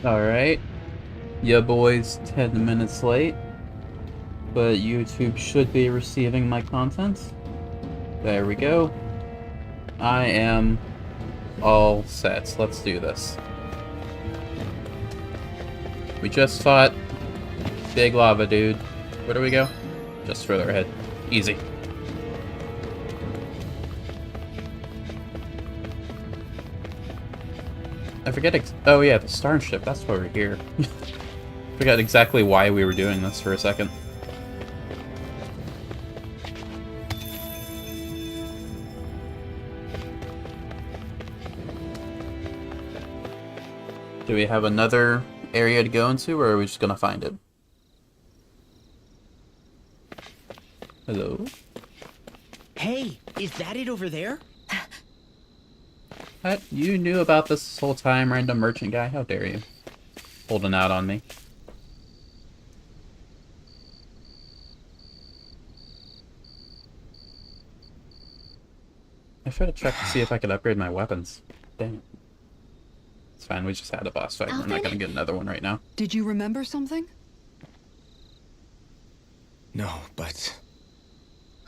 Alright, ya boy's 10 minutes late, but YouTube should be receiving my content. There we go. I am all set. Let's do this. We just fought Big Lava Dude. Where do we go? Just further ahead. Easy. I forget oh yeah, the starship. That's why we're here. Forgot exactly why we were doing this for a second. Do we have another area to go into, or are we just gonna find it? Hello? Hey, is that it over there? What? You knew about this whole time, random merchant guy? How dare you? Holding out on me. I should have checked to see if I could upgrade my weapons. Dang it. It's fine, we just had a boss fight. We're not gonna get another one right now. Did you remember something? No, but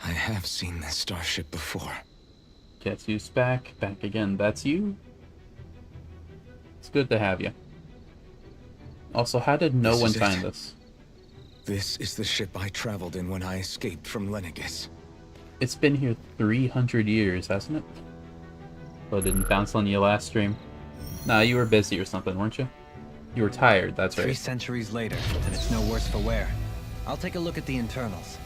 I have seen this starship before. Ketsu's back again. That's you? It's good to have you. Also, how did no one find this? This is the ship I traveled in when I escaped from Lenegis. It's been here 300 years, hasn't it? Well, it didn't bounce on you last stream. Nah, you were busy or something, weren't you? You were tired, that's right. 3 centuries later, and it's no worse for wear. I'll take a look at the internals.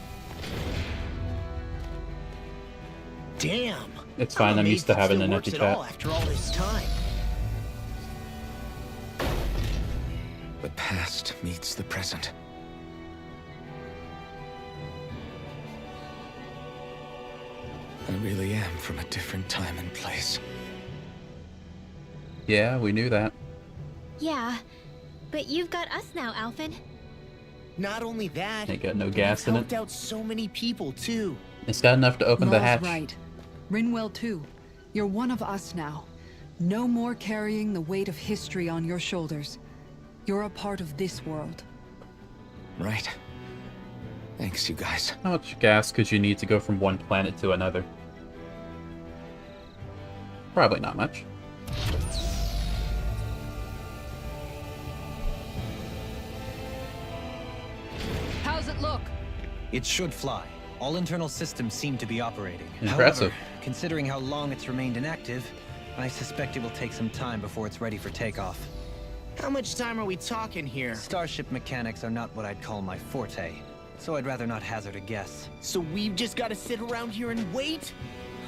Damn. It's fine, I'm used to having an empty chat. After all this time. The past meets the present. I really am from a different time and place. Yeah, we knew that. Yeah, but you've got us now, Alphen. Not only that, Ain't got no gas in it. helped out so many people too. It's got enough to open the Maul's hatch. right. Rinwell too. You're one of us now. No more carrying the weight of history on your shoulders. You're a part of this world. Right. Thanks, you guys. How much gas could you need to go from one planet to another? Probably not much. How's it look? It should fly. All internal systems seem to be operating. Impressive. However, considering how long it's remained inactive, I suspect it will take some time before it's ready for takeoff. How much time are we talking here? Starship mechanics are not what I'd call my forte, so I'd rather not hazard a guess. So we've just got to sit around here and wait?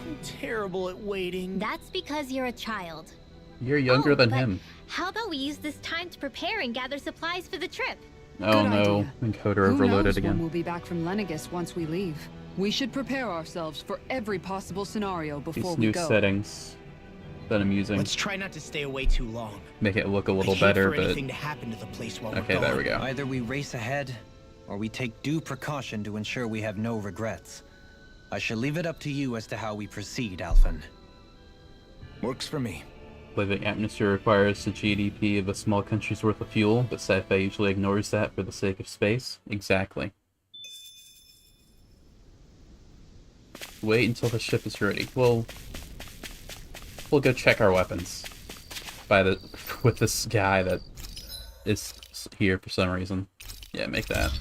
I'm terrible at waiting. That's because you're a child. You're younger than but him. How about we use this time to prepare and gather supplies for the trip? Oh Good no, idea. encoder Who overloaded knows again. when we'll be back from Lenegis once we leave. We should prepare ourselves for every possible scenario before These we new go. settings that I'm using Let's try not to stay away too long. make it look a little I'd hate better, for but anything to happen to the place while okay, we're there gone. we go. Either we race ahead, or we take due precaution to ensure we have no regrets. I shall leave it up to you as to how we proceed, Alphen. Works for me. Living atmosphere requires the GDP of a small country's worth of fuel, but sci-fi usually ignores that for the sake of space. Exactly. Wait until the ship is ready. We'll go check our weapons with this guy that is here for some reason. Yeah, make that.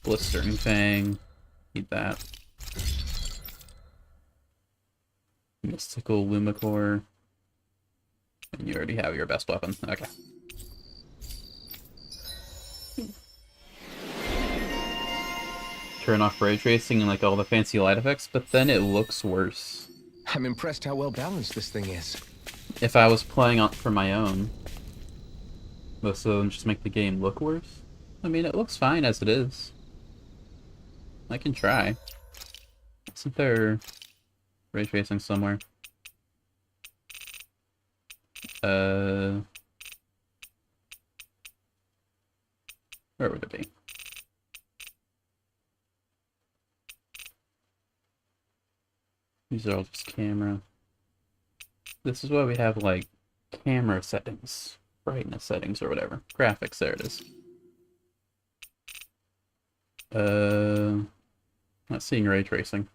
Blistering Fang. Need that. Mystical Lumicore. And you already have your best weapon. Okay. Turn off ray tracing and like all the fancy light effects, but then it looks worse. I'm impressed how well balanced this thing is. If I was playing on for my own, most of them just make the game look worse. I mean, it looks fine as it is. I can try. Isn't there ray tracing somewhere? Where would it be? These are all just camera. This is why we have, like, camera settings, brightness settings, or whatever. Graphics, there it is. Not seeing ray tracing.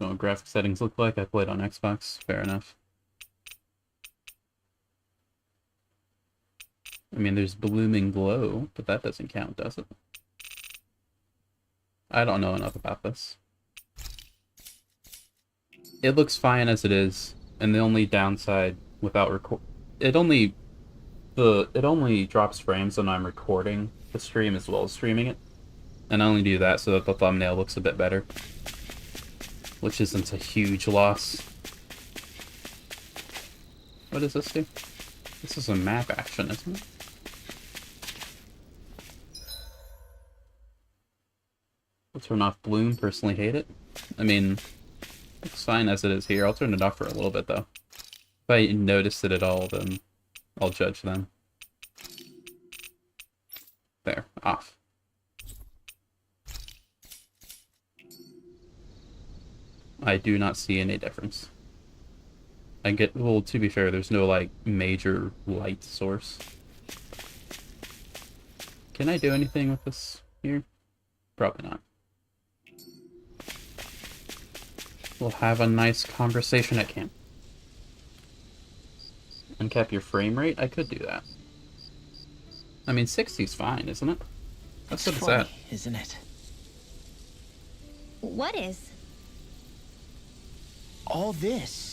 Know what graphic settings look like? I played on Xbox. Fair enough. I mean, there's blooming glow, but that doesn't count, does it? I don't know enough about this. It looks fine as it is, and the only downside without it only drops frames when I'm recording the stream as well as streaming it. And I only do that so that the thumbnail looks a bit better, which isn't a huge loss. What does this do? This is a map action, isn't it? I'll turn off bloom, personally hate it. I mean, it's fine as it is here. I'll turn it off for a little bit though. If I notice it at all, then I'll judge them. There, off. I do not see any difference. Well, to be fair, there's no, like, major light source. Can I do anything with this here? Probably not. We'll have a nice conversation at camp. Uncap your frame rate? I could do that. I mean, 60's fine, isn't it? That's what it's at. Isn't it? What is? All this.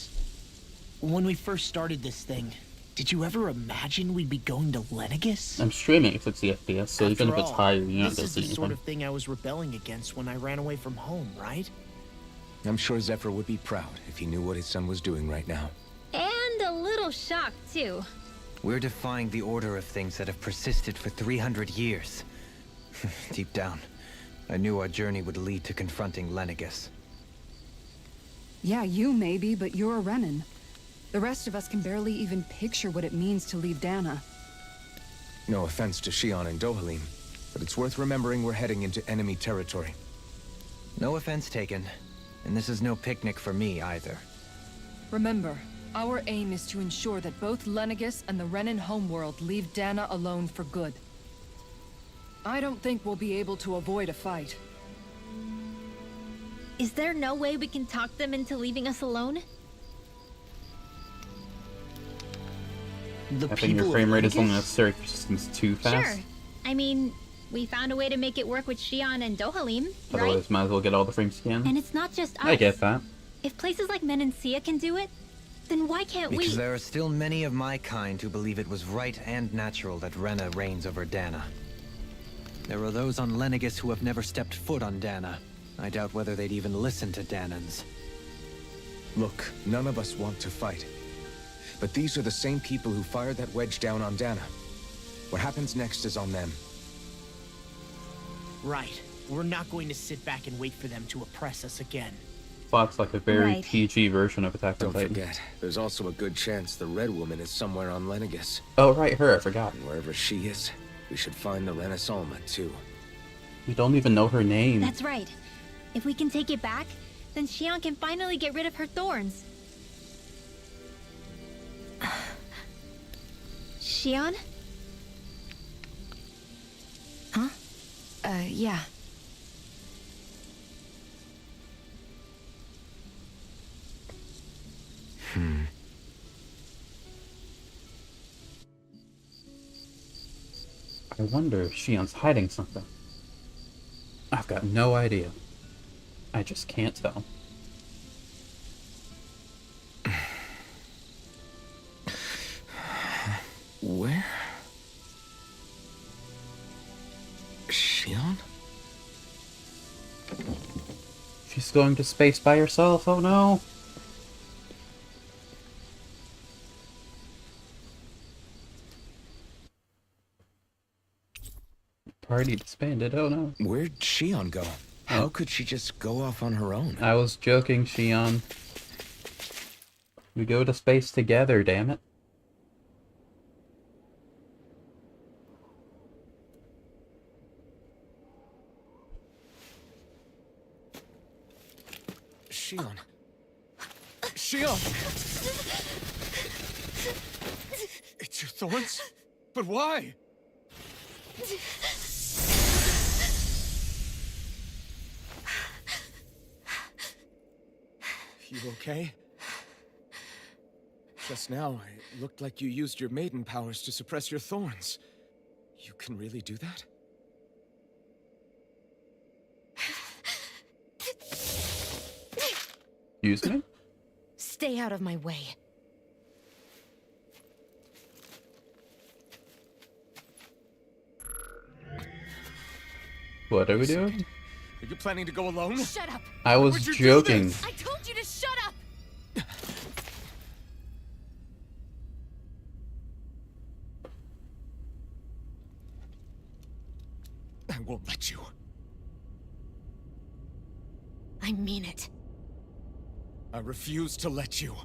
When we first started this thing, did you ever imagine we'd be going to Lenegis? I'm streaming at 60 FPS, so After even if it's all, higher, you're not this gonna is see the sort anything. of thing I was rebelling against when I ran away from home, right? I'm sure Zephyr would be proud if he knew what his son was doing right now. And a little shocked, too. We're defying the order of things that have persisted for 300 years. Deep down, I knew our journey would lead to confronting Lenegis. Yeah, you maybe, but you're a Renan. The rest of us can barely even picture what it means to leave Dana. No offense to Shion and Dohalim, but it's worth remembering we're heading into enemy territory. No offense taken, and this is no picnic for me either. Remember, our aim is to ensure that both Lenegis and the Renan homeworld leave Dana alone for good. I don't think we'll be able to avoid a fight. Is there no way we can talk them into leaving us alone? The I think your people frame of rate is only Lenegis? necessary for systems too fast. Sure. I mean, we found a way to make it work with Shion and Dohalim, right? Otherwise, might as well get all the frames you can. And it's not just us. I get that. If places like Menancia can do it, then why can't Because we? there are still many of my kind who believe it was right and natural that Rena reigns over Dana. There are those on Lenegis who have never stepped foot on Dana. I doubt whether they'd even listen to Danans. Look, none of us want to fight. But these are the same people who fired that wedge down on Dana. What happens next is on them. Right. We're not going to sit back and wait for them to oppress us again. Plot's like a very Right. PG version of Attack on Don't Titan. forget, there's also a good chance the Red Woman is somewhere on Lenegis. Oh, right, her, I forgot. And wherever she is, we should find the Renaissance too. We don't even know her name. That's right. If we can take it back, then Shion can finally get rid of her thorns. Shion? Huh? Yeah. I wonder if Shion's hiding something. I've got no idea. I just can't tell. Where? Shion? She's going to space by herself, oh no! Party disbanded, oh no. Where'd Shion go? How could she just go off on her own? I was joking, Shion. We go to space together, damn it. Shion. Shion! It's your thorns? But why? You okay? Just now, it looked like you used your maiden powers to suppress your thorns. You can really do that? Excuse me? Stay out of my way. What are we doing? Are you planning to go alone? Shut up! I was would you do joking. this? I told you to shut up! I won't let you. I mean it. I refuse to let you.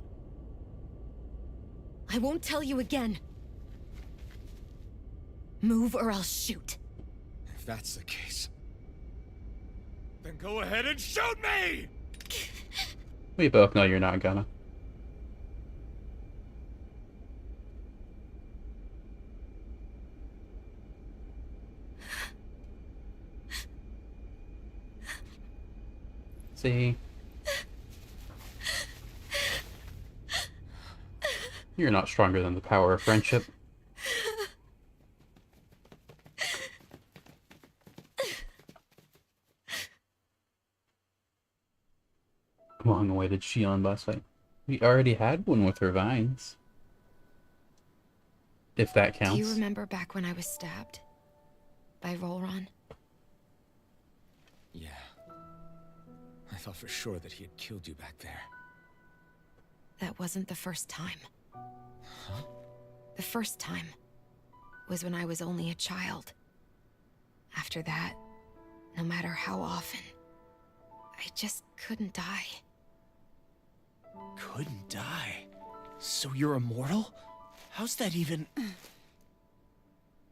I won't tell you again. Move or I'll shoot. If that's the case, then go ahead and shoot me! We both know you're not gonna. See? You're not stronger than the power of friendship. Long-awaited Shion boss fight. We already had one with her vines. If that counts. Do you remember back when I was stabbed? By Rolron? Yeah. I thought for sure that he had killed you back there. That wasn't the first time. Huh? The first time was when I was only a child. After that, no matter how often, I just couldn't die. Couldn't die? So you're immortal? How's that even...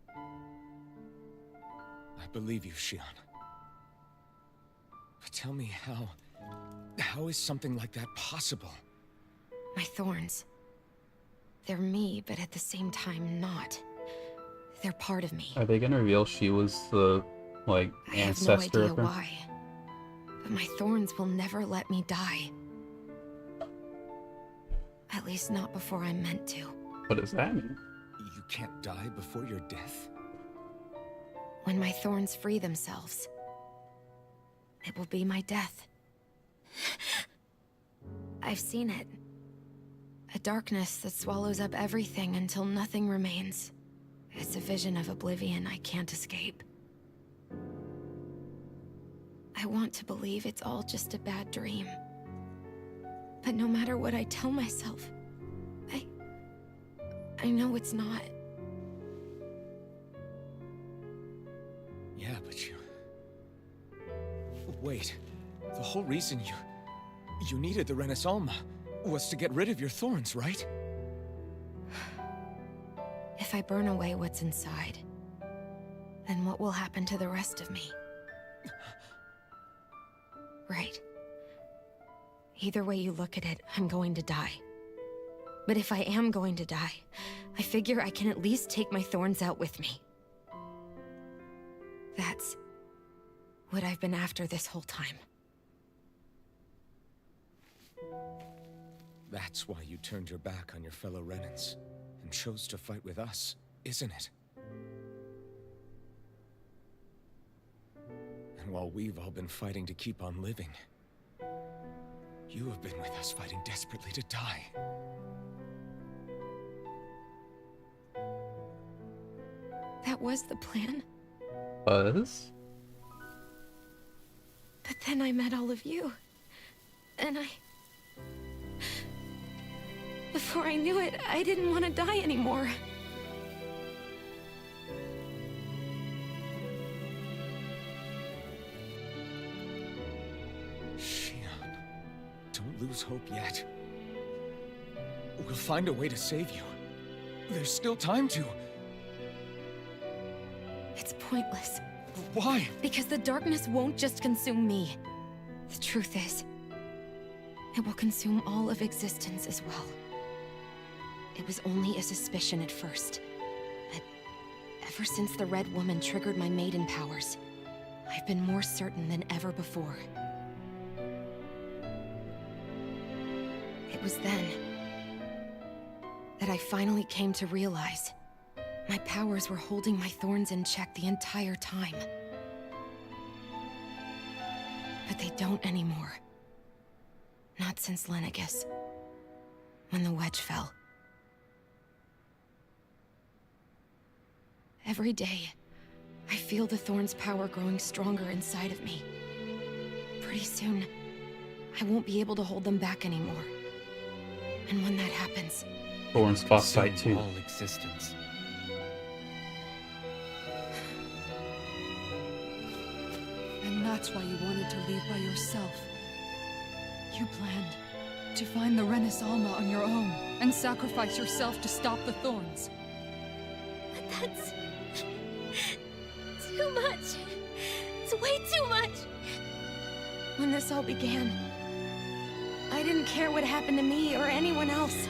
I believe you, Shion. But tell me how is something like that possible? My thorns. They're me, but at the same time not. They're part of me. Are they gonna reveal she was the, like, I have no ancestor idea of her? why. But my thorns will never let me die. At least not before I'm meant to. What does that mean? You can't die before your death? When my thorns free themselves, it will be my death. I've seen it. A darkness that swallows up everything until nothing remains. It's a vision of oblivion I can't escape. I want to believe it's all just a bad dream. But no matter what I tell myself, I know it's not. Yeah, but you... Wait. The whole reason you needed the Renaissance was to get rid of your thorns, right? If I burn away what's inside, then what will happen to the rest of me? Right. Either way you look at it, I'm going to die. But if I am going to die, I figure I can at least take my thorns out with me. That's what I've been after this whole time. That's why you turned your back on your fellow Renans and chose to fight with us, isn't it? And while we've all been fighting to keep on living, you have been with us fighting desperately to die. That was the plan. Buzz? But then I met all of you. And before I knew it, I didn't want to die anymore. Shion, don't lose hope yet. We'll find a way to save you. There's still time to. It's pointless. Why? Because the darkness won't just consume me. The truth is, it will consume all of existence as well. It was only a suspicion at first. But ever since the Red Woman triggered my maiden powers, I've been more certain than ever before. It was then that I finally came to realize my powers were holding my thorns in check the entire time. But they don't anymore. Not since Lenegis, when the wedge fell. Every day, I feel the thorn's power growing stronger inside of me. Pretty soon, I won't be able to hold them back anymore. And when that happens, Thorns boss fight too. All existence. And that's why you wanted to leave by yourself. You planned to find the Renis Alma on your own and sacrifice yourself to stop the thorns. But that's... too much. It's way too much. when this all began, I didn't care what happened to me or anyone else.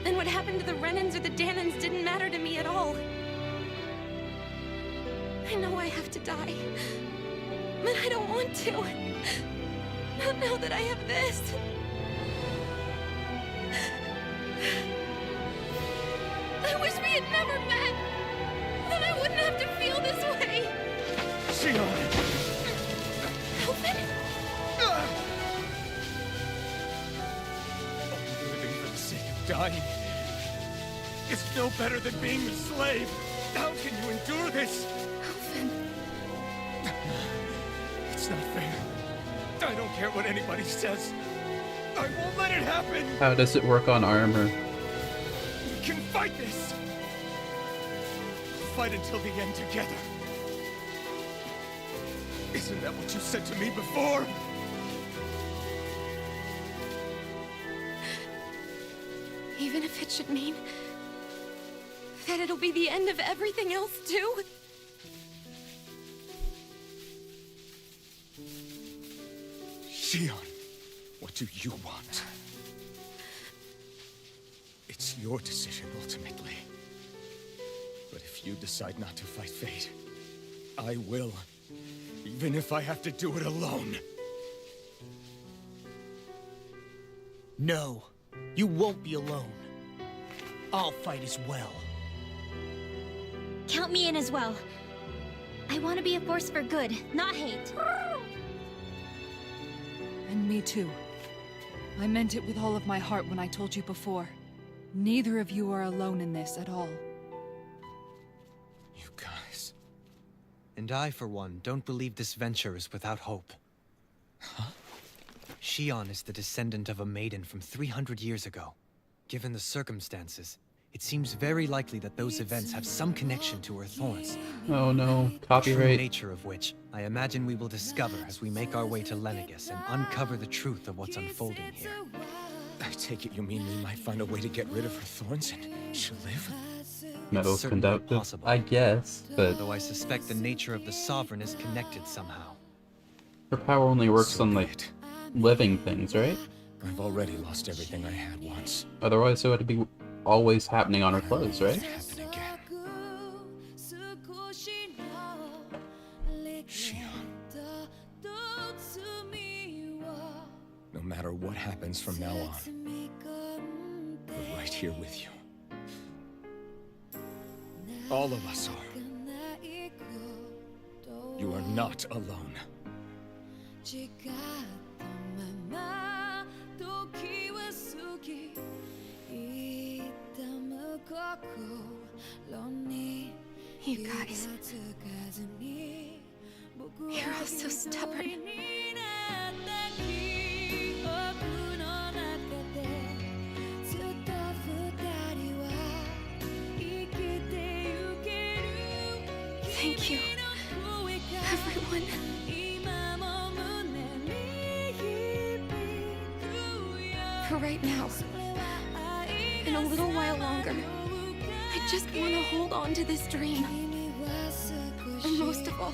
And what happened to the Renans or the Danans didn't matter to me at all. I know I have to die, but I don't want to. Not now that I have this. I wish we had never met. Then I wouldn't have to feel this way. Shion! Elvin? Living for the sake of dying is no better than being a slave. How can you endure this? Elvin. It's not fair. I don't care what anybody says. I won't let it happen. How does it work on armor? We can fight this. Fight until the end together. Isn't that what you said to me before? Even if it should mean that it'll be the end of everything else too? Shion, what do you want? It's your decision ultimately. But if you decide not to fight fate, I will. Even if I have to do it alone. No, you won't be alone. I'll fight as well. Count me in as well. I want to be a force for good, not hate. And me too. I meant it with all of my heart when I told you before. Neither of you are alone in this at all. You guys. And I, for one, don't believe this venture is without hope. Huh? Shion is the descendant of a maiden from 300 years ago. Given the circumstances, it seems very likely that those events have some connection to her thorns. Oh no, The true copyright. nature of which, I imagine we will discover as we make our way to Lenegis and uncover the truth of what's unfolding here. I take it you mean we might find a way to get rid of her thorns and she'll live? Metal's certainly conductive. possible. I guess, but Though I suspect the nature of the Sovereign is connected somehow. her power only works So on be like it. living things, right? I've already lost everything I had once. Otherwise, it would be always happening on her clothes, right? Happen again. Shion. No matter what happens from now on, we're right here with you. All of us are. You are not alone. You guys. You're all so stubborn. Thank you, everyone. For right now, in a little while longer, I just want to hold on to this dream. And most of all,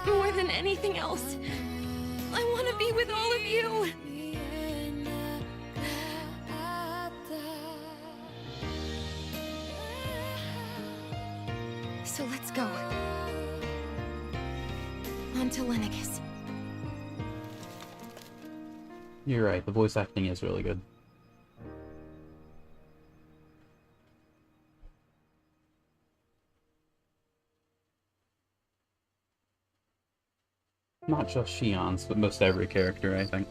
more than anything else, I want to be with all of you. So let's go. On to Lenegis. You're right, the voice acting is really good. Not just Shion's, but most every character, I think.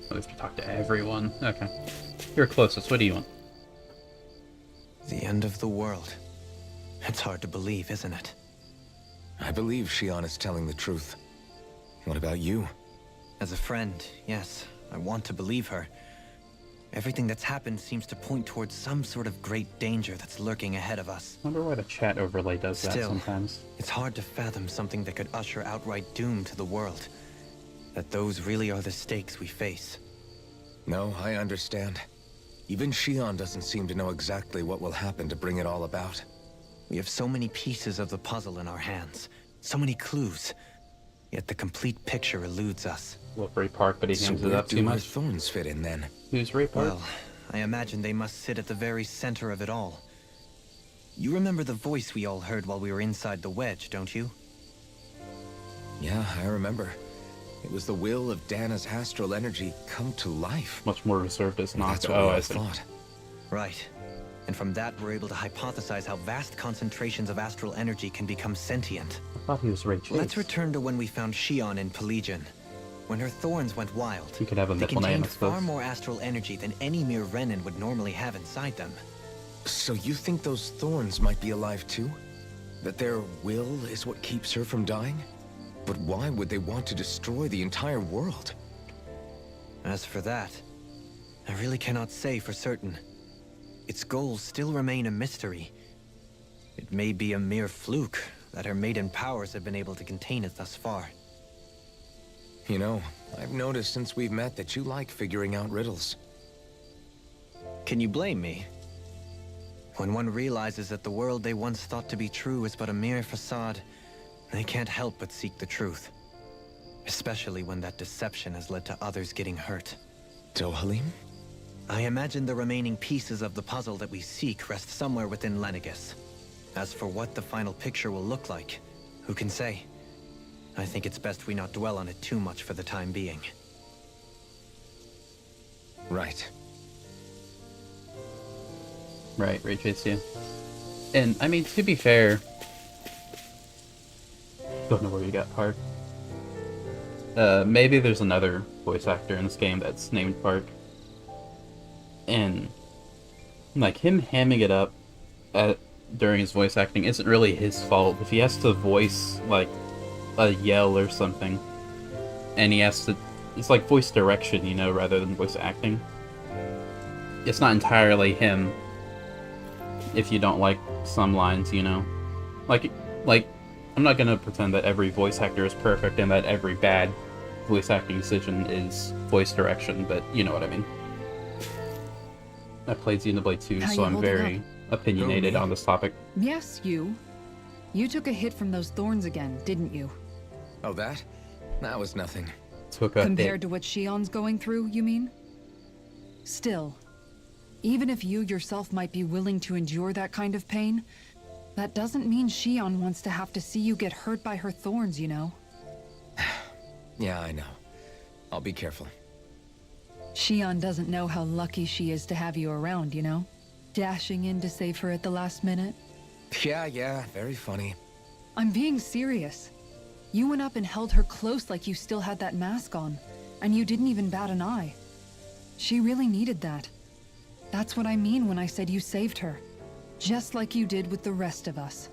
At least we talk to everyone. Okay. You're closest, what do you want? The end of the world. It's hard to believe, isn't it? I believe Shion is telling the truth. What about you? As a friend, yes, I want to believe her. Everything that's happened seems to point towards some sort of great danger that's lurking ahead of us. I wonder why the chat overlay does that sometimes. It's hard to fathom something that could usher outright doom to the world. That those really are the stakes we face. No, I understand. Even Shion doesn't seem to know exactly what will happen to bring it all about. We have so many pieces of the puzzle in our hands, so many clues, yet the complete picture eludes us. Well, Ray Park, but he So hangs it where up do too her much. thorns fit in then? Who's Ray Park? Well, I imagine they must sit at the very center of it all. You remember the voice we all heard while we were inside the wedge, don't you? Yeah, I remember. It was the will of Dana's astral energy come to life. Much more reserved as not. That's what we Oh, all I see. thought. Right. And from that, we're able to hypothesize how vast concentrations of astral energy can become sentient. I thought he was Ray Chase. Let's return to when we found Shion in Pelagian. When her thorns went wild, He could have a they middle name, contained I suppose. far more astral energy than any mere Renin would normally have inside them. So you think those thorns might be alive too? That their will is what keeps her from dying? But why would they want to destroy the entire world? As for that, I really cannot say for certain. Its goals still remain a mystery. It may be a mere fluke that her maiden powers have been able to contain it thus far. You know, I've noticed since we've met that you like figuring out riddles. Can you blame me? When one realizes that the world they once thought to be true is but a mere facade, they can't help but seek the truth. Especially when that deception has led to others getting hurt. Dohalim? I imagine the remaining pieces of the puzzle that we seek rest somewhere within Lenegis. As for what the final picture will look like, who can say? I think it's best we not dwell on it too much for the time being. Right. Right, Ray Chase, yeah. And, I mean, to be fair... Don't know where you got Park. Maybe there's another voice actor in this game that's named Park. And, like, him hamming it up during his voice acting isn't really his fault. If he has to voice, like, a yell or something, and he has to... It's like voice direction, you know, rather than voice acting. It's not entirely him if you don't like some lines, you know? Like, I'm not gonna pretend that every voice actor is perfect and that every bad voice acting decision is voice direction, but you know what I mean. I played Xenoblade 2, How so you I'm holding very opinionated on this topic. Yes, you. You took a hit from those thorns again, didn't you? Oh, that? That was nothing. Took a Compared hit. to what Shion's going through, you mean? Still, even if you yourself might be willing to endure that kind of pain, that doesn't mean Shion wants to have to see you get hurt by her thorns, you know? Yeah, I know. I'll be careful. Shion doesn't know how lucky she is to have you around, you know? Dashing in to save her at the last minute. Yeah, very funny. I'm being serious. You went up and held her close like you still had that mask on, and you didn't even bat an eye. She really needed that. That's what I mean when I said you saved her. Just like you did with the rest of us.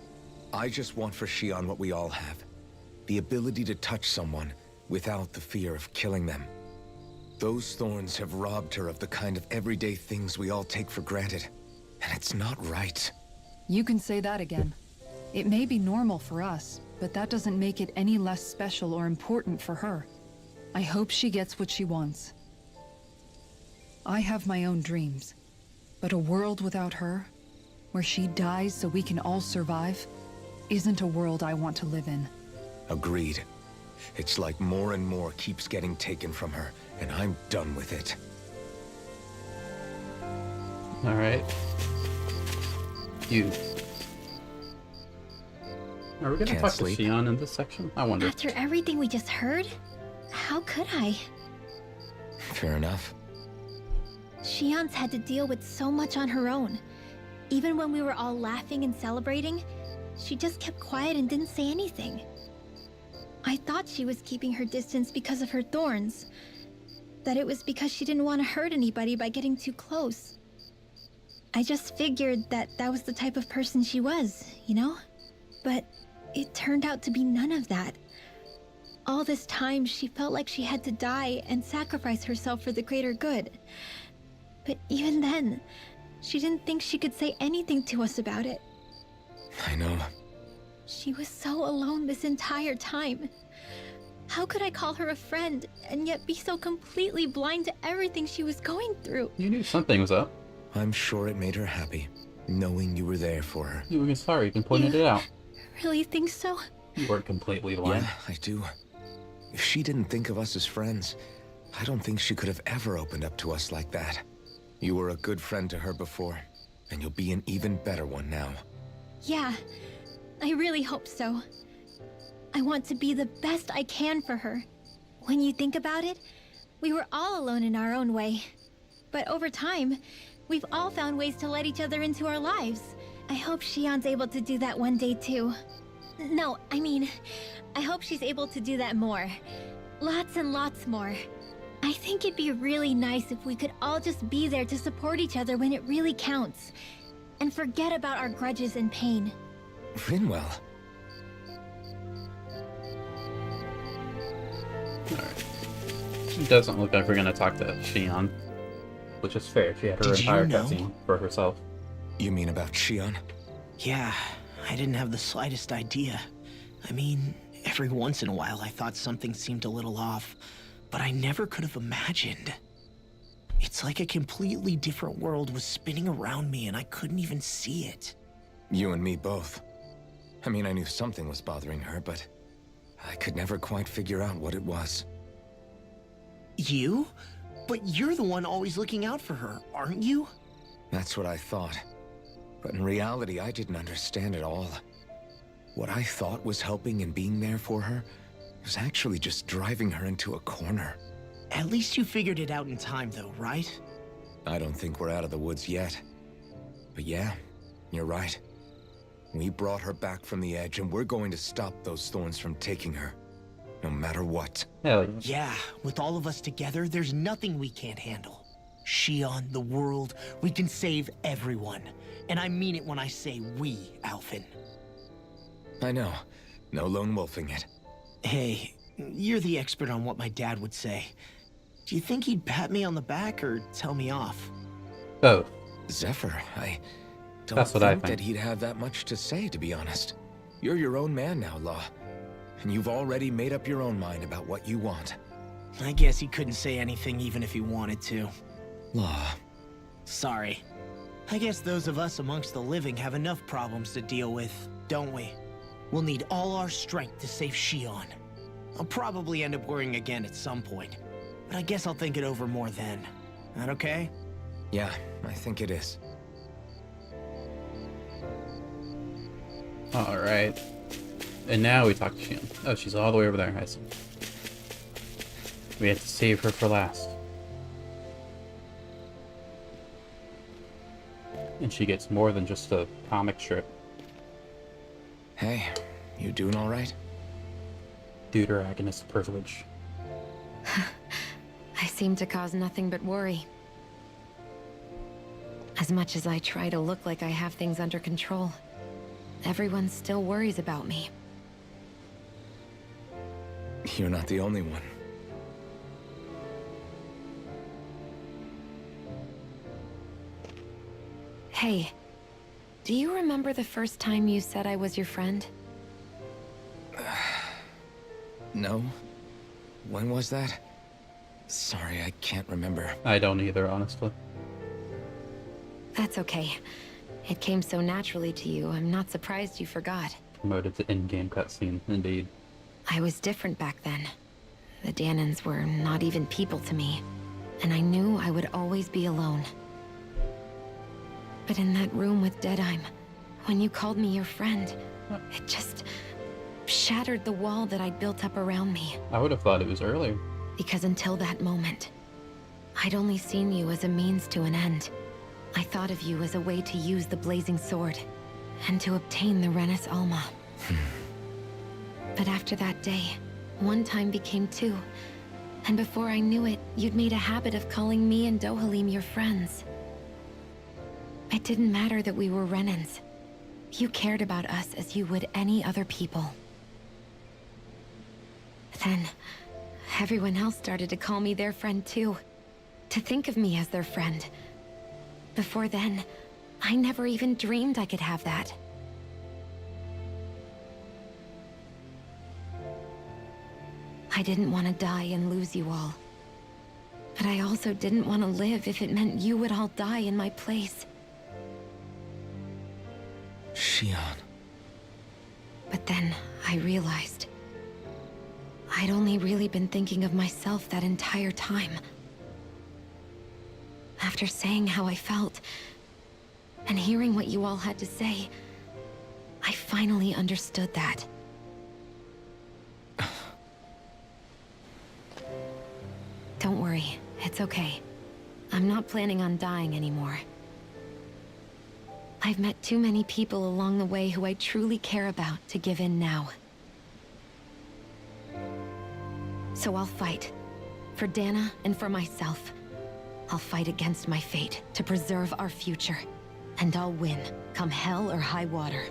I just want for Shion what we all have. The ability to touch someone without the fear of killing them. Those thorns have robbed her of the kind of everyday things we all take for granted. And it's not right. You can say that again. It may be normal for us, but that doesn't make it any less special or important for her. I hope she gets what she wants. I have my own dreams, but a world without her, where she dies so we can all survive, isn't a world I want to live in. Agreed. It's like more and more keeps getting taken from her, and I'm done with it. Alright. You. Are we gonna Can't talk sleep. to Shion in this section? I wonder. After everything we just heard, how could I? Fair enough. Shion's had to deal with so much on her own. Even when we were all laughing and celebrating, she just kept quiet and didn't say anything. I thought she was keeping her distance because of her thorns. That it was because she didn't want to hurt anybody by getting too close. I just figured that that was the type of person she was, you know? But it turned out to be none of that. All this time, she felt like she had to die and sacrifice herself for the greater good. But even then, she didn't think she could say anything to us about it. I know. She was so alone this entire time. How could I call her a friend and yet be so completely blind to everything she was going through? You knew something was up. I'm sure it made her happy, knowing you were there for her. You were sorry, you pointed it out. Really think so? You weren't completely blind. Yeah, I do. If she didn't think of us as friends, I don't think she could have ever opened up to us like that. You were a good friend to her before, and you'll be an even better one now. Yeah, I really hope so. I want to be the best I can for her. When you think about it, we were all alone in our own way. But over time, we've all found ways to let each other into our lives. I hope Shion's able to do that one day too. No, I mean, I hope she's able to do that more. Lots and lots more. I think it'd be really nice if we could all just be there to support each other when it really counts. And forget about our grudges and pain. Rinwell. Alright. It doesn't look like we're gonna talk to Shion. Which is fair, she had her Did you entire know? cutscene for herself. You mean about Shion? Yeah, I didn't have the slightest idea. I mean, every once in a while I thought something seemed a little off, but I never could have imagined. It's like a completely different world was spinning around me and I couldn't even see it. You and me both. I mean, I knew something was bothering her, but I could never quite figure out what it was. You? But you're the one always looking out for her, aren't you? That's what I thought. But in reality, I didn't understand it all. What I thought was helping and being there for her was actually just driving her into a corner. At least you figured it out in time though, right? I don't think we're out of the woods yet. But yeah, you're right. We brought her back from the edge, and we're going to stop those thorns from taking her. No matter what. Hell yeah. Yeah, with all of us together, there's nothing we can't handle. Shion, the world, we can save everyone. And I mean it when I say we, Alphen. I know. No lone wolfing it. Hey, you're the expert on what my dad would say. Do you think he'd pat me on the back or tell me off? Both. Zephyr, I don't That's what I think think. that he'd have that much to say, to be honest. You're your own man now, Law. And you've already made up your own mind about what you want. I guess he couldn't say anything even if he wanted to. Law. Sorry. I guess those of us amongst the living have enough problems to deal with, don't we? We'll need all our strength to save Shion. I'll probably end up worrying again at some point, but I guess I'll think it over more then. That okay? Yeah, I think it is. Alright. And now we talk to Shion. Oh, she's all the way over there, I see. We had to save her for last. And she gets more than just a comic strip. Hey, you doing all right? Deuteragonist privilege. I seem to cause nothing but worry. As much as I try to look like I have things under control, everyone still worries about me. You're not the only one. Hey, do you remember the first time you said I was your friend? No? When was that? Sorry, I can't remember. I don't either, honestly. That's okay. It came so naturally to you, I'm not surprised you forgot. Promoted to in-game cutscene, indeed. I was different back then. The Danans were not even people to me, and I knew I would always be alone. But in that room with Deadheim, when you called me your friend, it just shattered the wall that I'd built up around me. I would have thought it was earlier. Because until that moment, I'd only seen you as a means to an end. I thought of you as a way to use the blazing sword, and to obtain the Renis Alma. But after that day, one time became two. And before I knew it, you'd made a habit of calling me and Dohalim your friends. It didn't matter that we were Renans. You cared about us as you would any other people. Then, everyone else started to call me their friend too. To think of me as their friend. Before then, I never even dreamed I could have that. I didn't want to die and lose you all. But I also didn't want to live if it meant you would all die in my place. Shion. But then I realized I'd only really been thinking of myself that entire time. After saying how I felt, and hearing what you all had to say, I finally understood that. Don't worry, it's okay. I'm not planning on dying anymore. I've met too many people along the way who I truly care about to give in now. So I'll fight. For Dana and for myself. I'll fight against my fate to preserve our future. And I'll win, come hell or high water.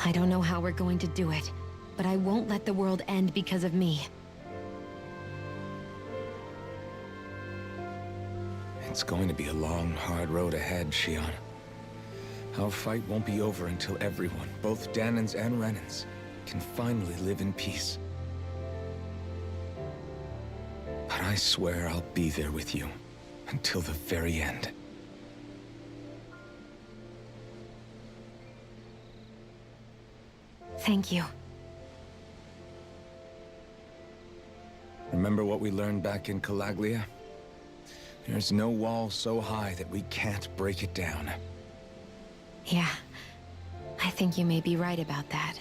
I don't know how we're going to do it, but I won't let the world end because of me. It's going to be a long, hard road ahead, Shion. Our fight won't be over until everyone, both Danans and Renans, can finally live in peace. But I swear I'll be there with you until the very end. Thank you. Remember what we learned back in Calaglia? There's no wall so high that we can't break it down. Yeah, I think you may be right about that.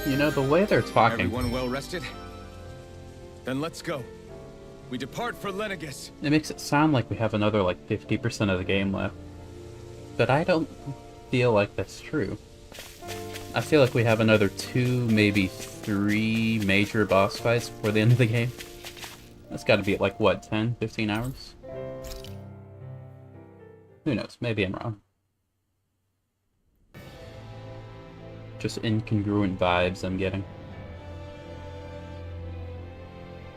You know, the way they're talking... Everyone well rested? Then let's go. We depart for Lenegis. It makes it sound like we have another, like, 50% of the game left. But I don't feel like that's true. I feel like we have another 2, maybe 3 major boss fights before the end of the game. That's gotta be at, like, what, 10, 15 hours? Who knows? Maybe I'm wrong. Just incongruent vibes I'm getting.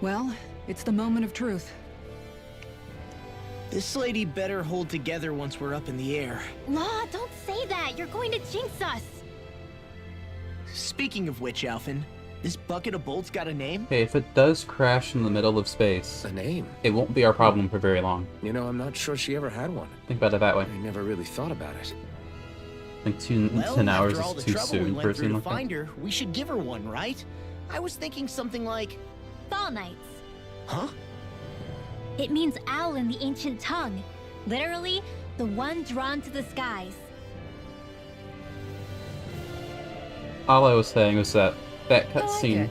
Well, it's the moment of truth. This lady better hold together once we're up in the air. Law, don't say that. You're going to jinx us. Speaking of which, Alphen, this bucket of bolts got a name? Okay, if it does crash in the middle of space, A name? it won't be our problem for very long. You know, I'm not sure she ever had one. Think about it that way. I never really thought about it. Like 10 Well, hours after all the is too trouble we soon for went a through scene to like that. find her, we should give her one, right? I was thinking something like, Fall Knights. huh? It means owl in the ancient tongue. Literally, the one drawn to the skies. All I was saying was that that I like cutscene it.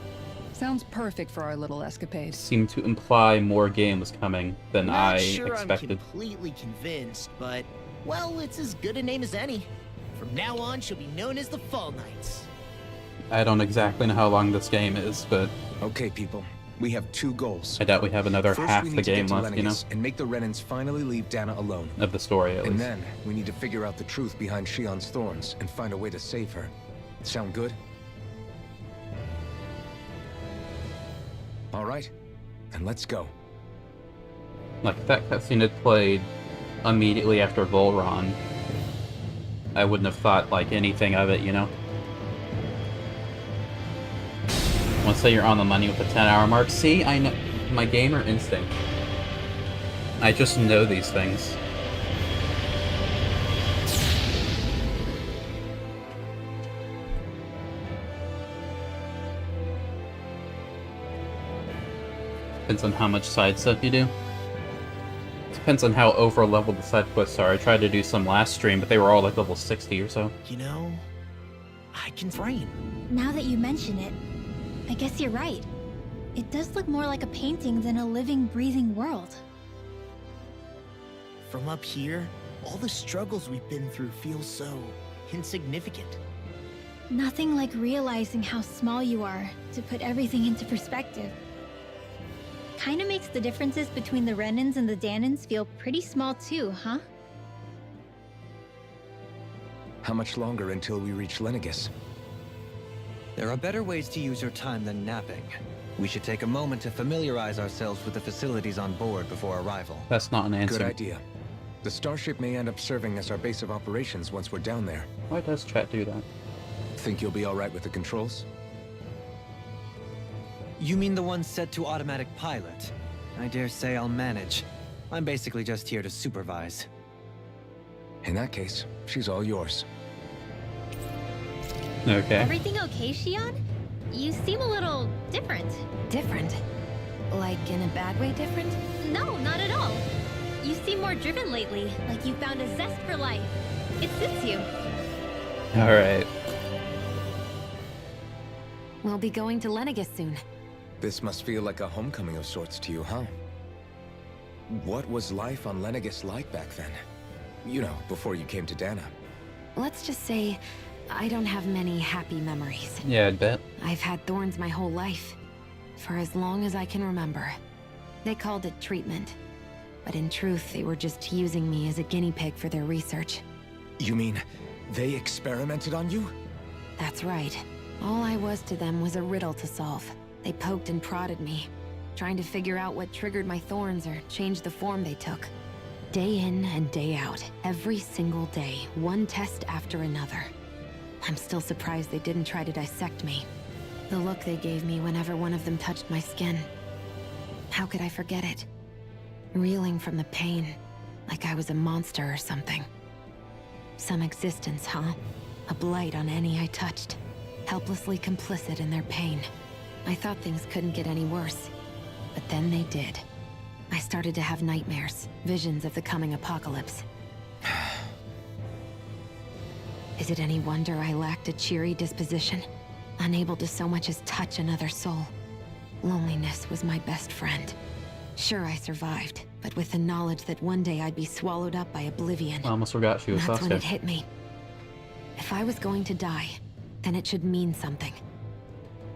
Sounds perfect for our little escapade. seemed to imply more game was coming than Not I sure expected. I'm completely convinced, but, well, it's as good a name as any. From now on, she'll be known as the Fall Knights. I don't exactly know how long this game is, but Okay, people. We have 2 goals. I doubt we have another First, half we the need to game get to left, you know? Lenegis and make the Renans finally leave Dana alone. Of the story, at And least. then, we need to figure out the truth behind Shion's thorns and find a way to save her. Sound good? All right, then let's go. Like, if that cutscene had played immediately after Volron, I wouldn't have thought, like, anything of it, you know? Once say you're on the money with the 10-hour mark. See, I know my gamer instinct. I just know these things. Depends on how much side stuff you do. Depends on how over leveled the side quests are. I tried to do some last stream, but they were all like level 60 or so. You know, I can frame. Now that you mention it, I guess you're right. It does look more like a painting than a living, breathing world. From up here, all the struggles we've been through feel so insignificant. Nothing like realizing how small you are to put everything into perspective. Kinda makes the differences between the Renans and the Danans feel pretty small too, huh? How much longer until we reach Lenegis? There are better ways to use your time than napping. We should take a moment to familiarize ourselves with the facilities on board before arrival. That's not an answer. Good idea. The starship may end up serving as our base of operations once we're down there. Why does chat do that? Think you'll be all right with the controls? You mean the one set to automatic pilot? I dare say I'll manage. I'm basically just here to supervise. In that case, she's all yours. Okay. Everything okay, Shion? You seem a little different. Different? Like in a bad way different? No, not at all. You seem more driven lately, like you found a zest for life. It suits you. Alright. We'll be going to Lenegis soon. This must feel like a homecoming of sorts to you, huh? What was life on Lenegis like back then? You know, before you came to Dana. Let's just say, I don't have many happy memories. Yeah, I'd bet. I've had thorns my whole life. For as long as I can remember. They called it treatment. But in truth, they were just using me as a guinea pig for their research. You mean, they experimented on you? That's right. All I was to them was a riddle to solve. They poked and prodded me, trying to figure out what triggered my thorns or changed the form they took. Day in and day out, every single day, one test after another. I'm still surprised they didn't try to dissect me. The look they gave me whenever one of them touched my skin. How could I forget it? Reeling from the pain, like I was a monster or something. Some existence, huh? A blight on any I touched. Helplessly complicit in their pain. I thought things couldn't get any worse. But then they did. I started to have nightmares, visions of the coming apocalypse. Is it any wonder I lacked a cheery disposition? Unable to so much as touch another soul. Loneliness was my best friend. Sure, I survived, but with the knowledge that one day I'd be swallowed up by oblivion. I almost forgot she was That's when Sasuke. it hit me. If I was going to die, then it should mean something.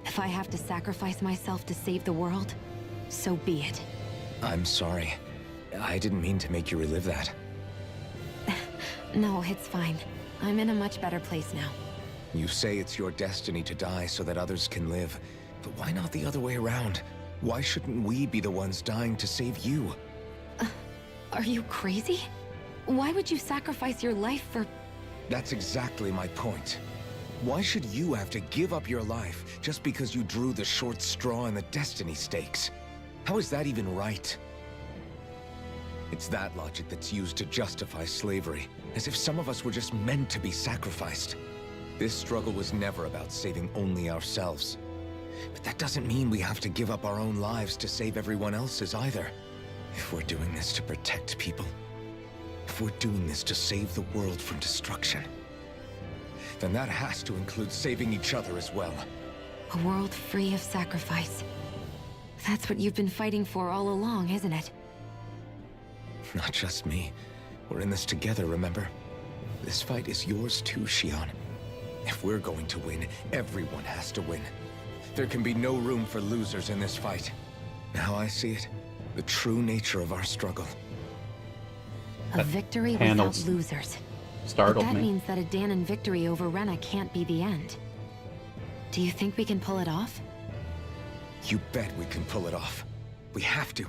If I have to sacrifice myself to save the world, so be it. I'm sorry. I didn't mean to make you relive that. No, it's fine. I'm in a much better place now. You say it's your destiny to die so that others can live. But why not the other way around? Why shouldn't we be the ones dying to save you? Are you crazy? Why would you sacrifice your life for... That's exactly my point. Why should you have to give up your life just because you drew the short straw in the destiny stakes? How is that even right? It's that logic that's used to justify slavery, as if some of us were just meant to be sacrificed. This struggle was never about saving only ourselves. But that doesn't mean we have to give up our own lives to save everyone else's either. If we're doing this to protect people, if we're doing this to save the world from destruction, then that has to include saving each other as well. A world free of sacrifice. That's what you've been fighting for all along, isn't it? Not just me. We're in this together, remember? This fight is yours too, Shion. If we're going to win, everyone has to win. There can be no room for losers in this fight. How I see it, the true nature of our struggle. A victory panel without losers. But Startled that me. means that a Danon victory over Rena can't be the end. Do you think we can pull it off? You bet we can pull it off. We have to.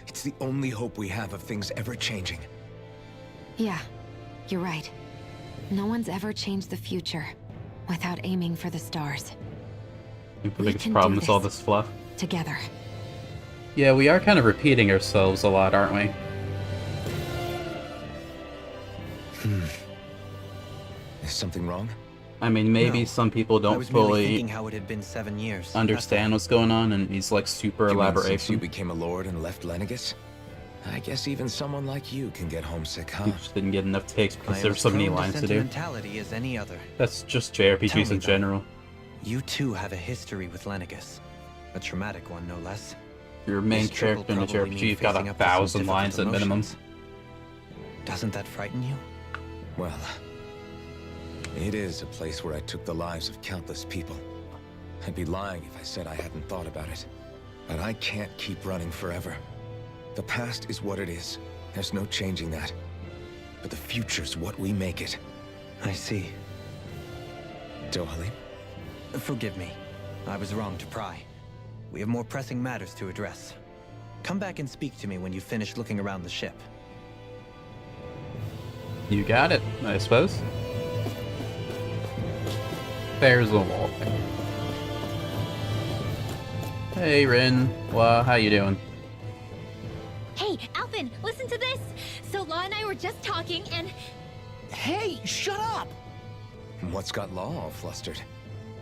It's the only hope we have of things ever changing. Yeah, you're right. No one's ever changed the future without aiming for the stars. I think the We biggest can problem do is all this. this fluff. Together. Yeah, we are kind of repeating ourselves a lot, aren't we? Is something wrong? I mean, maybe No. some people I don't was merely fully thinking how it had been 7 years. understand what's going on, and he's like super You mean elaboration. since you became a lord and left Lenegis? I guess even someone like you can get homesick, huh? You just didn't get enough takes I because am there's as so many prone to lines to do. sentimentality as any other. That's just Tell JRPGs me, in though. general. You too have a history with Lenegis. A traumatic one, no less. Your main This trip will character in the probably mean JRPG's got facing 1,000 up to some lines at difficult minimum. emotions. Doesn't that frighten you? Well, it is a place where I took the lives of countless people. I'd be lying if I said I hadn't thought about it. But I can't keep running forever. The past is what it is. There's no changing that. But the future's what we make it. I see. Dohalim? Forgive me. I was wrong to pry. We have more pressing matters to address. Come back and speak to me when you've finished looking around the ship. You got it, I suppose. There's the wall. Hey, Rin. Well, how you doing? Hey, Alvin, listen to this. So Law and I were just talking, and Hey, shut up! What's got Law all flustered?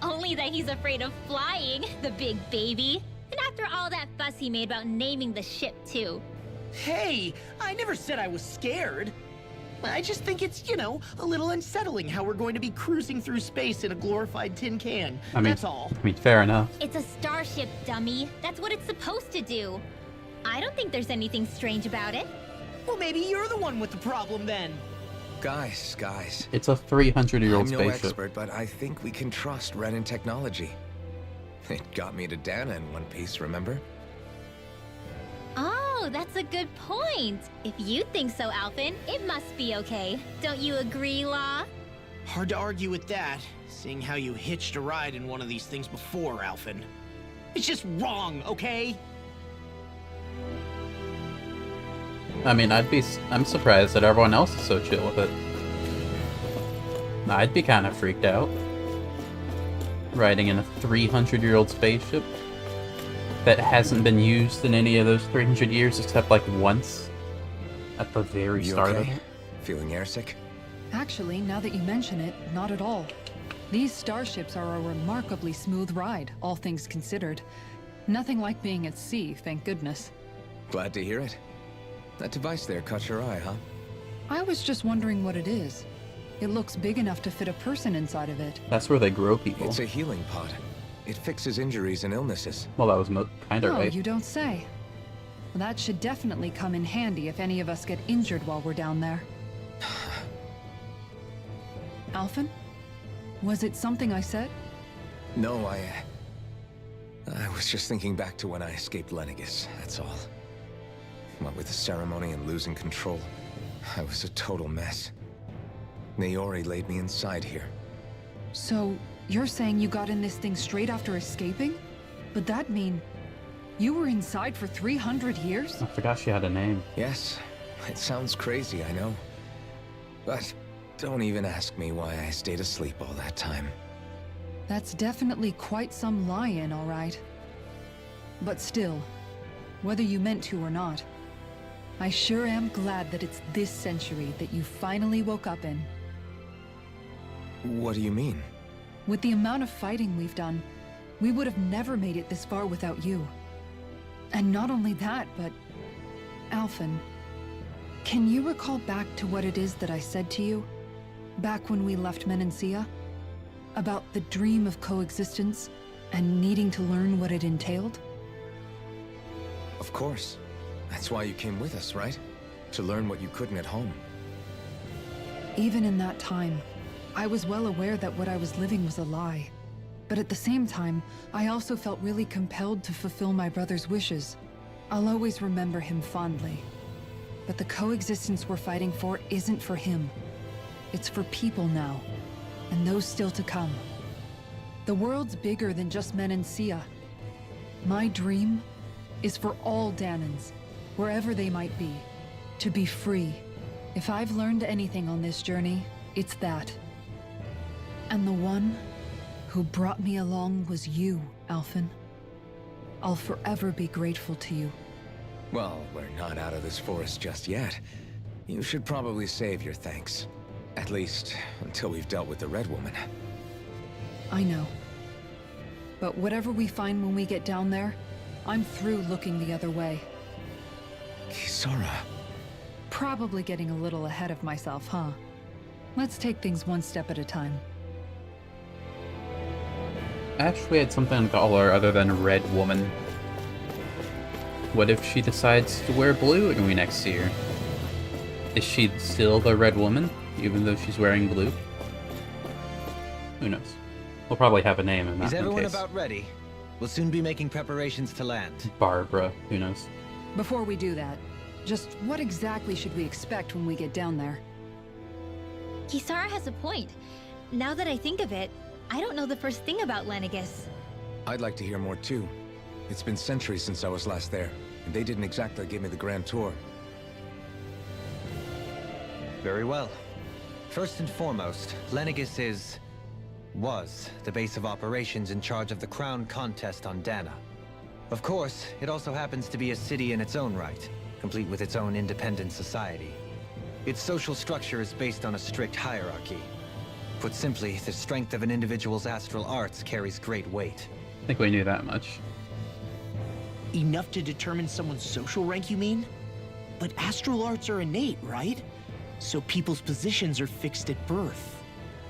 only that he's afraid of flying, the big baby. And after all that fuss he made about naming the ship, too. Hey, I never said I was scared. I just think it's, a little unsettling how we're going to be cruising through space in a glorified tin can. I mean, That's all. fair enough. It's a starship, dummy. That's what it's supposed to do. I don't think there's anything strange about it. Well, maybe you're the one with the problem then. Guys. It's a 300-year-old I'm no spaceship. expert, but I think we can trust Ren in technology. It got me to Dana in one piece, remember? Oh, that's a good point. If you think so, Alvin, it must be okay. Don't you agree, Law? Hard to argue with that, seeing how you hitched a ride in one of these things before, Alvin. It's just wrong, okay? I mean, I'm surprised that everyone else is so chill with it. I'd be kind of freaked out. Riding in a 300-year-old spaceship that hasn't been used in any of those 300 years except like once at the very You start of okay? it. Feeling airsick? Actually, now that you mention it, not at all. These starships are a remarkably smooth ride, all things considered. Nothing like being at sea, thank goodness. Glad to hear it. That device there caught your eye, huh? I was just wondering what it is. It looks big enough to fit a person inside of it. That's where they grow people. It's a healing pod. It fixes injuries and illnesses. Well, that was kind of Oh, right. you don't say. Well, that should definitely come in handy if any of us get injured while we're down there. Alphen? Was it something I said? No, I was just thinking back to when I escaped Lenegis, that's all. What with the ceremony and losing control, I was a total mess. Naori laid me inside here. So, you're saying you got in this thing straight after escaping? But that mean you were inside for 300 years? I forgot she had a name. Yes, it sounds crazy, I know. But don't even ask me why I stayed asleep all that time. That's definitely quite some lie-in, all right. But still, whether you meant to or not, I sure am glad that it's this century that you finally woke up in. What do you mean? With the amount of fighting we've done, we would have never made it this far without you. And not only that, but... Alphen, can you recall back to what it is that I said to you? Back when we left Menancia? About the dream of coexistence, and needing to learn what it entailed? Of course. That's why you came with us, right? To learn what you couldn't at home. Even in that time, I was well aware that what I was living was a lie. But at the same time, I also felt really compelled to fulfill my brother's wishes. I'll always remember him fondly. But the coexistence we're fighting for isn't for him. It's for people now, and those still to come. The world's bigger than just Menancia. My dream is for all Danans, wherever they might be, to be free. If I've learned anything on this journey, it's that. And the one who brought me along was you, Alphen. I'll forever be grateful to you. Well, we're not out of this forest just yet. You should probably save your thanks. At least, until we've dealt with the Red Woman. I know. But whatever we find when we get down there, I'm through looking the other way. Kisara. Probably getting a little ahead of myself, huh? Let's take things one step at a time. I actually had something to call her other than Red Woman. What if she decides to wear blue when we next see her? Is she still the Red Woman, even though she's wearing blue? Who knows? We'll probably have a name in that Is everyone case. about ready? We'll soon be making preparations to land. Barbara, who knows? Before we do that, just what exactly should we expect when we get down there? Kisara has a point. Now that I think of it, I don't know the first thing about Lenegis. I'd like to hear more too. It's been centuries since I was last there, and they didn't exactly give me the grand tour. Very well. First and foremost, Lenegis was the base of operations in charge of the crown contest on Dana. Of course, it also happens to be a city in its own right, complete with its own independent society. Its social structure is based on a strict hierarchy. Put simply, the strength of an individual's astral arts carries great weight. I think we knew that much. Enough to determine someone's social rank, you mean? But astral arts are innate, right? So people's positions are fixed at birth.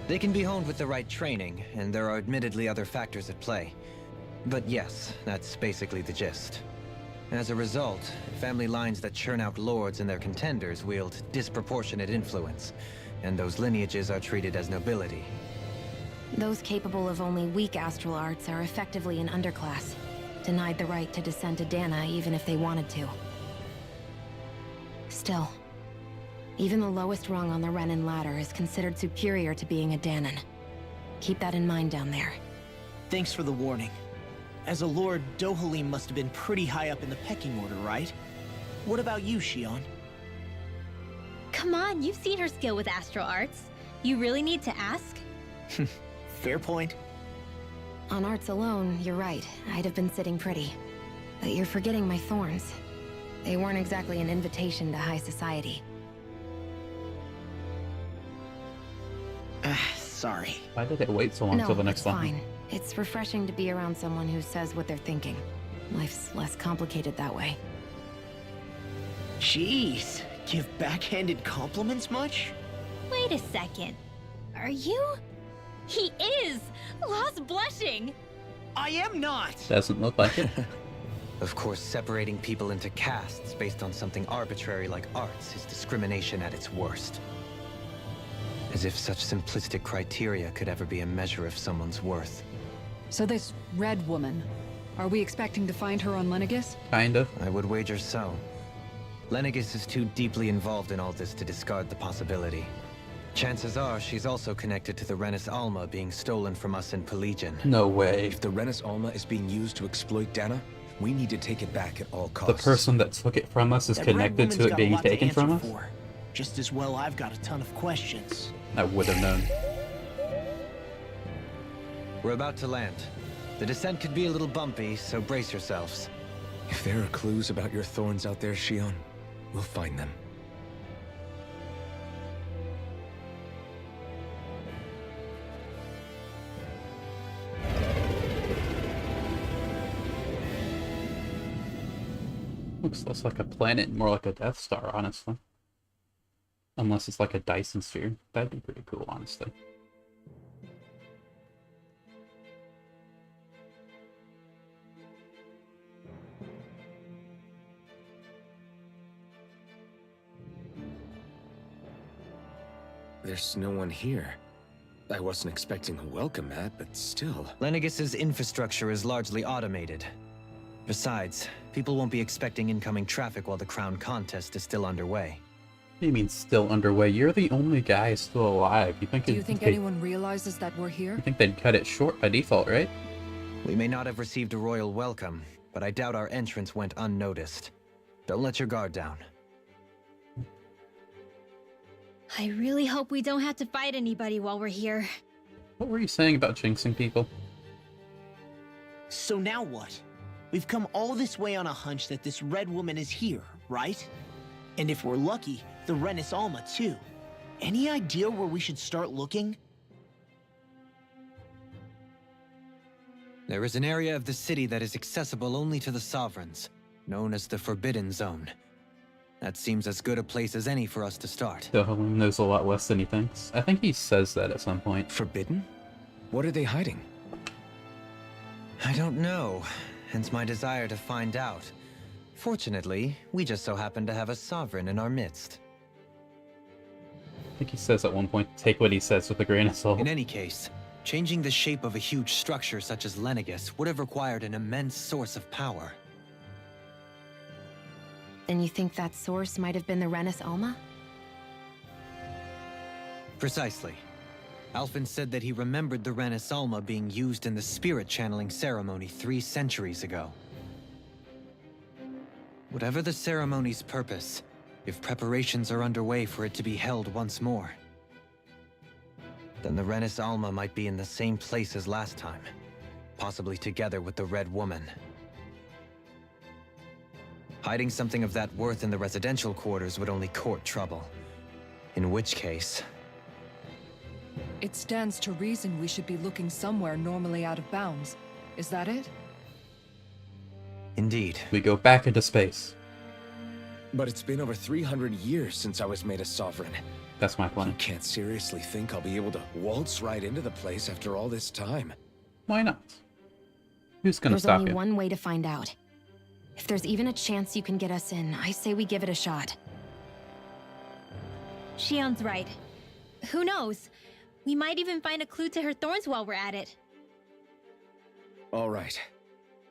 They can be honed with the right training, and there are admittedly other factors at play. But yes, that's basically the gist. As a result, family lines that churn out lords and their contenders wield disproportionate influence, and those lineages are treated as nobility. Those capable of only weak astral arts are effectively an underclass, denied the right to descend to Dana even if they wanted to. Still, even the lowest rung on the Renin ladder is considered superior to being a Danan. Keep that in mind down there. Thanks for the warning. As a lord, Dohalim must have been pretty high up in the pecking order, right? What about you, Shion? Come on, you've seen her skill with astral arts. You really need to ask? Fair point. On arts alone, you're right. I'd have been sitting pretty. But you're forgetting my thorns. They weren't exactly an invitation to high society. Sorry. Why did it wait so long till the next it's one? fine. It's refreshing to be around someone who says what they're thinking. Life's less complicated that way. Jeez, give backhanded compliments much? Wait a second. Are you? He is! Lost blushing! I am not! Doesn't look like it. Of course, separating people into castes based on something arbitrary like arts is discrimination at its worst. As if such simplistic criteria could ever be a measure of someone's worth. So this Red Woman, are we expecting to find her on Lenegis? Kind of. I would wager so. Lenegis is too deeply involved in all this to discard the possibility. Chances are she's also connected to the Renis Alma being stolen from us in Pelegion. No way. If the Renis Alma is being used to exploit Dana, we need to take it back at all The costs. person that took it from us is That Red connected to Woman's it got a being lot to taken from us? answer for. Just as well I've got a ton of questions. I would have known. We're about to land. The descent could be a little bumpy, so brace yourselves. If there are clues about your thorns out there, Shion, we'll find them. Looks less like a planet, more like a Death Star, honestly. Unless it's like a Dyson sphere. That'd be pretty cool, honestly. There's no one here. I wasn't expecting a welcome mat, but still. Lenegis's infrastructure is largely automated. Besides, people won't be expecting incoming traffic while the crown contest is still underway. What do you mean still underway? You're the only guy still alive. You think Do you think anyone realizes that we're here? You think they'd cut it short by default, right? We may not have received a royal welcome, but I doubt our entrance went unnoticed. Don't let your guard down. I really hope we don't have to fight anybody while we're here. What were you saying about jinxing people? So now what? We've come all this way on a hunch that this Red Woman is here, right? And if we're lucky, the Renis Alma too. Any idea where we should start looking? There is an area of the city that is accessible only to the Sovereigns, known as the Forbidden Zone. That seems as good a place as any for us to start. Dohalim knows a lot less than he thinks. I think he says that at some point. Forbidden? What are they hiding? I don't know, hence my desire to find out. Fortunately, we just so happen to have a sovereign in our midst. I think he says at one point, take what he says with a grain of salt. In any case, changing the shape of a huge structure such as Lenegis would have required an immense source of power. Then you think that source might have been the Renis Alma? Precisely. Alphen said that he remembered the Renis Alma being used in the spirit channeling ceremony 3 centuries ago. Whatever the ceremony's purpose, if preparations are underway for it to be held once more, then the Renis Alma might be in the same place as last time, possibly together with the Red Woman. Hiding something of that worth in the residential quarters would only court trouble. In which case... It stands to reason we should be looking somewhere normally out of bounds. Is that it? Indeed. We go back into space. But it's been over 300 years since I was made a sovereign. That's my You plan. can't seriously think I'll be able to waltz right into the place after all this time. Why not? Who's gonna There's stop only you? one way to find out. If there's even a chance you can get us in, I say we give it a shot. Shion's right. Who knows? We might even find a clue to her thorns while we're at it. All right.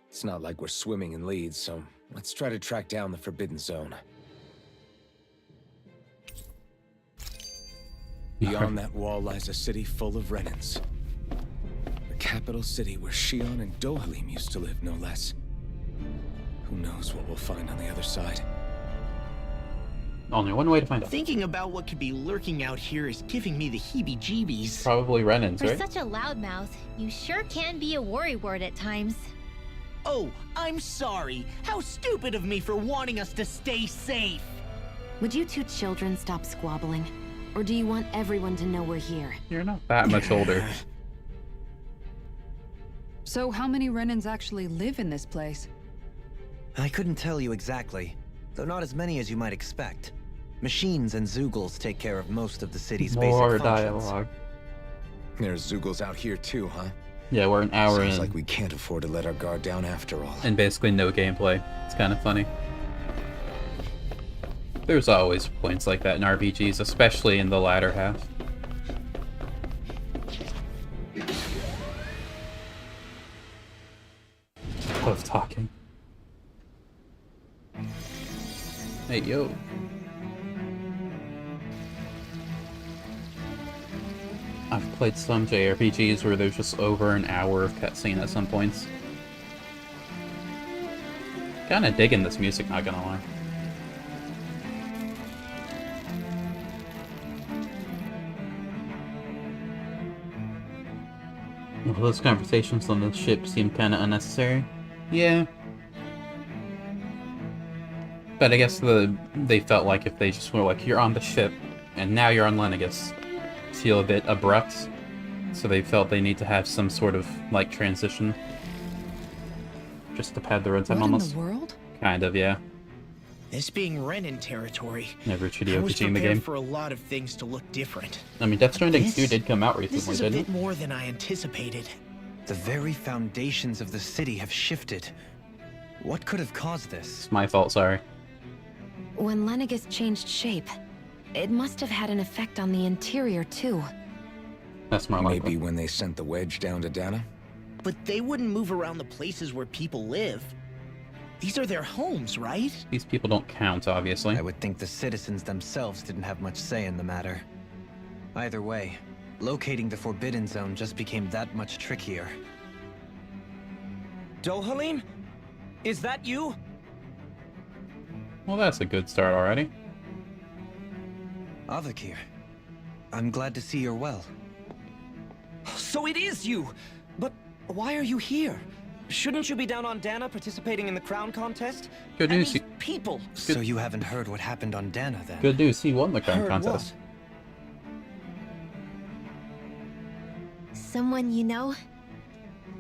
It's not like we're swimming in leads, so let's try to track down the Forbidden Zone. Beyond that wall lies a city full of Renans. The capital city where Shion and Dohalim used to live, no less. Who knows what we'll find on the other side? Only one way to find out. Thinking about what could be lurking out here is giving me the heebie-jeebies. Probably Renans, For right? such a loudmouth, you sure can be a worrywart at times. Oh, I'm sorry. How stupid of me for wanting us to stay safe. Would you two children stop squabbling? Or do you want everyone to know we're here? You're not that much older. So how many Renans actually live in this place? I couldn't tell you exactly, though not as many as you might expect. Machines and Zeugles take care of most of the city's More basic functions. dialogue. There's Zeugles out here too, huh? Yeah, we're an hour Seems in. like we can't afford to let our guard down after all. And basically no gameplay. It's kind of funny. There's always points like that in RPGs, especially in the latter half. Love talking. Hey, yo. I've played some JRPGs where there's just over an hour of cutscene at some points. Kinda digging this music, not gonna lie. Well, those conversations on the ship seem kinda unnecessary. Yeah. But I guess they felt like if they just were like, you're on the ship, and now you're on Lenegis, feel a bit abrupt. So they felt they need to have some sort of, like, transition. Just to pad the runtime What almost. in the world? Kind of, yeah. This being Renin territory, Never I was Hideo Kojima prepared game. for a lot of things to look different. I mean, Death Stranding This- 2 did come out This recently, is a didn't bit it? more than I anticipated. The very foundations of the city have shifted. What could have caused this? It's my fault, sorry. When Lenegis changed shape, it must have had an effect on the interior too. That's more likely. Maybe when they sent the wedge down to Dana? But they wouldn't move around the places where people live. These are their homes, right? These people don't count, obviously. I would think the citizens themselves didn't have much say in the matter. Either way, locating the Forbidden Zone just became that much trickier. Dohalim? Is that you? Well, that's a good start already. Avakir, I'm glad to see you're well. So it is you! But why are you here? Shouldn't you be down on Dana participating in the crown contest? Good And news, these he- people! So you haven't heard what happened on Dana then? Good news, he won the crown Heard contest. Someone you know?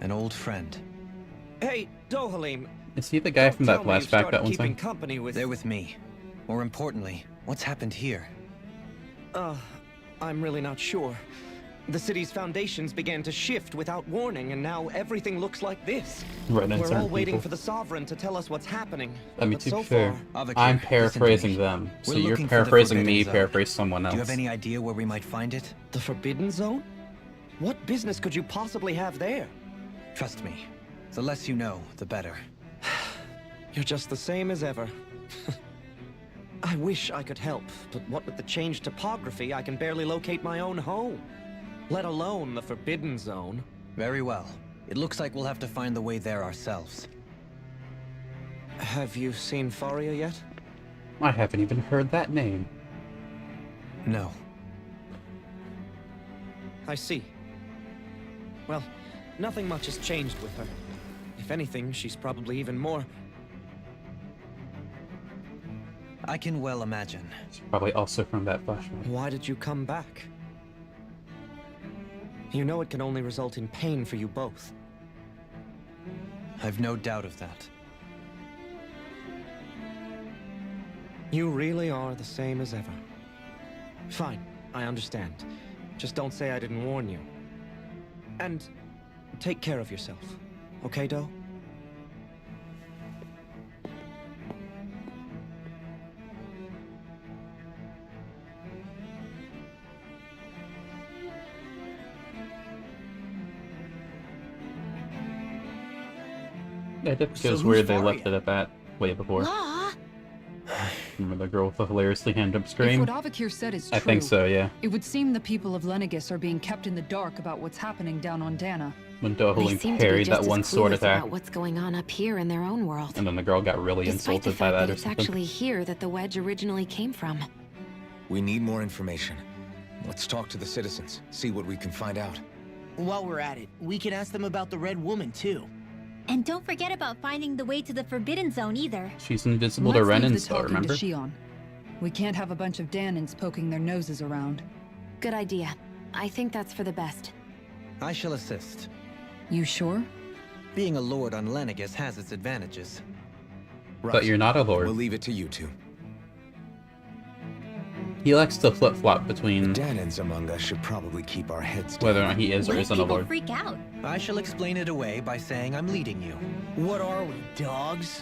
An old friend. Hey, Dohalim. Is he the guy don't from tell that me you've flashback started that one keeping time? company with... They're with me. More importantly, what's happened here? I'm really not sure. The city's foundations began to shift without warning, and now everything looks like this. Right, We're certain all waiting people. for the Sovereign to tell us what's happening. I mean, but to so be fair, far, Avakir, I'm listen to paraphrasing me. them, so We're you're looking for the paraphrasing Forbidden me, Zone. paraphrase someone else. Do you have any idea where we might find it? the Forbidden Zone? What business could you possibly have there? Trust me. The less you know, the better. You're just the same as ever. I wish I could help, but what with the changed topography, I can barely locate my own home. Let alone the Forbidden Zone. Very well. It looks like we'll have to find the way there ourselves. Have you seen Faria yet? I haven't even heard that name. No. I see. Well, nothing much has changed with her. If anything, she's probably even more... I can well imagine. It's probably also from that flashback. Why did you come back? You know it can only result in pain for you both. I've no doubt of that. You really are the same as ever. Fine, I understand. Just don't say I didn't warn you. And take care of yourself. Okay, Do? It just So feels who's weird they Faria? left it at that way before. Law? Remember the girl with the hilariously hand-up If scream? what Avakir said is true, I think so, yeah. it would seem the people of Lenegis are being kept in the dark about what's happening down on Dana. When They Dohalim seem to be parried just that as one sword clueless attack, about what's going on up here in their own world. and then the girl got really Despite the insulted by fact that that or it's something. actually here that the wedge originally came from. We need more information. Let's talk to the citizens, see what we can find out. While we're at it, we can ask them about the Red Woman, too. And don't forget about finding the way to the Forbidden Zone either. She's invisible to Let's leave the Renans, though, talking remember? to Shion. We can't have a bunch of Danans poking their noses around. Good idea. I think that's for the best. I shall assist. You sure? Being a lord on Lenegis has its advantages. But you're not a lord. We'll leave it to you two. He likes to flip-flop between Danans among us should probably keep our heads down. whether or not he is or What if isn't a people lord. freak out? I shall explain it away by saying I'm leading you. What are we, dogs?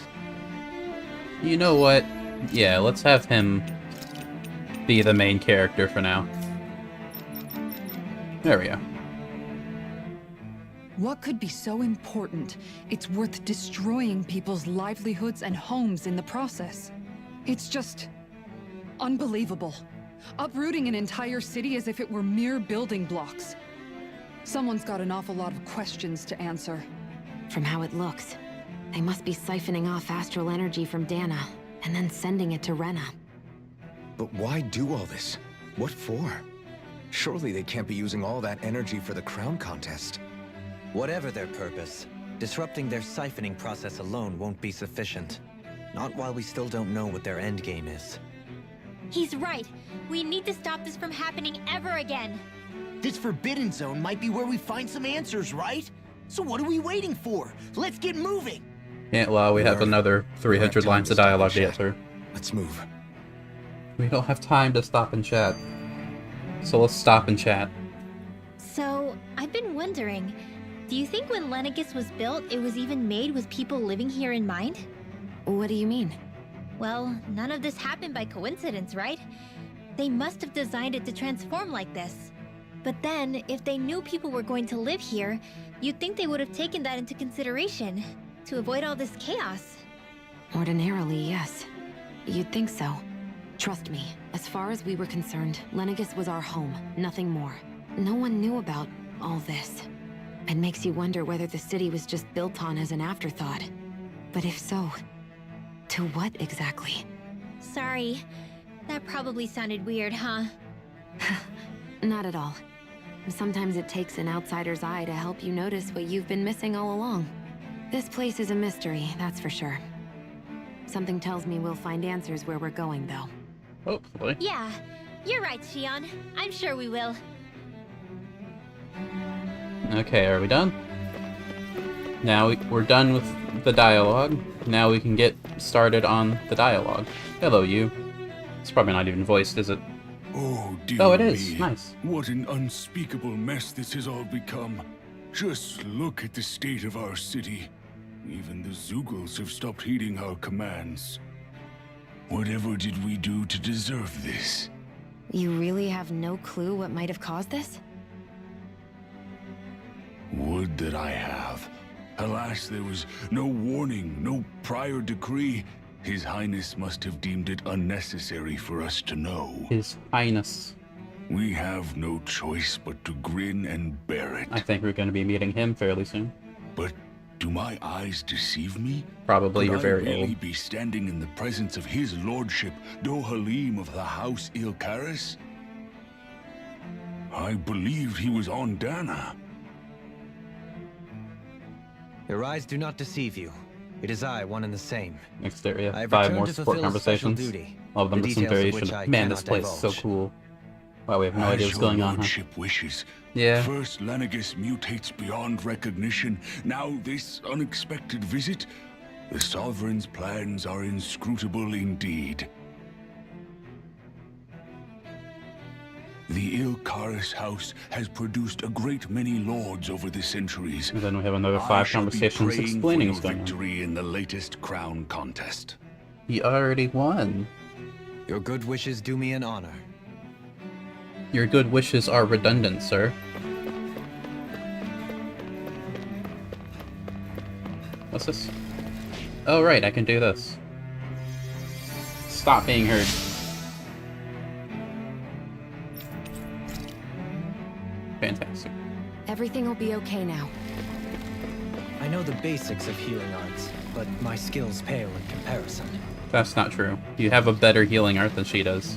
You know what? Yeah, let's have him be the main character for now. There we go. What could be so important? It's worth destroying people's livelihoods and homes in the process. It's just... unbelievable. Uprooting an entire city as if it were mere building blocks. Someone's got an awful lot of questions to answer. From how it looks, they must be siphoning off astral energy from Dana, and then sending it to Rena. But why do all this? What for? Surely they can't be using all that energy for the crown contest. Whatever their purpose, disrupting their siphoning process alone won't be sufficient. Not while we still don't know what their endgame is. He's right. We need to stop this from happening ever again. This Forbidden Zone might be where we find some answers, right? So what are we waiting for? Let's get moving! Can't lie, we have We're- another we don't 300 have time lines to of stop and dialogue to chat. get through. Let's move. We don't have time to stop and chat. So let's stop and chat. So, I've been wondering, do you think when Lenegis was built, it was even made with people living here in mind? What do you mean? Well, none of this happened by coincidence, right? They must have designed it to transform like this. But then, if they knew people were going to live here, you'd think they would have taken that into consideration, to avoid all this chaos. Ordinarily, yes. You'd think so. Trust me, as far as we were concerned, Lenegis was our home, nothing more. No one knew about all this. It makes you wonder whether the city was just built on as an afterthought. But if so, to what exactly? Sorry, that probably sounded weird, huh? Not at all. Sometimes it takes an outsider's eye to help you notice what you've been missing all along. This place is a mystery, that's for sure. Something tells me we'll find answers where we're going, though. Hopefully. Yeah, you're right, Shion. I'm sure we will. Okay, are we done? Now we're done with the dialogue. Now we can get started on the dialogue. Hello, you. It's probably not even voiced, is it? Oh, dear Oh, it is. me. Nice. What an unspeakable mess this has all become. Just look at the state of our city. Even the Zeugles have stopped heeding our commands. Whatever did we do to deserve this? You really have no clue what might have caused this? Would that I have. Alas, there was no warning, no prior decree. His Highness must have deemed it unnecessary for us to know. His Highness. We have no choice but to grin and bear it. I think we're going to be meeting him fairly soon. But do my eyes deceive me? Probably. Could You're very I really old. be standing in the presence of his lordship, Dohalim of the House Ilkaris? I believed he was on Dana. Your eyes do not deceive you. It is I, one and the same. Next area. I have 5 returned more to support fulfill a special conversations. duty, Love them the with some details of variation. which I Man, this cannot place is so divulge. cool. Wow, we have no idea what's going on, huh? Lordship wishes. Yeah. First, Lenegis mutates beyond recognition. Now, this unexpected visit. The Sovereign's plans are inscrutable indeed. The Ilkaris house has produced a great many lords over the centuries. And then we have another I 5 shall be conversations praying explaining for what's your going on. victory in the latest crown contest. He already won. Your good wishes do me an honor. Your good wishes are redundant, sir. What's this? Oh, right, I can do this. Stop being heard. Fantastic. Everything will be okay now. I know the basics of healing arts, but my skills pale in comparison. That's not true. You have a better healing art than she does.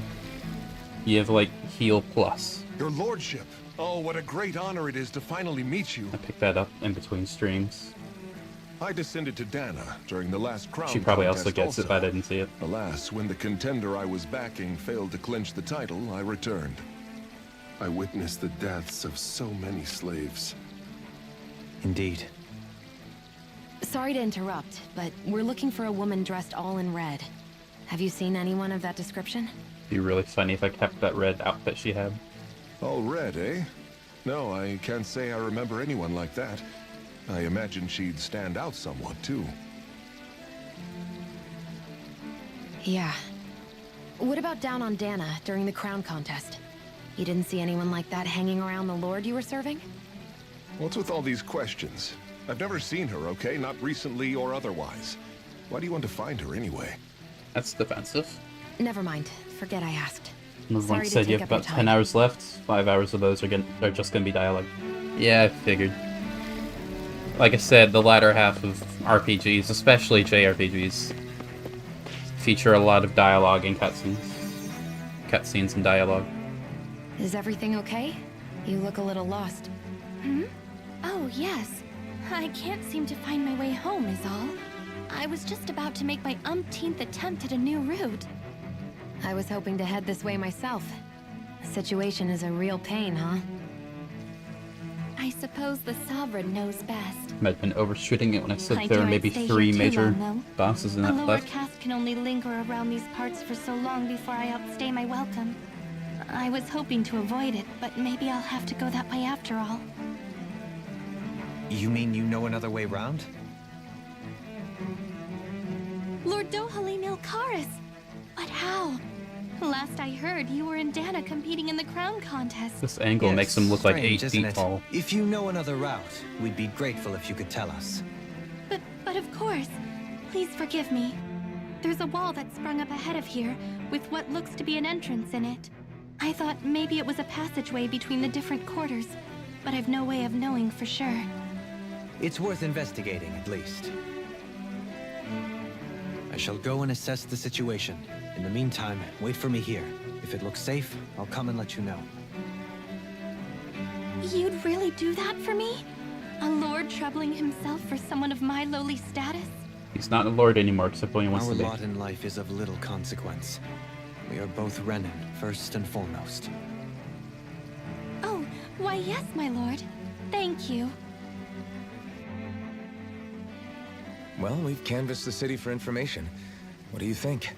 You have, like, heal plus. Your lordship. Oh, what a great honor it is to finally meet you. I picked that up in between streams. I descended to Dana during the last crown She probably also contest gets it, but I didn't see it. Alas, when the contender I was backing failed to clinch the title, I returned. I witnessed the deaths of so many slaves. Indeed. Sorry to interrupt, but we're looking for a woman dressed all in red. Have you seen anyone of that description? It'd be really funny if I kept that red outfit she had. All red, eh? No, I can't say I remember anyone like that. I imagine she'd stand out somewhat, too. Yeah. What about down on Dana during the crown contest? You didn't see anyone like that hanging around the lord you were serving? What's with all these questions? I've never seen her, okay? Not recently or otherwise. Why do you want to find her anyway? That's defensive. Never mind. Forget I asked. Everyone Sorry to said you take have up your about time. 10 hours left. 5 hours of those are just gonna be dialogue. Yeah, I figured. Like I said, the latter half of RPGs, especially JRPGs, feature a lot of dialogue and cutscenes. Cutscenes and dialogue. Is everything okay? You look a little lost. Hmm? Oh, yes. I can't seem to find my way home, is all. I was just about to make my umpteenth attempt at a new route. I was hoping to head this way myself. The situation is a real pain, huh? I suppose the Sovereign knows best. Might have been overshooting it when I said I there were daren't maybe stay 3 here too major long, though. bosses in A that lower left. caste can only linger around these parts for so long before I outstay my welcome. I was hoping to avoid it, but maybe I'll have to go that way after all. You mean you know another way round? Lord Dohalim Ilkaris! But how? Last I heard, you were in Dana competing in the crown contest. This angle Yes, makes him look like 8 strange, isn't feet it? tall. If you know another route, we'd be grateful if you could tell us. But of course. Please forgive me. There's a wall that sprung up ahead of here, with what looks to be an entrance in it. I thought maybe it was a passageway between the different quarters, but I've no way of knowing for sure. It's worth investigating, at least. I shall go and assess the situation. In the meantime, wait for me here. If it looks safe, I'll come and let you know. You'd really do that for me? A lord troubling himself for someone of my lowly status? He's not a lord anymore, except when he wants Our to be. lot in life is of little consequence. We are both Renan, first and foremost. Oh, why yes, my lord. Thank you. Well, we've canvassed the city for information. What do you think?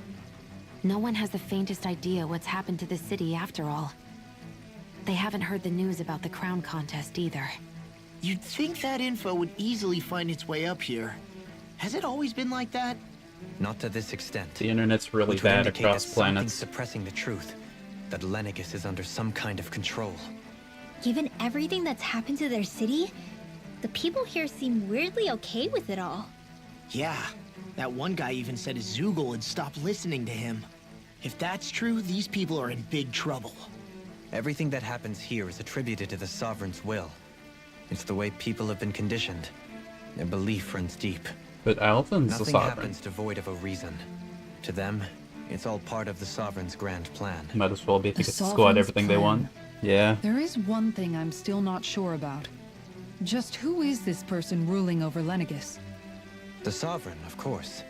No one has the faintest idea what's happened to the city after all. They haven't heard the news about the crown contest either. You'd think that info would easily find its way up here. Has it always been like that? Not to this extent. The internet's really Which would bad indicate across that something's planets. suppressing the truth. That Lenegis is under some kind of control. Given everything that's happened to their city, the people here seem weirdly okay with it all. Yeah, that one guy even said his Zoogle had stopped listening to him. If that's true, these people are in big trouble. Everything that happens here is attributed to the Sovereign's will. It's the way people have been conditioned. Their belief runs deep. But Alphen's the Nothing Sovereign. happens devoid of a reason. To them, it's all part of the Sovereign's grand plan. Might as well be if The they could squat Sovereign's everything they plan. want. Yeah. There is one thing I'm still not sure about. Just who is this person ruling over Lenegis? The Sovereign, of course.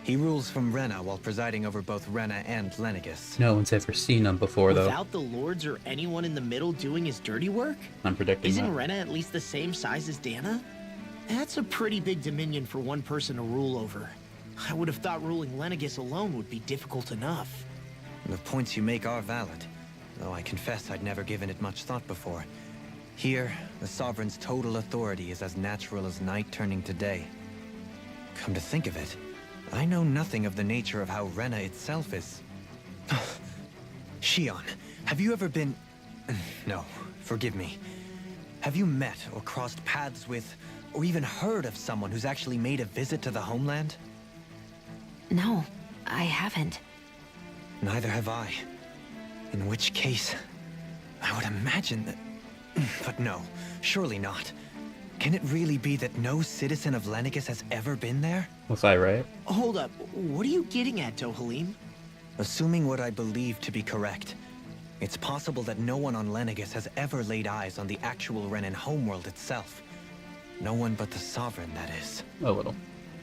He rules from Rena while presiding over both Rena and Lenegis. No one's ever seen him before, though. Without the lords or anyone in the middle doing his dirty work? I'm predicting Isn't that. Rena at least the same size as Dana? That's a pretty big dominion for one person to rule over. I would have thought ruling Lenegis alone would be difficult enough. The points you make are valid, though I confess I'd never given it much thought before. Here, the Sovereign's total authority is as natural as night turning to day. Come to think of it, I know nothing of the nature of how Rena itself is. Shion, have you ever been... No, forgive me. Have you met or crossed paths with, or even heard of someone who's actually made a visit to the homeland? No, I haven't. Neither have I. In which case, I would imagine that... But no, surely not. Can it really be that no citizen of Lenegis has ever been there? Was I right? Hold up, what are you getting at, Tohalim? Assuming what I believe to be correct, it's possible that no one on Lenegis has ever laid eyes on the actual Renan homeworld itself. No one but the Sovereign, that is. A little.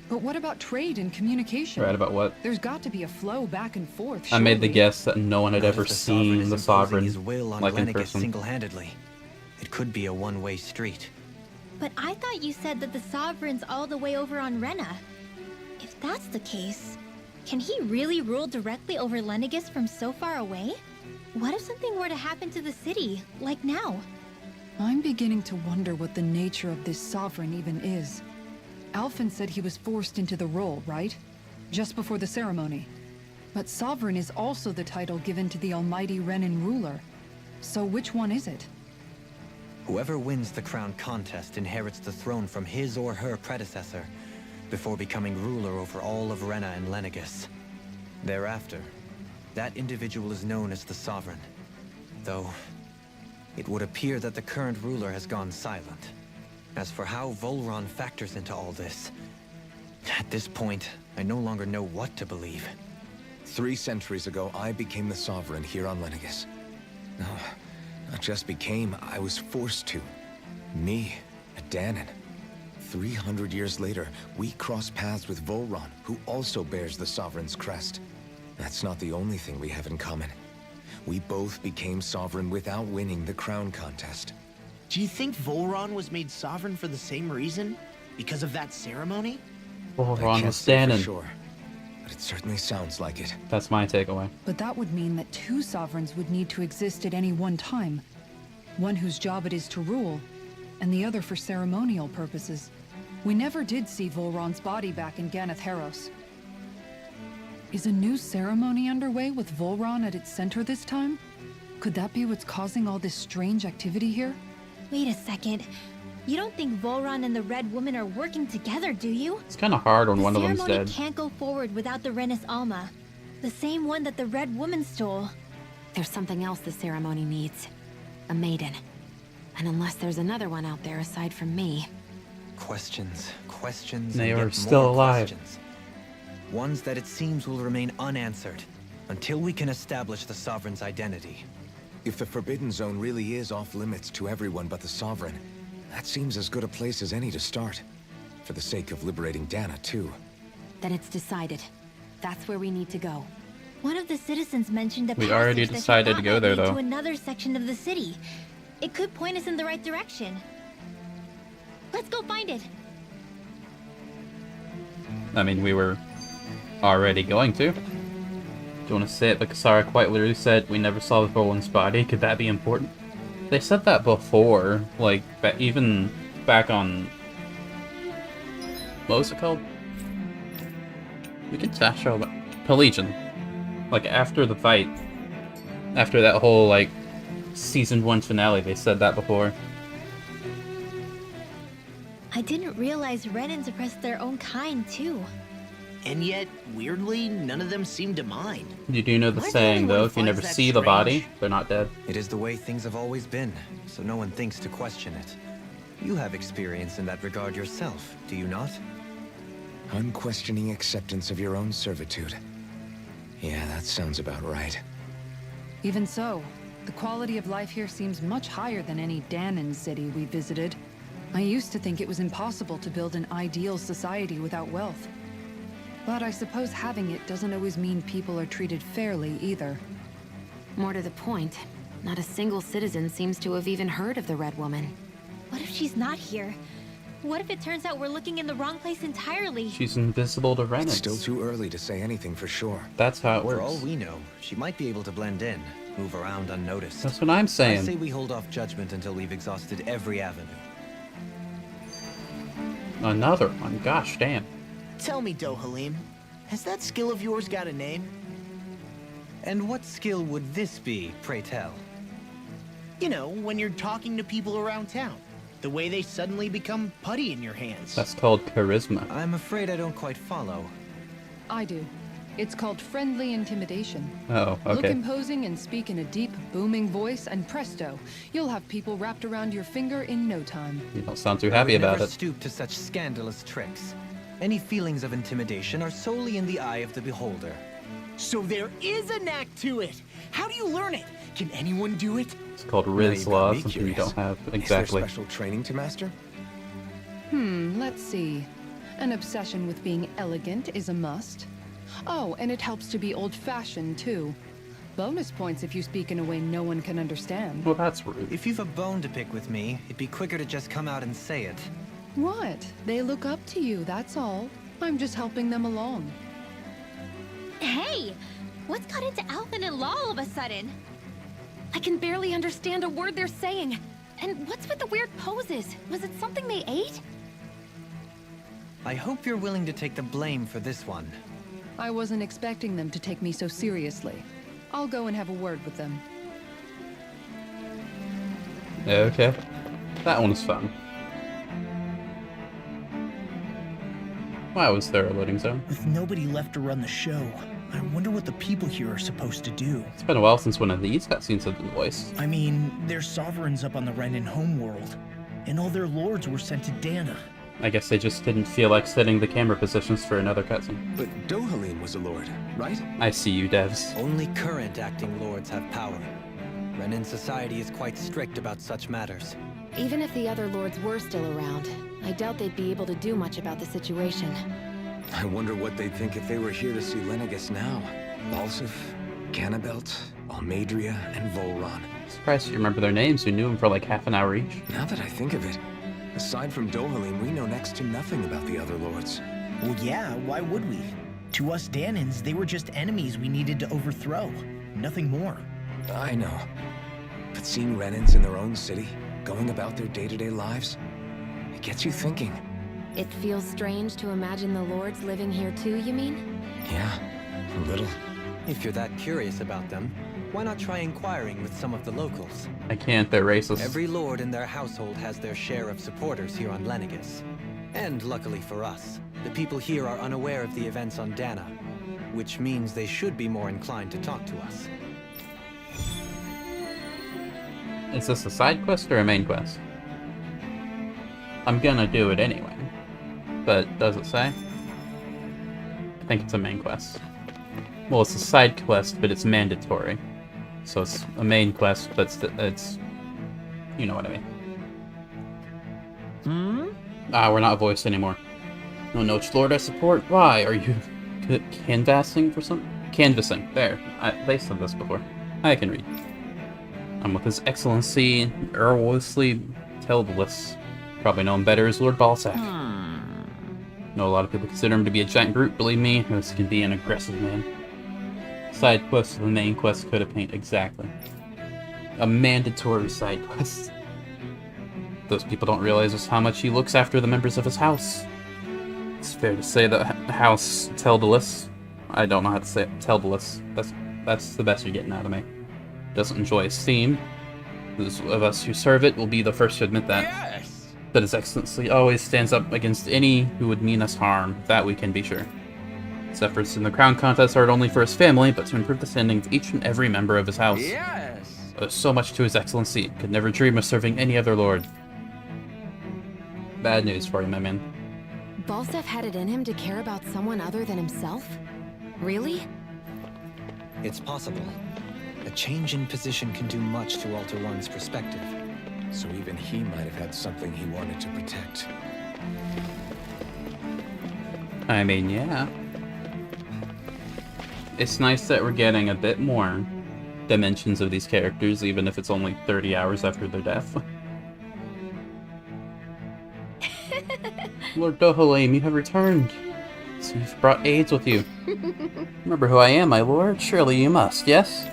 But what about trade and communication? Right about what? There's got to be a flow back and forth, I made the surely. guess that no one had Not ever if the Sovereign seen is the imposing Sovereign, his will on like in Lenegis person. single-handedly. It could be a one-way street. But I thought you said that the Sovereign's all the way over on Rena. If that's the case, can he really rule directly over Lenegis from so far away? What if something were to happen to the city, like now? I'm beginning to wonder what the nature of this Sovereign even is. Alphen said he was forced into the role, right? Just before the ceremony. But Sovereign is also the title given to the almighty Renan ruler. So which one is it? Whoever wins the crown contest inherits the throne from his or her predecessor, before becoming ruler over all of Rena and Lenegis. Thereafter, that individual is known as the Sovereign. Though, it would appear that the current ruler has gone silent. As for how Volron factors into all this, at this point, I no longer know what to believe. 3 centuries ago, I became the Sovereign here on Lenegis. No, not just became, I was forced to. Me, a Danon. 300 years later, we cross paths with Volron, who also bears the Sovereign's crest. That's not the only thing we have in common. We both became Sovereign without winning the crown contest. Do you think Volron was made sovereign for the same reason? Because of that ceremony? Oh, I Ron can't was say for standing. sure, but it certainly sounds like it. That's my takeaway. But that would mean that 2 Sovereigns would need to exist at any one time. One whose job it is to rule, and the other for ceremonial purposes. We never did see Volron's body back in Ganeth Haros. Is a new ceremony underway with Volron at its center this time? Could that be what's causing all this strange activity here? Wait a second. You don't think Volron and the Red Woman are working together, do you? It's kind of hard when one of them's The dead. ceremony can't go forward without the Renis Alma. The same one that the Red Woman stole. There's something else the ceremony needs. A maiden. And unless there's another one out there aside from me... Questions, questions, They and are yet still more alive. questions. Ones that it seems will remain unanswered, until we can establish the Sovereign's identity. If the Forbidden Zone really is off-limits to everyone but the Sovereign, that seems as good a place as any to start. For the sake of liberating Dana, too. Then it's decided. That's where we need to go. One of the citizens mentioned a We passage already that she decided to thought go might there, lead though. to another section of the city. It could point us in the right direction. Let's go find it. I mean, we were already going to. you want to say it? But Kasara quite literally said, "We never saw the Roland's body. Could that be important?" They said that before, like, even back on... What was it called? We can show about Pelagian. Like, after the fight. After that whole, like, Season 1 finale, they said that before. I didn't realize Renans oppressed their own kind, too. And yet, weirdly, none of them seem to mind. You do know the Why does saying, anyone though, if you find never that see the body, strange? they're not dead. It is the way things have always been, so no one thinks to question it. You have experience in that regard yourself, do you not? Unquestioning acceptance of your own servitude. Yeah, that sounds about right. Even so, the quality of life here seems much higher than any Danon city we visited. I used to think it was impossible to build an ideal society without wealth. But I suppose having it doesn't always mean people are treated fairly either. More to the point, not a single citizen seems to have even heard of the Red Woman. What if she's not here? What if it turns out we're looking in the wrong place entirely? She's invisible to Renans. It's still too early to say anything for sure. That's how it works. For all we know, she might be able to blend in, move around unnoticed. That's what I'm saying. I say we hold off judgment until we've exhausted every avenue. Another one, gosh damn. Tell me, Dohalim, has that skill of yours got a name? And what skill would this be, pray tell? You know, when you're talking to people around town. The way they suddenly become putty in your hands. That's called charisma. I'm afraid I don't quite follow. I do. It's called friendly intimidation. Oh, Look okay. imposing and speak in a deep, booming voice, and presto, you'll have people wrapped around your finger in no time. You don't sound too happy about never it. Stoop to such scandalous tricks. Any feelings of intimidation are solely in the eye of the beholder. So there is a knack to it. How do you learn it? Can anyone do it? It's called Now Riz you've got Law, me something you curious. don't have. Is Exactly. there special training to master? Let's see. An obsession with being elegant is a must. Oh, and it helps to be old-fashioned, too. Bonus points if you speak in a way no one can understand. Well, that's rude. If you've a bone to pick with me, it'd be quicker to just come out and say it. What? They look up to you, that's all. I'm just helping them along. Hey! What's got into Alvin and Law all of a sudden? I can barely understand a word they're saying. And what's with the weird poses? Was it something they ate? I hope you're willing to take the blame for this one. I wasn't expecting them to take me so seriously. I'll go and have a word with them. Okay. That one was fun. Why was there a loading zone? With nobody left to run the show, I wonder what the people here are supposed to do. It's been a while since one of these cutscenes have been voiced. I mean, there's sovereigns up on the Renan homeworld, and all their lords were sent to Dana. I guess they just didn't feel like setting the camera positions for another cutscene. But Dohalim was a lord, right? I see you, devs. Only current acting lords have power. Renan society is quite strict about such matters. Even if the other lords were still around, I doubt they'd be able to do much about the situation. I wonder what they'd think if they were here to see Lenegis now. Balsif, Cannabelt, Almadria, and Volron. Surprised you remember their names. We knew them for like half an hour each. Now that I think of it, aside from Dohalim, we know next to nothing about the other lords. Well, yeah, why would we? To us Danans, they were just enemies we needed to overthrow. Nothing more. I know. But seeing Renans in their own city, going about their day-to-day lives, it gets you thinking. It feels strange to imagine the lords living here too, you mean? Yeah, a little. If you're that curious about them, why not try inquiring with some of the locals? I can't, they're racist. Every lord in their household has their share of supporters here on Lenegis. And luckily for us, the people here are unaware of the events on Dana, which means they should be more inclined to talk to us. Is this a side quest or a main quest? I'm gonna do it anyway. But does it say? I think it's a main quest. Well, it's a side quest, but it's mandatory. So it's a main quest, but it's you know what I mean. We're not voiced anymore. No, no, which lord I support? Why? Are you canvassing for something? Canvassing. There. They said this before. I can read. I'm with His Excellency Erwosley Telblis. Probably know him better as Lord Balsac. Know a lot of people consider him to be a giant brute, believe me, as he can be an aggressive man. Side quest to the main quest could have paint exactly. A mandatory side quest. Those people don't realize just how much he looks after the members of his house. It's fair to say that House Teldalis, I don't know how to say it, Teldalis, that's the best you're getting out of me, doesn't enjoy esteem. Those of us who serve it will be the first to admit that. Yes! But His Excellency always stands up against any who would mean us harm, that we can be sure. His efforts in the crown contest aren't only for his family, but to improve the standing of each and every member of his house. Yes! Owes so much to His Excellency, could never dream of serving any other lord. Bad news for you, my man. Balsef had it in him to care about someone other than himself? Really? It's possible. A change in position can do much to alter one's perspective. So even he might have had something he wanted to protect. I mean, yeah. It's nice that we're getting a bit more dimensions of these characters, even if it's only 30 hours after their death. Lord Dohalim, you have returned. So you've brought aids with you. Remember who I am, my lord? Surely you must, yes?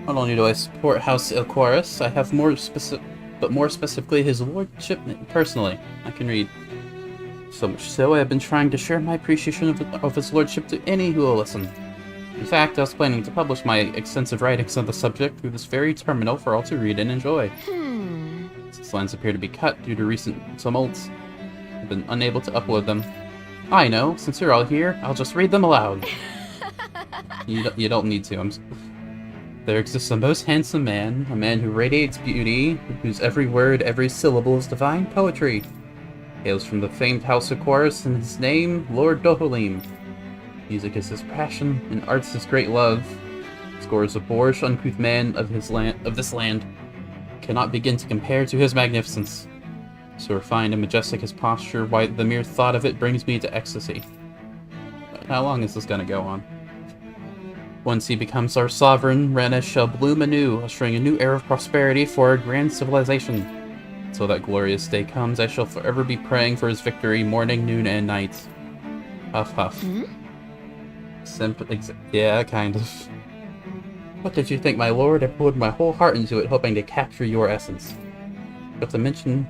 Not only do I support House Ilquaris, I have more specifically his lordship personally. I can read. So much so, I have been trying to share my appreciation of his lordship to any who will listen. In fact, I was planning to publish my extensive writings on the subject through this very terminal for all to read and enjoy. Since lines appear to be cut due to recent tumults, I've been unable to upload them. I know, since you're all here, I'll just read them aloud. You don't need to. There exists a most handsome man, a man who radiates beauty, whose every word, every syllable is divine poetry. Hails from the famed House of Quarus, and his name, Lord Dohalim. Music is his passion, and art's his great love. Scores a boorish, uncouth man of this land cannot begin to compare to his magnificence. So refined and majestic his posture, why the mere thought of it brings me to ecstasy. But how long is this gonna go on? Once he becomes our sovereign, Rena shall bloom anew, ushering a new era of prosperity for our grand civilization. Until that glorious day comes, I shall forever be praying for his victory, morning, noon, and night. Huff, huff. Yeah, kind of. What did you think, my lord? I poured my whole heart into it, hoping to capture your essence. Not to mention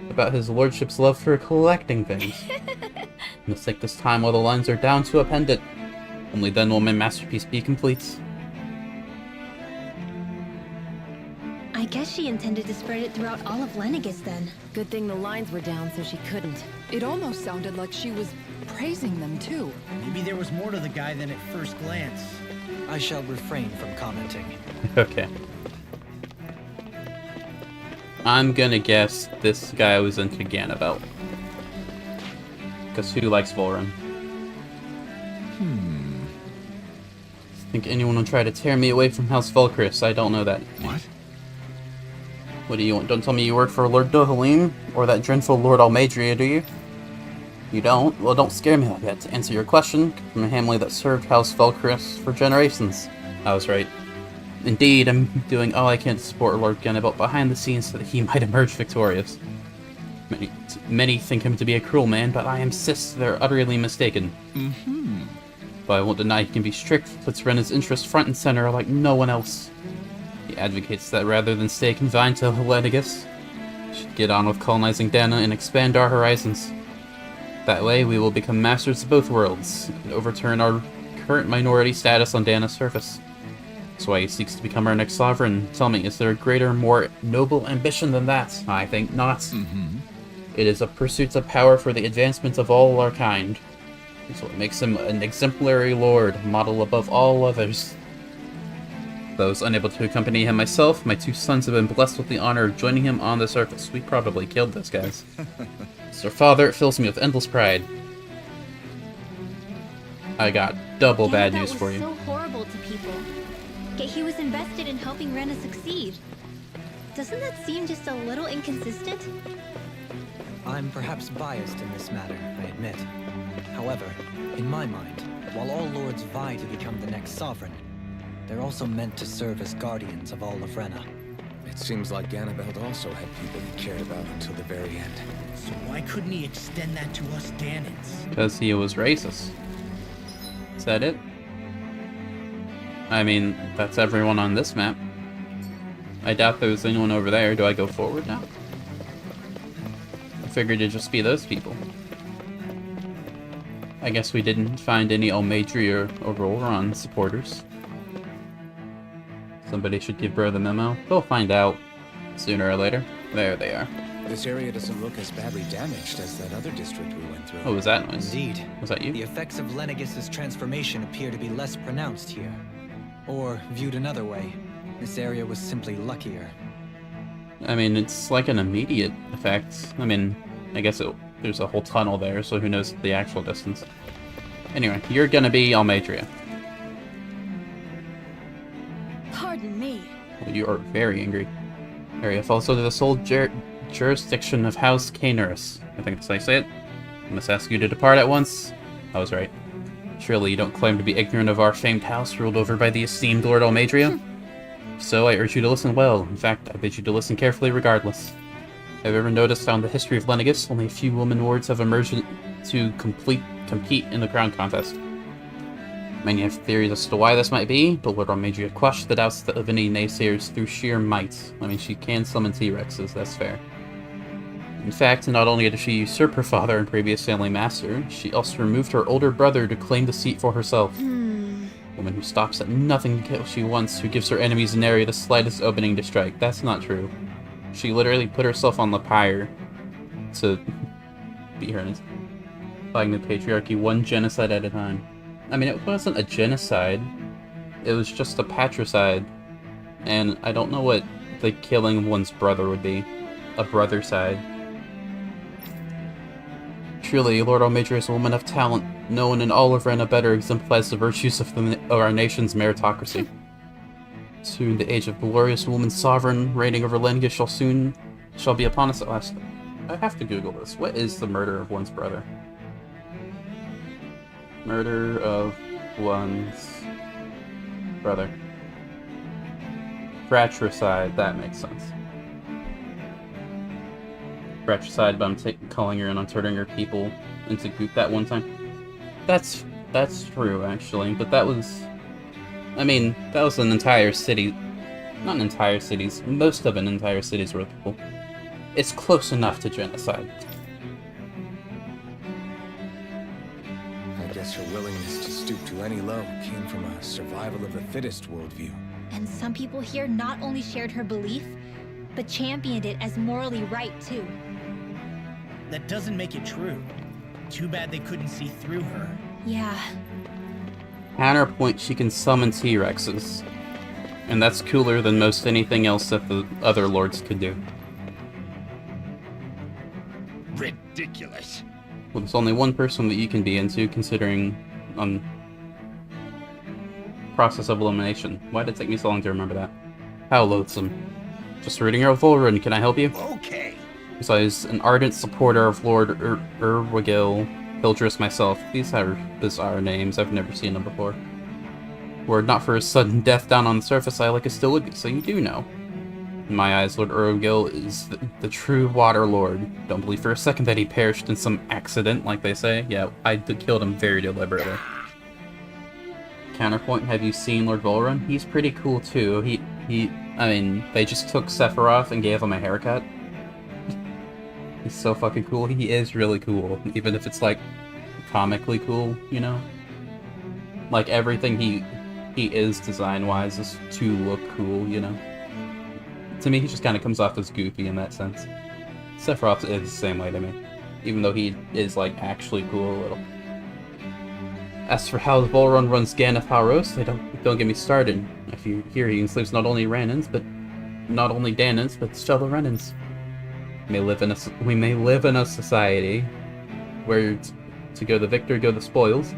about his lordship's love for collecting things. Must take this time while the lines are down to append it. Only then will my masterpiece be complete. I guess she intended to spread it throughout all of Lenegis then. Good thing the lines were down so she couldn't. It almost sounded like she was praising them too. Maybe there was more to the guy than at first glance. I shall refrain from commenting. Okay. I'm gonna guess this guy was into Ganabelt. Because who likes Volrun? Think anyone will try to tear me away from House Velcris? I don't know that. What? What do you want? Don't tell me you work for Lord Dohalim or that dreadful Lord Almadria, do you? You don't? Well, don't scare me like that. To answer your question, from a family that served House Velcris for generations. I was right. Indeed, I'm doing all I can to support Lord Ganabelt behind the scenes so that he might emerge victorious. Many think him to be a cruel man, but I insist they're utterly mistaken. But I won't deny he can be strict, puts Rena's interests front and center like no one else. He advocates that rather than stay confined to Lenegis, we should get on with colonizing Dana and expand our horizons. That way, we will become masters of both worlds, and overturn our current minority status on Dana's surface. That's why he seeks to become our next sovereign. Tell me, is there a greater, more noble ambition than that? I think not. It is a pursuit of power for the advancement of all our kind. It's what makes him an exemplary lord, a model above all others. Though I was unable to accompany him myself, my two sons have been blessed with the honor of joining him on the surface. We probably killed those guys. Sir Father, it fills me with endless pride. I got double bad news for you. That was so horrible to people. Yet he was invested in helping Rena succeed. Doesn't that seem just a little inconsistent? I'm perhaps biased in this matter, I admit. However, in my mind, while all lords vie to become the next sovereign, they're also meant to serve as guardians of all of Rena. It seems like Ganabelt also had people he cared about until the very end. So why couldn't he extend that to us Danans? Because he was racist. Is that it? I mean, that's everyone on this map. I doubt there's anyone over there. Do I go forward now? I figured it'd just be those people. I guess we didn't find any Almadri or Auroran supporters. Somebody should give Bro the memo. They'll find out sooner or later. There they are. This area doesn't look as badly damaged as that other district we went through. What was that noise? Indeed. Was that you? The effects of Lenegis' transformation appear to be less pronounced here. Or, viewed another way, this area was simply luckier. I mean, it's like an immediate effect. I mean, I guess there's a whole tunnel there, so who knows the actual distance. Anyway, you're gonna be Almadria. Pardon me. Well, you are very angry. Area falls under the sole jurisdiction of House Caenorus. I think that's how you say it. I must ask you to depart at once. I was right. Surely you don't claim to be ignorant of our famed house ruled over by the esteemed Lord Almadria? So I urge you to listen well. In fact, I bid you to listen carefully regardless. Have you ever noticed how in the history of Lenegis, only a few women lords have emerged to compete in the crown contest? Many have theories as to why this might be, but Lord Almadria quashed the doubts of any naysayers through sheer might. I mean, she can summon T-Rexes, that's fair. In fact, not only did she usurp her father and previous family master, she also removed her older brother to claim the seat for herself. A woman who stops at nothing to get what she wants, who gives her enemies in area the slightest opening to strike. That's not true. She literally put herself on the pyre to be her, fighting the patriarchy one genocide at a time. I mean, it wasn't a genocide, it was just a patricide, and I don't know what the killing of one's brother would be. A brothercide. Truly, Lord Almadria is a woman of talent. No one in all of Rena better exemplifies the virtues of our nation's meritocracy. Soon the age of glorious woman sovereign reigning over Lenegis shall be upon us at last. I have to Google this. What is the murder of one's brother? Murder of one's brother. Fratricide, that makes sense. Fratricide, but I'm calling her in on turning her people into goop that one time. That's true, actually, but that was... I mean, that was an entire city... Not an entire city's, most of an entire city's worth of people. It's close enough to genocide. I guess her willingness to stoop to any low came from a survival of the fittest worldview. And some people here not only shared her belief, but championed it as morally right, too. That doesn't make it true. Too bad they couldn't see through her. Yeah. Counterpoint, she can summon T-Rexes. And that's cooler than most anything else that the other lords could do. Ridiculous. Well, there's only one person that you can be into, considering process of elimination. Why did it take me so long to remember that? How loathsome. Just reading your Volrun, can I help you? Okay. Besides, an ardent supporter of Lord Urwagil, Hildress myself. These are bizarre names, I've never seen them before. Were it not for his sudden death down on the surface, I like it still would be, so you do know. In my eyes, Lord Urwagil is the true Water Lord. Don't believe for a second that he perished in some accident, like they say. Yeah, I killed him very deliberately. Counterpoint, have you seen Lord Volrun? He's pretty cool too. I mean, they just took Sephiroth and gave him a haircut. He's so fucking cool. He is really cool, even if it's like comically cool, you know? Like everything he is design-wise is to look cool, you know? To me, he just kind of comes off as goofy in that sense. Sephiroth is the same way to me, even though he is like actually cool a little. As for how Volrun runs Ganath Haros, don't get me started. If you hear, he enslaves not only Danans, but fellow Renans. We may live in a society where to go the victor, go the spoils,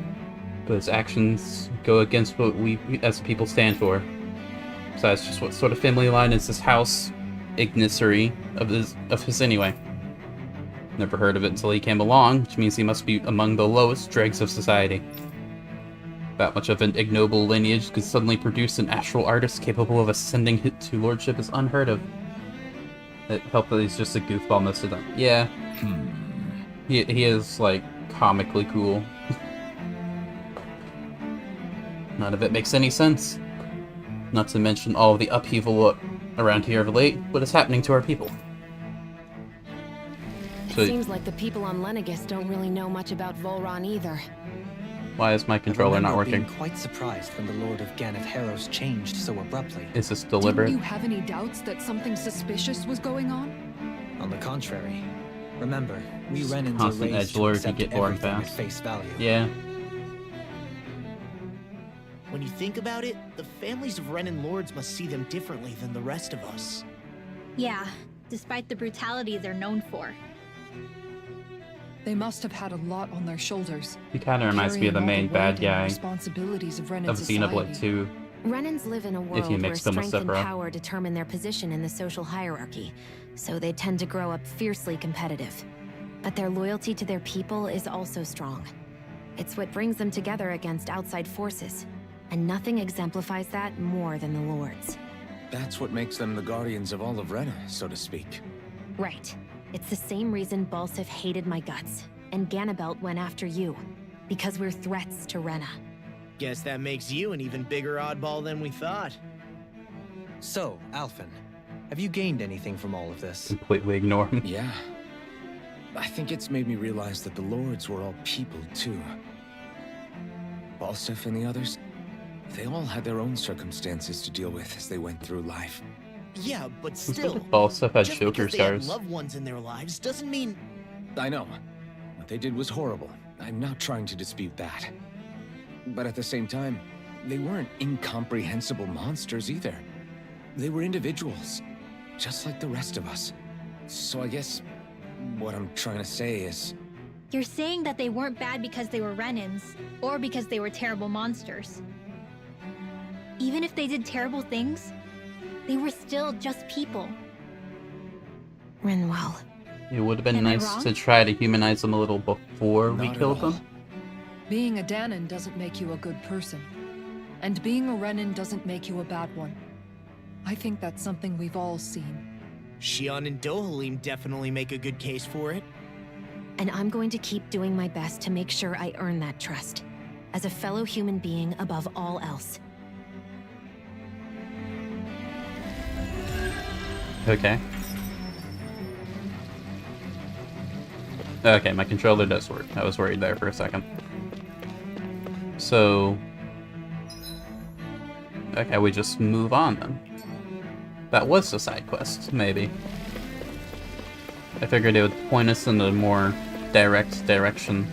but his actions go against what we as people stand for. Besides, just what sort of family line is this house Ignisory of his anyway? Never heard of it until he came along, which means he must be among the lowest dregs of society. That much of an ignoble lineage could suddenly produce an astral artist capable of ascending to lordship is unheard of. It helped that he's just a goofball most of the time. Yeah. He is, like, comically cool. None of it makes any sense. Not to mention all the upheaval around here of late, what is happening to our people. So, It seems like the people on Lenegis don't really know much about Volron either. why is my controller not working? Being quite surprised when the Lord of Ganath Harrows changed so abruptly. Is this deliberate? Didn't you have any doubts that something suspicious was going on? On the contrary, remember, we Renans are Constant raised to edgelord, you accept get bored everything at fast. face value. Yeah. When you think about it, the families of Renan lords must see them differently than the rest of us. Yeah, despite the brutality they're known for. They must have had a lot on their shoulders. He kind of reminds me of the carrying all main weight bad and guy responsibilities of Renan of Xenoblade society. 2. Renans live in a world you where mix them with strength and Sephiroth. power determine their position in the social hierarchy, so they tend to grow up fiercely competitive. But their loyalty to their people is also strong. It's what brings them together against outside forces, and nothing exemplifies that more than the Lords. That's what makes them the guardians of all of Rena, so to speak. Right. It's the same reason Balsif hated my guts, and Ganabelt went after you. Because we're threats to Rena. Guess that makes you an even bigger oddball than we thought. So, Alphen, have you gained anything from all of this? Completely ignore him. Yeah. I think it's made me realize that the Lords were all people, too. Balsif and the others, they all had their own circumstances to deal with as they went through life. Yeah, but Who said still, that Balsif had just Joker because they had scars? loved ones in their lives doesn't mean... I know. What they did was horrible. I'm not trying to dispute that. But at the same time, they weren't incomprehensible monsters either. They were individuals, just like the rest of us. So I guess what I'm trying to say is... You're saying that they weren't bad because they were Renans, or because they were terrible monsters. Even if they did terrible things, they were still just people. Rinwell. It would have been Am I nice wrong? to try to humanize them a little before we Not at killed all. them. Being a Danon doesn't make you a good person. And being a Renan doesn't make you a bad one. I think that's something we've all seen. Shion and Dohalim definitely make a good case for it. And I'm going to keep doing my best to make sure I earn that trust. As a fellow human being above all else. Okay. Okay, my controller does work. I was worried there for a second. So... Okay, we just move on then. That was the side quest, maybe. I figured it would point us in a more direct direction.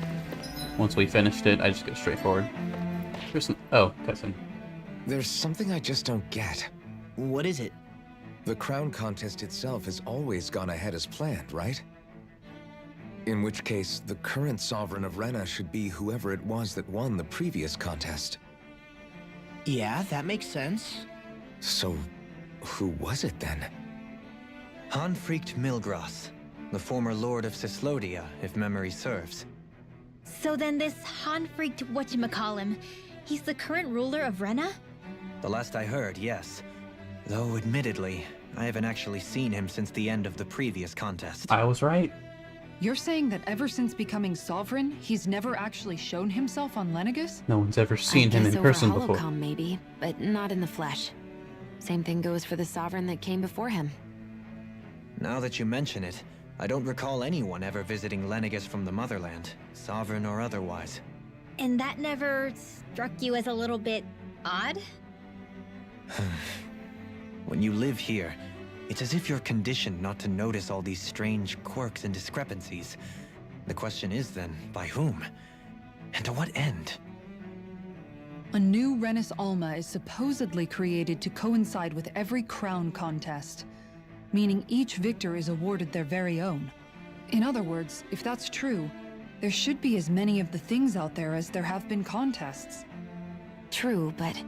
Once we finished it, I just go straight forward. There's oh, cutscene. There's something I just don't get. What is it? The crown contest itself has always gone ahead as planned, right? In which case, the current sovereign of Rena should be whoever it was that won the previous contest. Yeah, that makes sense. So, who was it then? Hanfricht Milgras, the former Lord of Cislodia, if memory serves. So then this Hanfricht whatchamacallem, he's the current ruler of Rena? The last I heard, yes. Though, admittedly, I haven't actually seen him since the end of the previous contest. I was right. You're saying that ever since becoming sovereign, he's never actually shown himself on Lenegis? No one's ever seen I him guess in over person before. Holocom, maybe, but not in the flesh. Same thing goes for the sovereign that came before him. Now that you mention it, I don't recall anyone ever visiting Lenegis from the motherland, sovereign or otherwise. And that never struck you as a little bit odd? When you live here, it's as if you're conditioned not to notice all these strange quirks and discrepancies. The question is then, by whom? And to what end? A new Renis Alma is supposedly created to coincide with every crown contest, meaning each victor is awarded their very own. In other words, if that's true, there should be as many of the things out there as there have been contests. True, but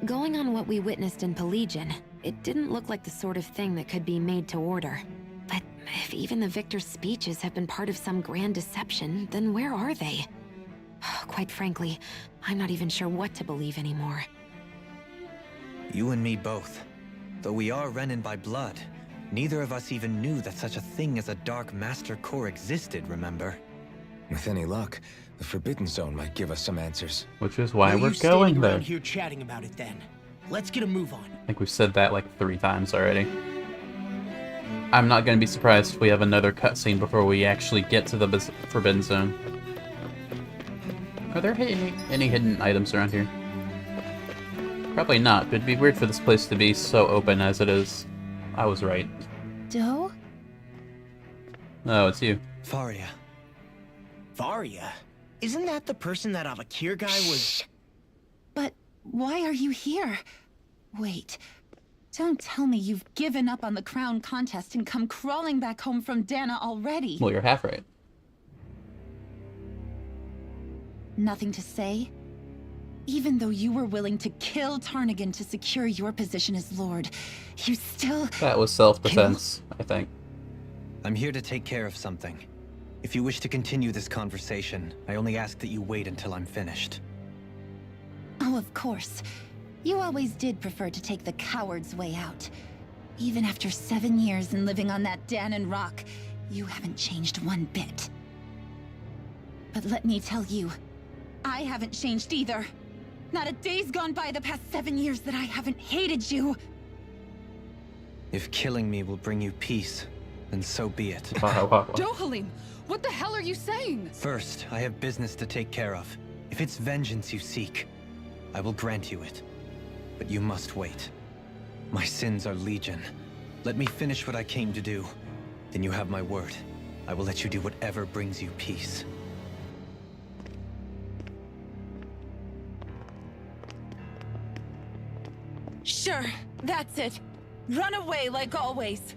going on what we witnessed in Pelagian, it didn't look like the sort of thing that could be made to order. But if even the victor's speeches have been part of some grand deception, then where are they? Quite frankly, I'm not even sure what to believe anymore. You and me both. Though we are Renan by blood, neither of us even knew that such a thing as a Dark Master Core existed, remember? With any luck, the Forbidden Zone might give us some answers. Which is why Why are we're you standing going there. around here chatting about it then? Let's get a move on. I think we've said that like 3 times already. I'm not going to be surprised if we have another cutscene before we actually get to the Forbidden Zone. Are there any hidden items around here? Probably not, but it'd be weird for this place to be so open as it is. I was right. Doe? Oh, it's you. Faria. Varia? Isn't that the person that Avakir guy was... But why are you here? Wait. Don't tell me you've given up on the crown contest and come crawling back home from Dana already. Well, you're half right. Nothing to say? Even though you were willing to kill Tarnigan to secure your position as Lord, you still... That was self-defense, I think. I'm here to take care of something. If you wish to continue this conversation, I only ask that you wait until I'm finished. Oh, of course. You always did prefer to take the coward's way out. Even after 7 years and living on that Danon rock, you haven't changed one bit. But let me tell you, I haven't changed either. Not a day's gone by the past 7 years that I haven't hated you. If killing me will bring you peace, then so be it. Dohalim, what the hell are you saying? First, I have business to take care of. If it's vengeance you seek, I will grant you it. But you must wait. My sins are legion. Let me finish what I came to do. Then you have my word. I will let you do whatever brings you peace. Sure, that's it. Run away like always.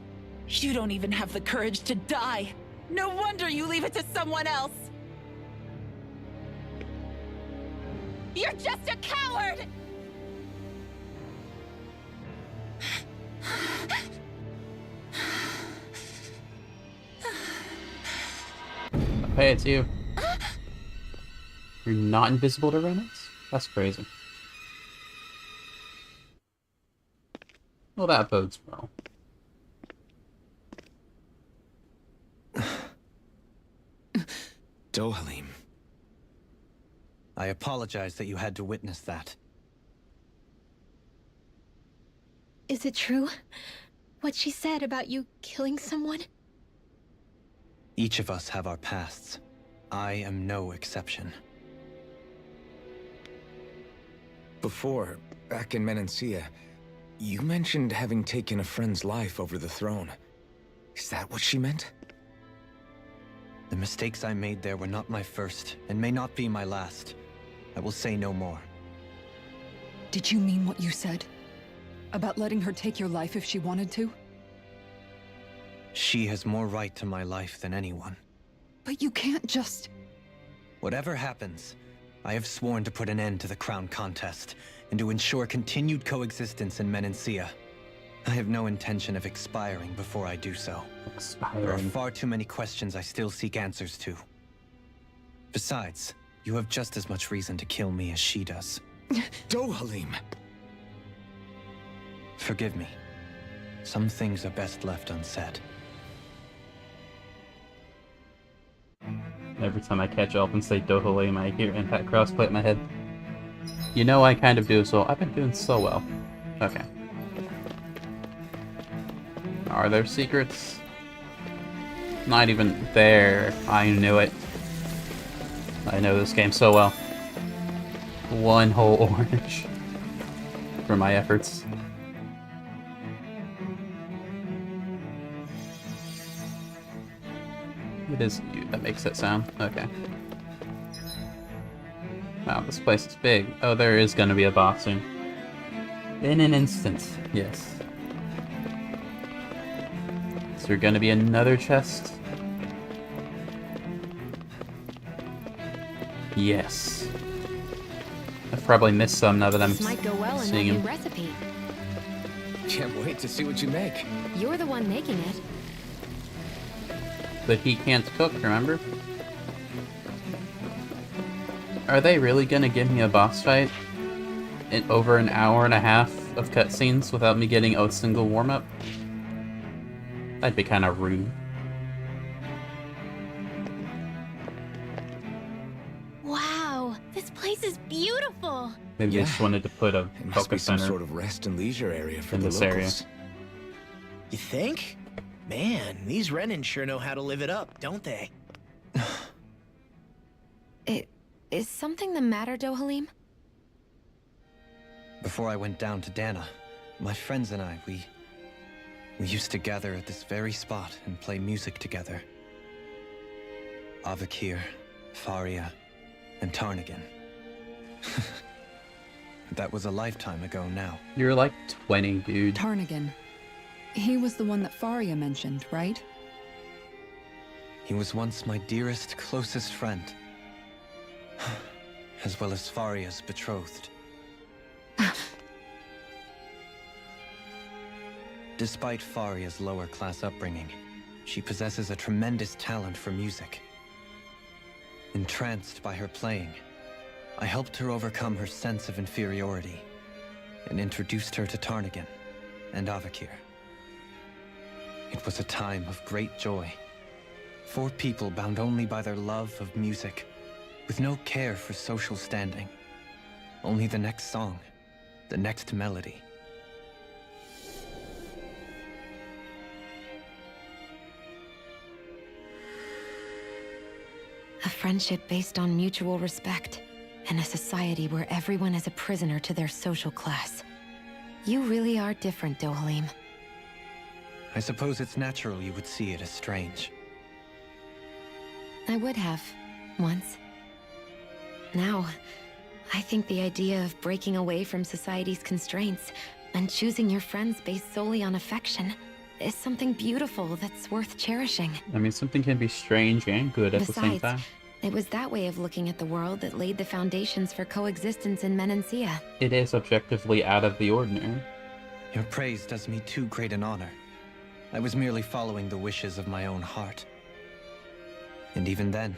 You don't even have the courage to die. No wonder you leave it to someone else. You're just a coward! Hey, it's you. You're not invisible to Renix? That's crazy. Well, that bodes well. Dohalim. I apologize that you had to witness that. Is it true? What she said about you killing someone? Each of us have our pasts. I am no exception. Before, back in Menancia, you mentioned having taken a friend's life over the throne. Is that what she meant? The mistakes I made there were not my first, and may not be my last. I will say no more. Did you mean what you said? About letting her take your life if she wanted to? She has more right to my life than anyone. But you can't just... Whatever happens, I have sworn to put an end to the crown contest, and to ensure continued coexistence in Menancia. I have no intention of expiring before I do so. There are far too many questions I still seek answers to. Besides, you have just as much reason to kill me as she does. Dohalim! Forgive me. Some things are best left unsaid. Every time I catch up and say Dohalim, I hear Impact Crossplay in my head. You know I kind of do, so I've been doing so well. Okay. Are there secrets? Not even there. I knew it. I know this game so well. One whole orange for my efforts. It is you that makes that sound. Okay. Wow, this place is big. Oh, there is gonna be a boss soon. In an instant, yes. Is there gonna be another chest? Yes. I've probably missed some now that I'm This might go well in that seeing new him. recipe. Can't wait to see what you make. You're the one making it. But he can't cook, remember? Are they really gonna give me a boss fight in over an hour and a half of cutscenes without me getting a single warm-up? That'd be kind of rude. Wow. Wow, this place is beautiful. Maybe they just wanted to put a It must be focus some center sort of rest and leisure area for in the this locals. area. You think? Man, these Renan sure know how to live it up, don't they? Is something the matter, Dohalim? Before I went down to Dana, my friends and I, we used to gather at this very spot and play music together. Avakir, Faria, and Tarnagan. That was a lifetime ago now. You're like 20, dude. Tarnagan. He was the one that Faria mentioned, right? He was once my dearest, closest friend. As well as Faria's betrothed. Despite Faria's lower-class upbringing, she possesses a tremendous talent for music. Entranced by her playing, I helped her overcome her sense of inferiority and introduced her to Tarnagan and Avakir. It was a time of great joy. 4 people bound only by their love of music, with no care for social standing. Only the next song, the next melody. A friendship based on mutual respect, and a society where everyone is a prisoner to their social class. You really are different, Dohalim. I suppose it's natural you would see it as strange. I would have, once. Now, I think the idea of breaking away from society's constraints and choosing your friends based solely on affection is something beautiful that's worth cherishing. I mean, something can be strange and good at the same time. It was that way of looking at the world that laid the foundations for coexistence in Menancia. It is objectively out of the ordinary. Your praise does me too great an honor. I was merely following the wishes of my own heart. And even then,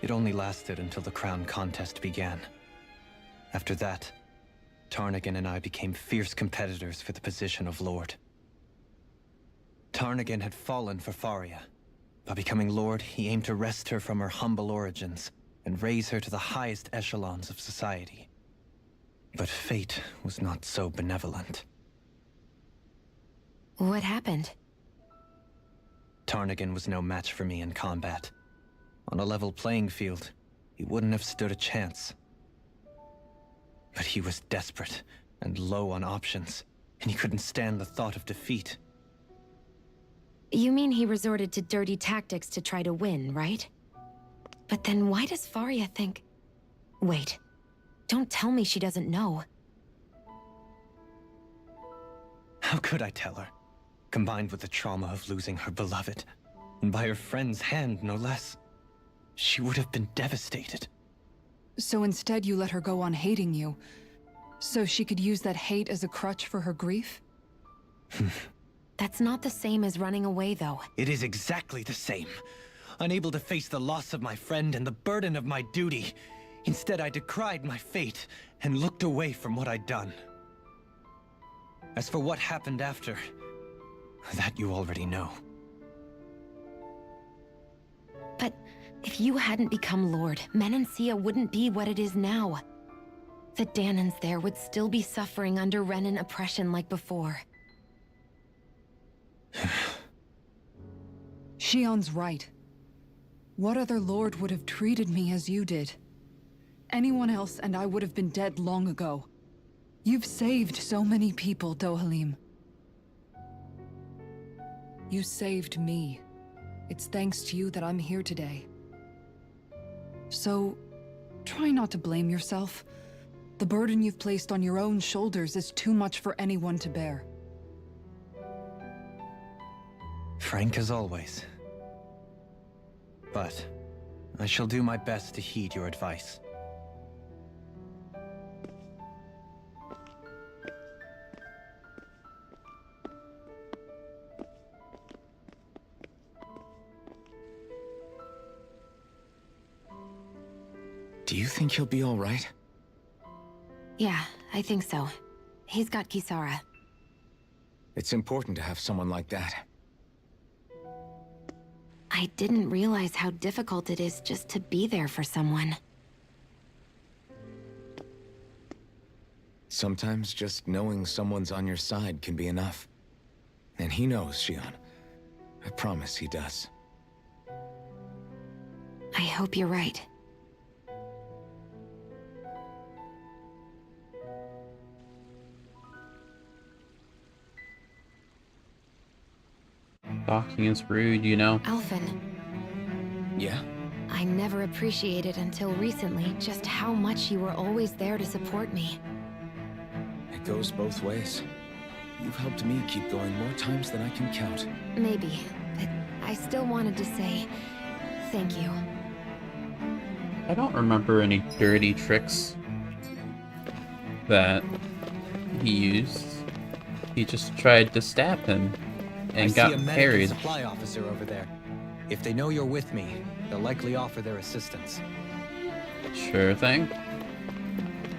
it only lasted until the crown contest began. After that, Tarnagan and I became fierce competitors for the position of Lord. Tarnagan had fallen for Faria. By becoming Lord, he aimed to wrest her from her humble origins and raise her to the highest echelons of society. But fate was not so benevolent. What happened? Tarnagan was no match for me in combat. On a level playing field, he wouldn't have stood a chance. But he was desperate and low on options, and he couldn't stand the thought of defeat. You mean he resorted to dirty tactics to try to win, right? But then why does Faria think... Wait, don't tell me she doesn't know. How could I tell her? Combined with the trauma of losing her beloved, and by her friend's hand, no less. She would have been devastated. So instead you let her go on hating you, so she could use that hate as a crutch for her grief? That's not the same as running away, though. It is exactly the same. Unable to face the loss of my friend and the burden of my duty. Instead, I decried my fate and looked away from what I'd done. As for what happened after, that you already know. But if you hadn't become Lord, Menancia wouldn't be what it is now. The Danans there would still be suffering under Renan oppression like before. Shion's right. What other lord would have treated me as you did? Anyone else and I would have been dead long ago. You've saved so many people, Dohalim. You saved me. It's thanks to you that I'm here today. So, try not to blame yourself. The burden you've placed on your own shoulders is too much for anyone to bear. Frank as always. But I shall do my best to heed your advice. Do you think he'll be all right? Yeah, I think so. He's got Kisara. It's important to have someone like that. I didn't realize how difficult it is just to be there for someone. Sometimes just knowing someone's on your side can be enough. And he knows, Shion. I promise he does. I hope you're right. Talking is rude, you know. Alphen, Yeah? I never appreciated until recently just how much you were always there to support me. It goes both ways. You've helped me keep going more times than I can count. Maybe, but I still wanted to say thank you. I don't remember any dirty tricks that he used. He just tried to stab him and got I see a medical parried. supply officer over there. If they know you're with me, they'll likely offer their assistance. Sure thing.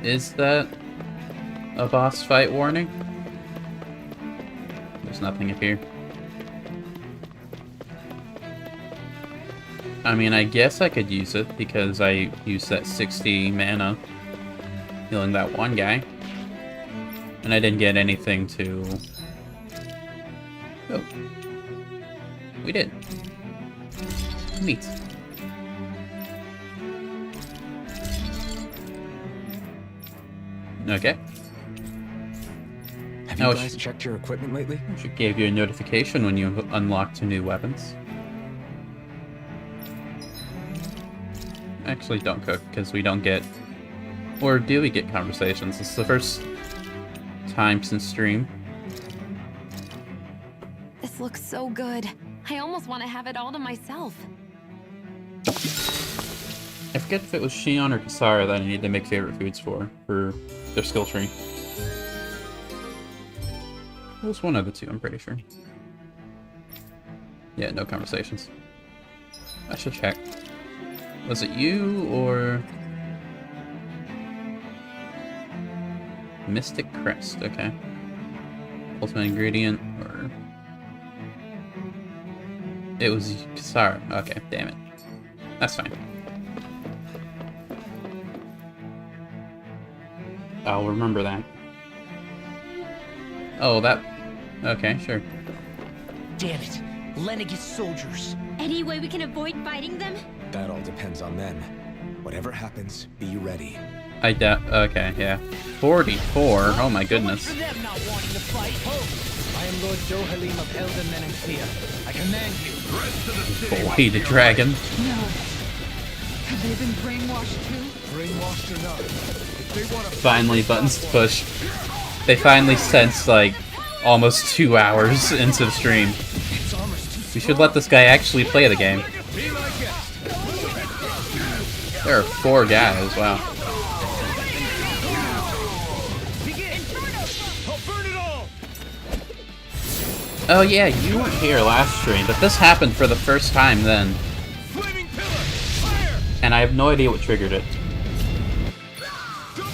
Is that a boss fight warning? There's nothing up here. I mean, I guess I could use it because I used that 60 mana healing that one guy. And I didn't get anything to... Oh. We did. Neat. Okay. Have you guys checked your equipment lately? She gave you a notification when you unlocked new weapons. Actually, don't cook, because we don't get... Or do we get conversations? It's the first time since stream. This looks so good. I almost want to have it all to myself. I forget if it was Shion or Kasara that I need to make favorite foods for their skill tree. It was one of the two, I'm pretty sure. Yeah, no conversations. I should check. Was it you, or... Mystic Crest, okay. Ultimate ingredient, or... It was Kasara. Okay, damn it. That's fine. I'll remember that. Oh, that... Okay, sure. Damn it. Lenegis soldiers. Any way we can avoid fighting them? That all depends on them. Whatever happens, be ready. I doubt... Okay, yeah. 44? Oh my goodness. For them not wanting to fight. I am Lord Dohalim of Elden Menenthea. I command you. Boy, the dragon. No. Have they been brainwashed too? Brainwashed or not, if they want to Finally, buttons to push. They finally sense, like, almost 2 hours into the stream. We should let this guy actually play the game. There are 4 guys, wow. Oh yeah, you weren't here last stream, but this happened for the first time then. And I have no idea what triggered it.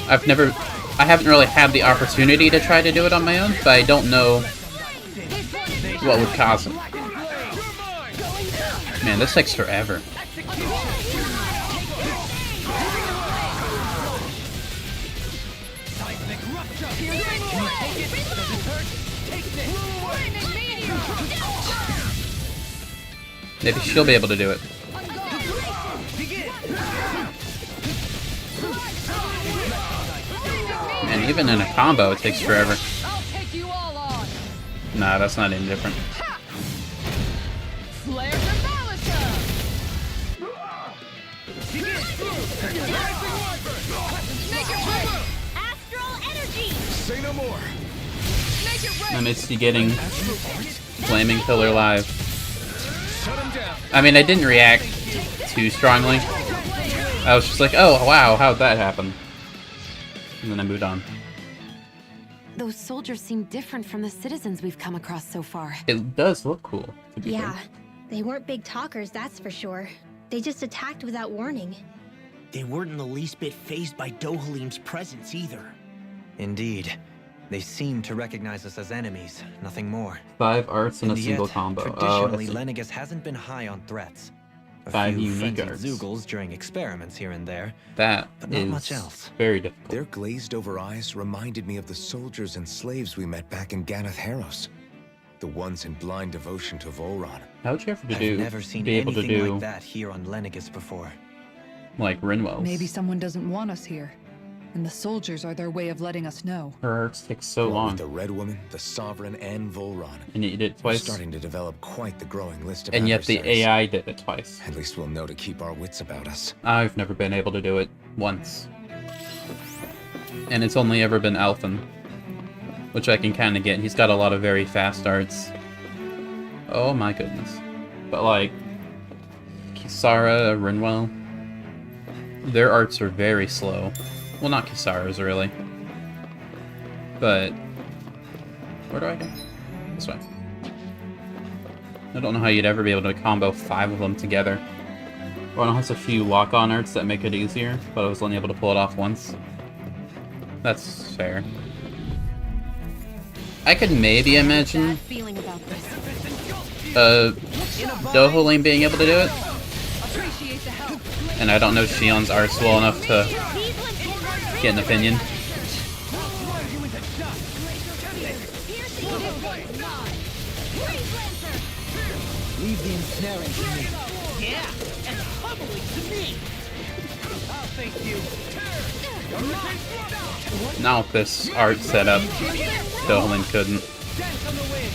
I haven't really had the opportunity to try to do it on my own, but I don't know what would cause it. Man, this takes forever. Maybe she'll be able to do it. And even in a combo, it takes forever. Nah, that's not any different. say no more. I missed you getting Flaming Pillar live. I mean, I didn't react too strongly. I was just like, oh, wow, how'd that happen? And then I moved on. Those soldiers seem different from the citizens we've come across so far. It does look cool, to be Yeah, fair. they weren't big talkers, that's for sure. They just attacked without warning. They weren't in the least bit fazed by Dohalim's presence either. Indeed. They seem to recognize us as enemies, nothing more. 5 arts in a And single yet, combo. Oh, I traditionally, see. Lenegis hasn't been high on threats. A 5 few unique frenzied arts. Zoogles during experiments here and there, That but not is much else. very difficult. Their glazed-over eyes reminded me of the soldiers and slaves we met back in Ganath Harros. The ones in blind devotion to Volron. How would you ever I've never seen be able to anything do like that here on Lenegis before. like Rinwell's? Maybe someone doesn't want us here, and the soldiers are their way of letting us know. Her arts take so What long, with the Red Woman, the Sovereign, and Volron. and you did it We're twice, starting to develop quite the growing list of and yet the adversaries. AI did it twice. At least we'll know to keep our wits about us. I've never been able to do it once. And it's only ever been Alphen, which I can kind of get. He's got a lot of very fast arts. Oh my goodness. But like, Kisara, Rinwell, their arts are very slow. Well, not Kisara's really. But, where do I go? This way. I don't know how you'd ever be able to combo 5 of them together. Ronald has a few lock-on arts that make it easier, but I was only able to pull it off once. That's fair. I could maybe imagine Feeling about this. Doholim being able to do it. And I don't know Shion's arts well enough to get an opinion. Leave the ensnaring to me. Yeah, and humbling to me. I'll thank you. Not with this art setup, Doholim couldn't. Dance on the wind.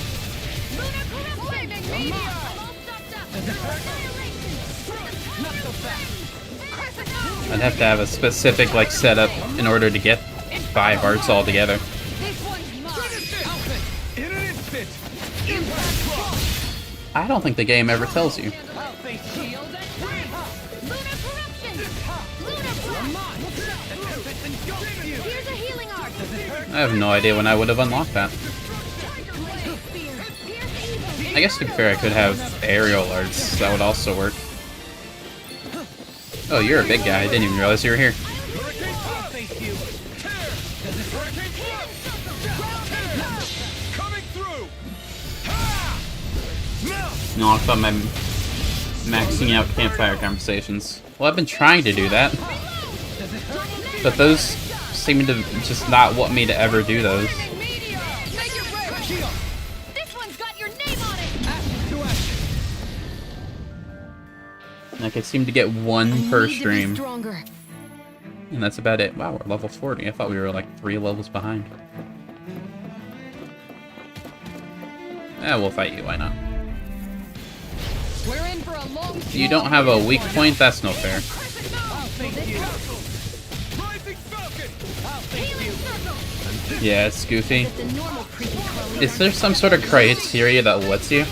Not so fast. I'd have to have a specific like setup in order to get 5 arts all together. In an instant. I don't think the game ever tells you. I'll face shield and Lunar corruption. Here's a healing art. I have no idea when I would have unlocked that. I guess to be fair, I could have aerial arts. That would also work. Oh, you're a big guy. I didn't even realize you were here. I'll face you. Coming through. No, I thought I'm maxing out campfire conversations. Well, I've been trying to do that. But those seem to just not want me to ever do those. This one's got your name on it! Like, I seem to get 1 per stream. Stronger. And that's about it. Wow, we're level 40. I thought we were like 3 levels behind. We'll fight you, why not? We're in for a long You don't have a weak point? That's no fair. Yeah, it's goofy. Is there some sort of criteria that lets you?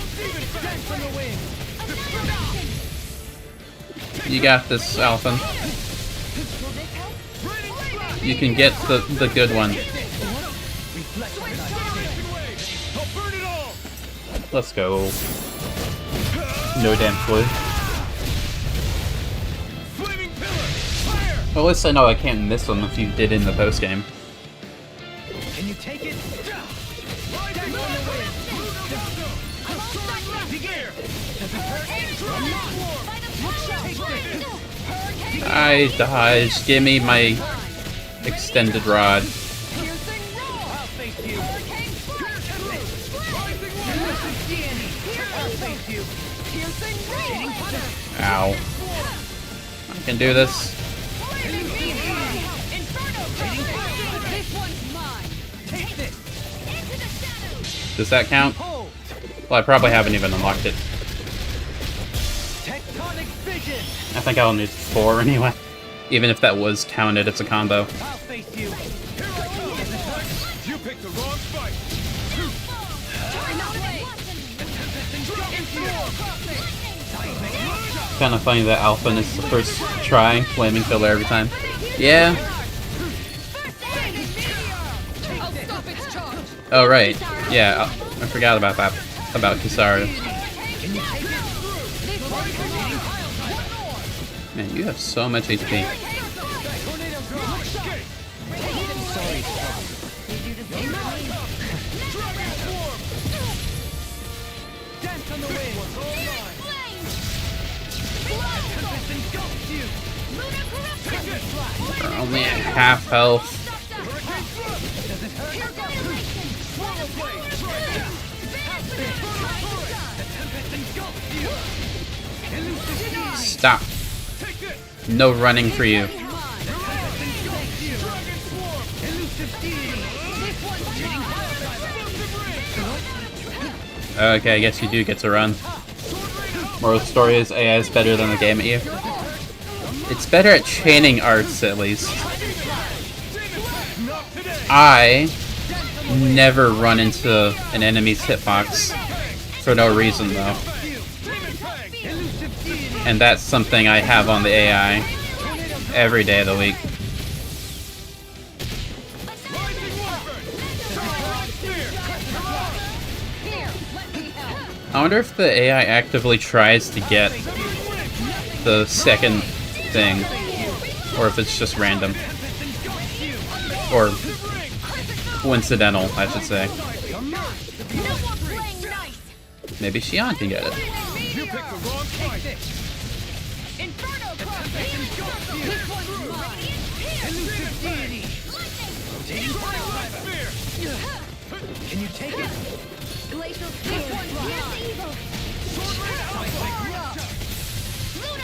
You got this, Alphen. You can get the good one. Let's go. No damn clue. Well, at least I know I can't miss them if you did in the post game. Can you take it? I dodged. Give me my extended rod. Ow. I can do this. Does that count? Well, I probably haven't even unlocked it. I think I'll need 4 anyway. Even if that was counted, it's a combo. I'll face you. You picked the wrong fight. Kind of funny that Alphen is the first try, flaming killer every time. Yeah. Oh right. Yeah, I forgot about that. About Kisara. Man, you have so much HP. We're only at half health. Stop. No running for you. Okay, I guess you do get to run. Moral of the story is AI is better than the game at you. It's better at chaining arts, at least. I never run into an enemy's hitbox for no reason, though. And that's something I have on the AI every day of the week. I wonder if the AI actively tries to get the second thing, or if it's just random. Or coincidental, I should say. Maybe Xion can get it. Can you take it?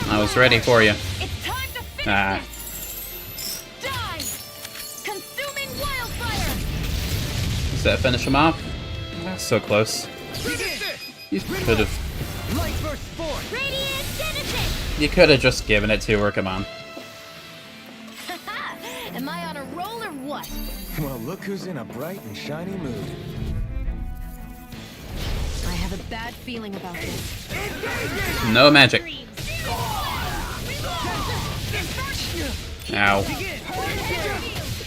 I was ready for you. Ah. Does that finish him off? Ah, so close. You could have. You could have just given it to her. Come on. Am I on a roll or what? Well, look who's in a bright and shiny mood. I have a bad feeling about this. No magic. Ow.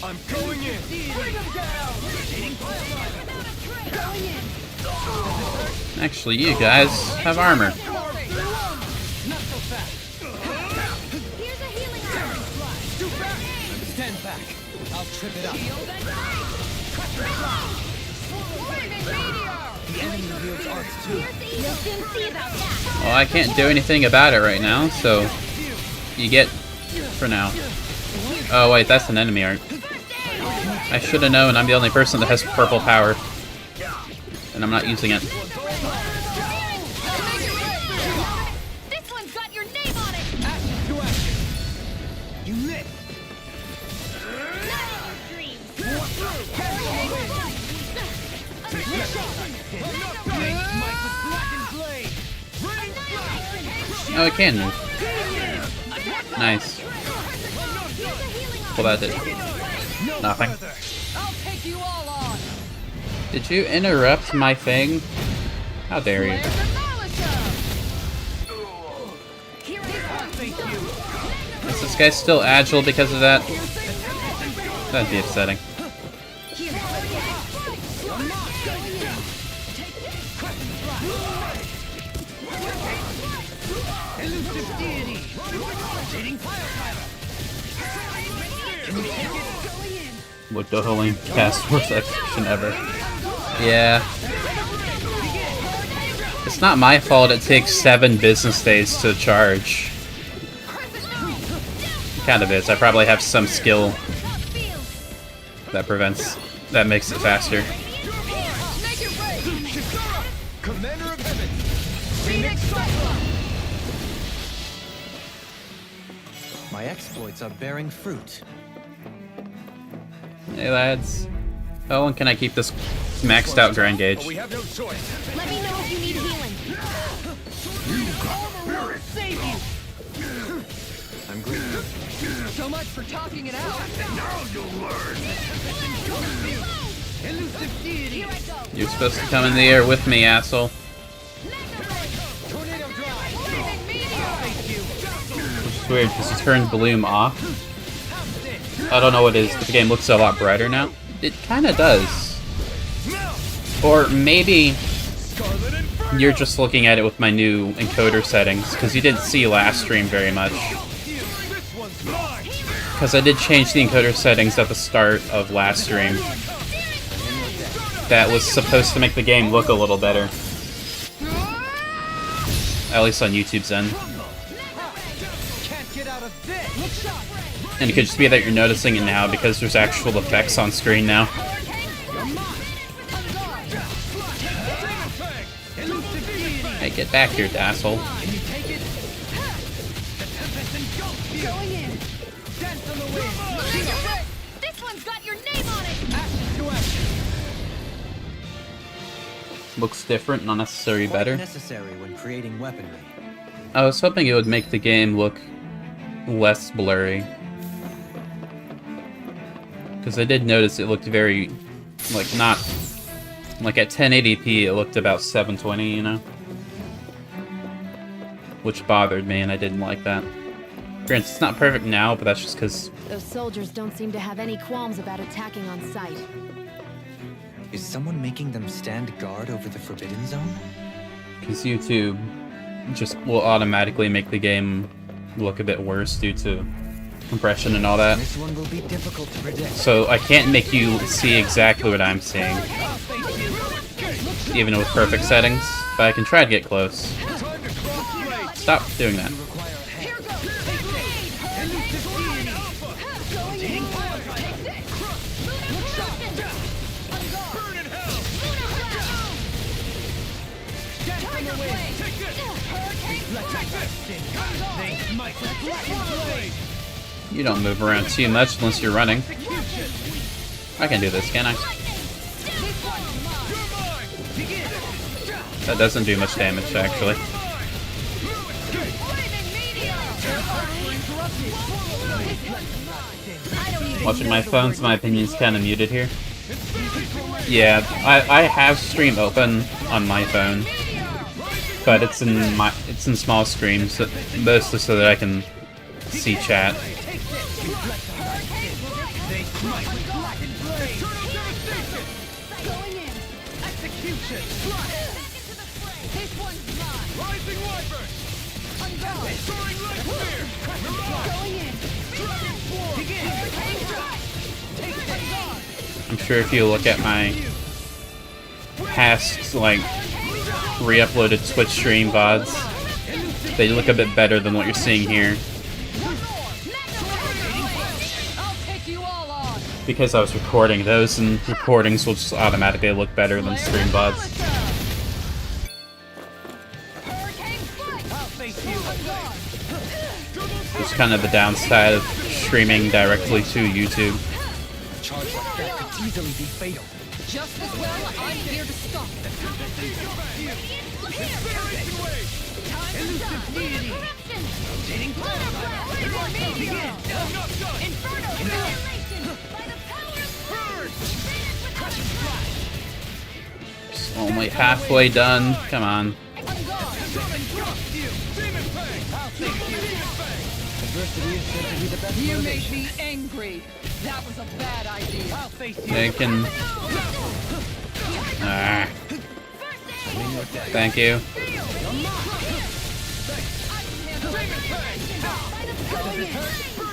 I'm going in. Actually, you guys have armor. Stand back. I'll trip it up. The enemy wields arts too. Well, I can't do anything about it right now, so you get for now. Oh wait, that's an enemy art. I should have known. I'm the only person that has purple power, and I'm not using it. This one's got your name on it. Action to action. You lit. Oh, it can move. Nice. Well, that did nothing. Did you interrupt my thing? How dare you? Is this guy still agile because of that? That'd be upsetting. What the holy cast worst execution ever. Yeah. It's not my fault it takes 7 business days to charge. It kind of is. I probably have some skill that makes it faster. Commander of Heaven. My exploits are bearing fruit. Hey lads. Oh, and can I keep this maxed out grind gauge? We have no choice. Let me know if you need healing. I'm grateful. So much for talking it out. You're supposed to come in the air with me, asshole. Which is weird, because you turned Bloom off. I don't know what it is, but the game looks a lot brighter now. It kind of does. Or maybe you're just looking at it with my new encoder settings, because you didn't see last stream very much. Because I did change the encoder settings at the start of last stream. That was supposed to make the game look a little better. At least on YouTube's end. And it could just be that you're noticing it now because there's actual effects on screen now. Hey, get back here, asshole. This one's got your name on it. Looks different, not necessarily better. Necessary when creating weaponry. I was hoping it would make the game look less blurry. Because I did notice it looked very, like, not... Like, at 1080p, it looked about 720, you know? Which bothered me, and I didn't like that. Granted, it's not perfect now, but that's just because... Those soldiers don't seem to have any qualms about attacking on sight. Is someone making them stand guard over the Forbidden Zone? Because YouTube just will automatically make the game look a bit worse due to compression and all that. This one will be difficult to predict. So I can't make you see exactly what I'm seeing, even with perfect settings, but I can try to get close. Stop doing that. You don't move around too much unless you're running. I can do this, can I? That doesn't do much damage, actually. Watching my phone, so my opinion's kind of muted here. Yeah, I have stream open on my phone, but it's in small screen, so mostly so that I can see chat. I'm sure if you look at my past, like, re-uploaded Twitch stream VODs, they look a bit better than what you're seeing here. Because I was recording those, and recordings will just automatically look better than stream VODs. It's kind of the downside of streaming directly to YouTube. Easily be fatal. Just as well, I'm here to stop it. Just only halfway done. Come on. You made me angry. That was a bad idea. They can... Thank you.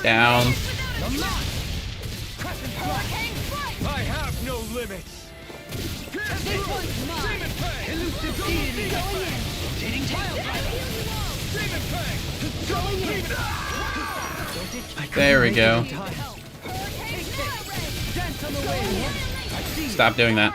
Down. I have no limits. There we go. Stop doing that.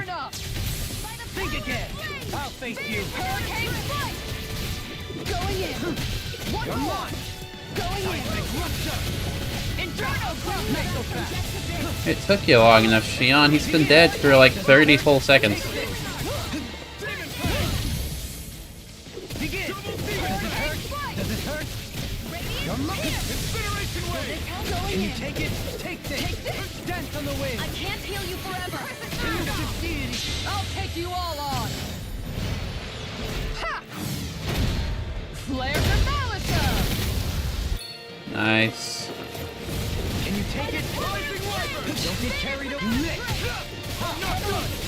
It took you long enough, Shion. He's been dead for like 30 full seconds. Can you take it? Take this! Dance on the wind! I can't heal you forever! I'll take you all on! Ha! Flare the Malisa! Nice. Can you take it? Don't get carried away.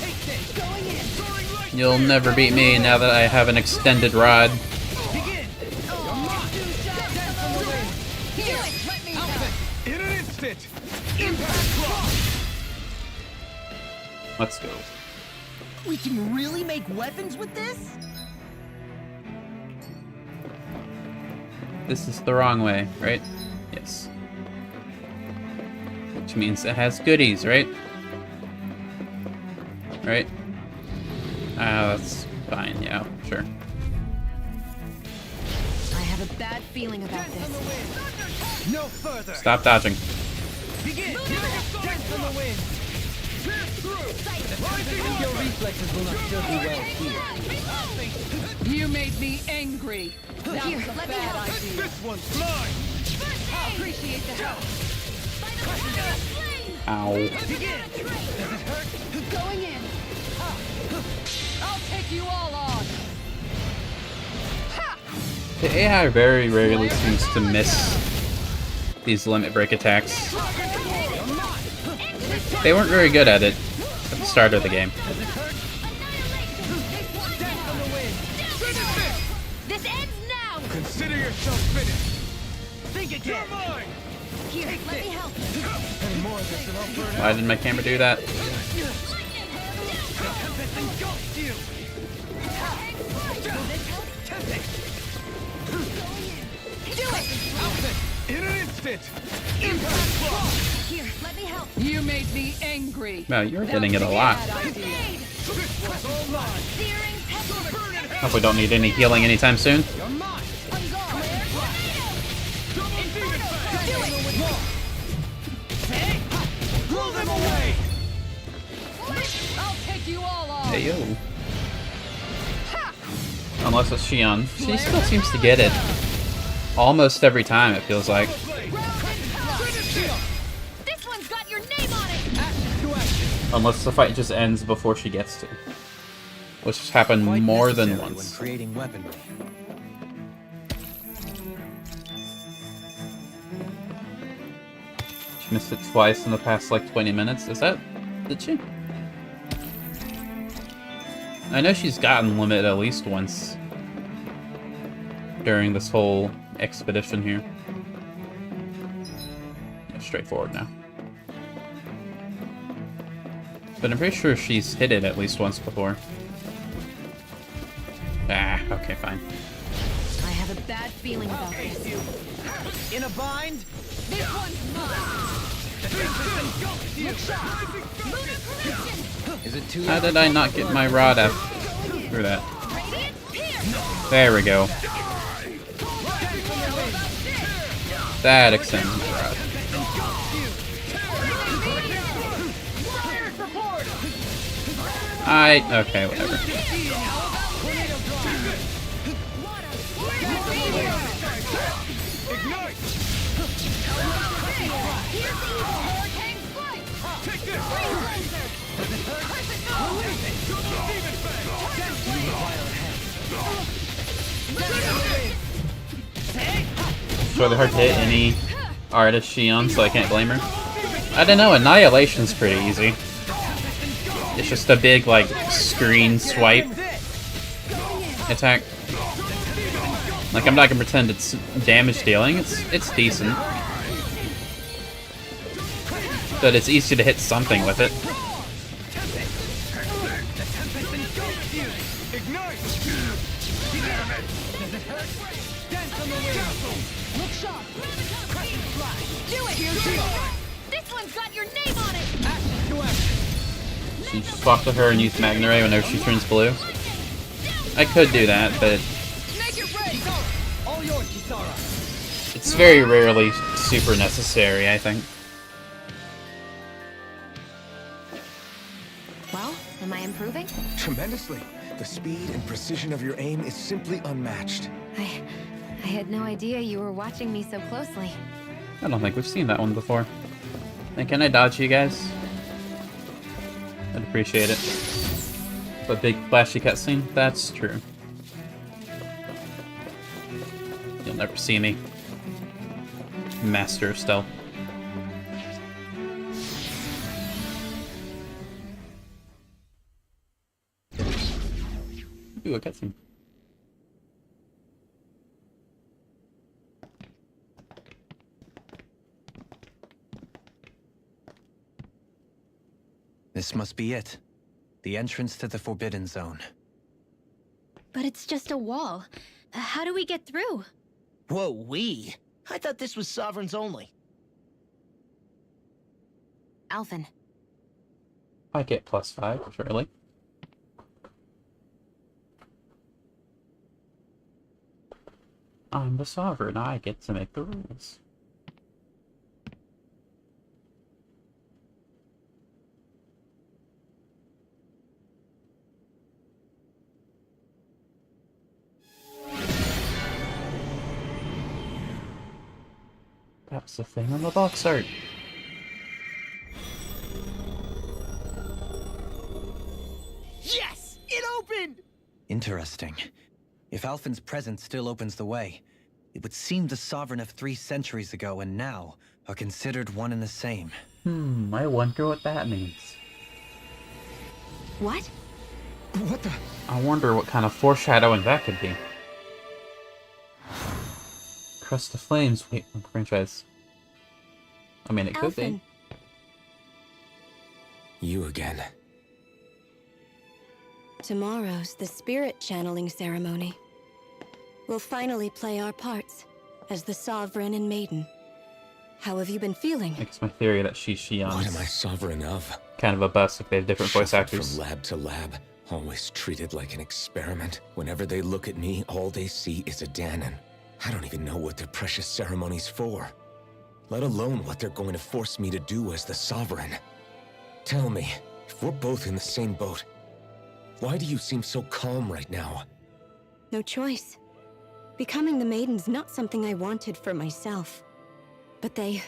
Take this. Going in. You'll never beat me now that I have an extended rod. Begin. In an instant. Impact block. Let's go. We can really make weapons with this? This is the wrong way, right? Yes. Which means it has goodies, right? Right? That's fine, yeah, sure. I have a bad feeling about this. No further. Stop dodging. Begin. Dance from the wind. Your reflexes will not still be well here. You made me angry. That Here, was a let me bad help. idea. This one's mine. Appreciate the help. Ow. Begin. Does it hurt? Going in. I'll take you all on. The AI very rarely seems to miss these limit break attacks. They weren't very good at it at the start of the game. This ends now! Consider yourself finished. Think again. You're mine. Here, let me help. Any more of this and I'll burn out. Why didn't my camera do that? Tempest engulfs you. Do it! Outfit in an instant. Impact block. Here, let me help. You made me angry. Wow, you're That getting was it a a lot. bad idea. This one's all mine. Searing pepper. Hope we don't need any healing anytime soon. You're mine. I'm gone. Double demon fang. Do it. Hey, blow them away. I'll take you all on. Hey yo. Unless it's Xion. She still seems to get it. Almost every time, it feels like. This one's got your name on it! Unless the fight just ends before she gets to. Which has happened Quite more than necessary once. when creating weaponry. She missed it twice in the past like 20 minutes. Is that... did she? I know she's gotten limit at least once. During this whole expedition here. Yeah, straightforward now. But I'm pretty sure she's hit it at least once before. Ah, okay, fine. I have a bad feeling about this. In a bind. This one's mine. Is it too How did I not get my rod out through that? There we go. That extends my rod. Okay, whatever. It's really hard to hit any artist Xion, so I can't blame her. I don't know, Annihilation's pretty easy. It's just a big, like, screen swipe attack. Like, I'm not gonna pretend it's damage dealing, it's decent. But it's easy to hit something with it. Look sharp. Do it! This one's got your name on it! So you just swap to her and use Magna Ray whenever she turns blue. I could do that, but all yours, Kisara? it's very rarely super necessary, I think. Well, am I improving? Tremendously. The speed and precision of your aim is simply unmatched. I had no idea you were watching me so closely. I don't think we've seen that one before. And can I dodge you guys? I'd appreciate it. A big flashy cutscene? That's true. You'll never see me. Master of stealth. Ooh, a cutscene. This must be it. The entrance to the Forbidden Zone. But it's just a wall. How do we get through? Whoa, we? I thought this was Sovereigns only. Alphen. I get +5, surely. I'm the sovereign, I get to make the rules. That's the thing on the box art. Yes! It opened! Interesting. If Alphen's presence still opens the way, it would seem the Sovereign of 3 centuries ago and now are considered one and the same. I wonder what that means. What? What the? I wonder what kind of foreshadowing that could be. Crest of Flames, wait, franchise. I mean, it could be. You again. Tomorrow's the spirit channeling ceremony. We'll finally play our parts as the Sovereign and Maiden. How have you been feeling? It's my theory that Shion's What am I sovereign of? kind of a bust if they have different voice Shuffled actors. From lab to lab, always treated like an experiment. Whenever they look at me, all they see is a Danon. I don't even know what their precious ceremony's for. Let alone what they're going to force me to do as the Sovereign. Tell me, if we're both in the same boat, why do you seem so calm right now? No choice. Becoming the Maiden's not something I wanted for myself. But they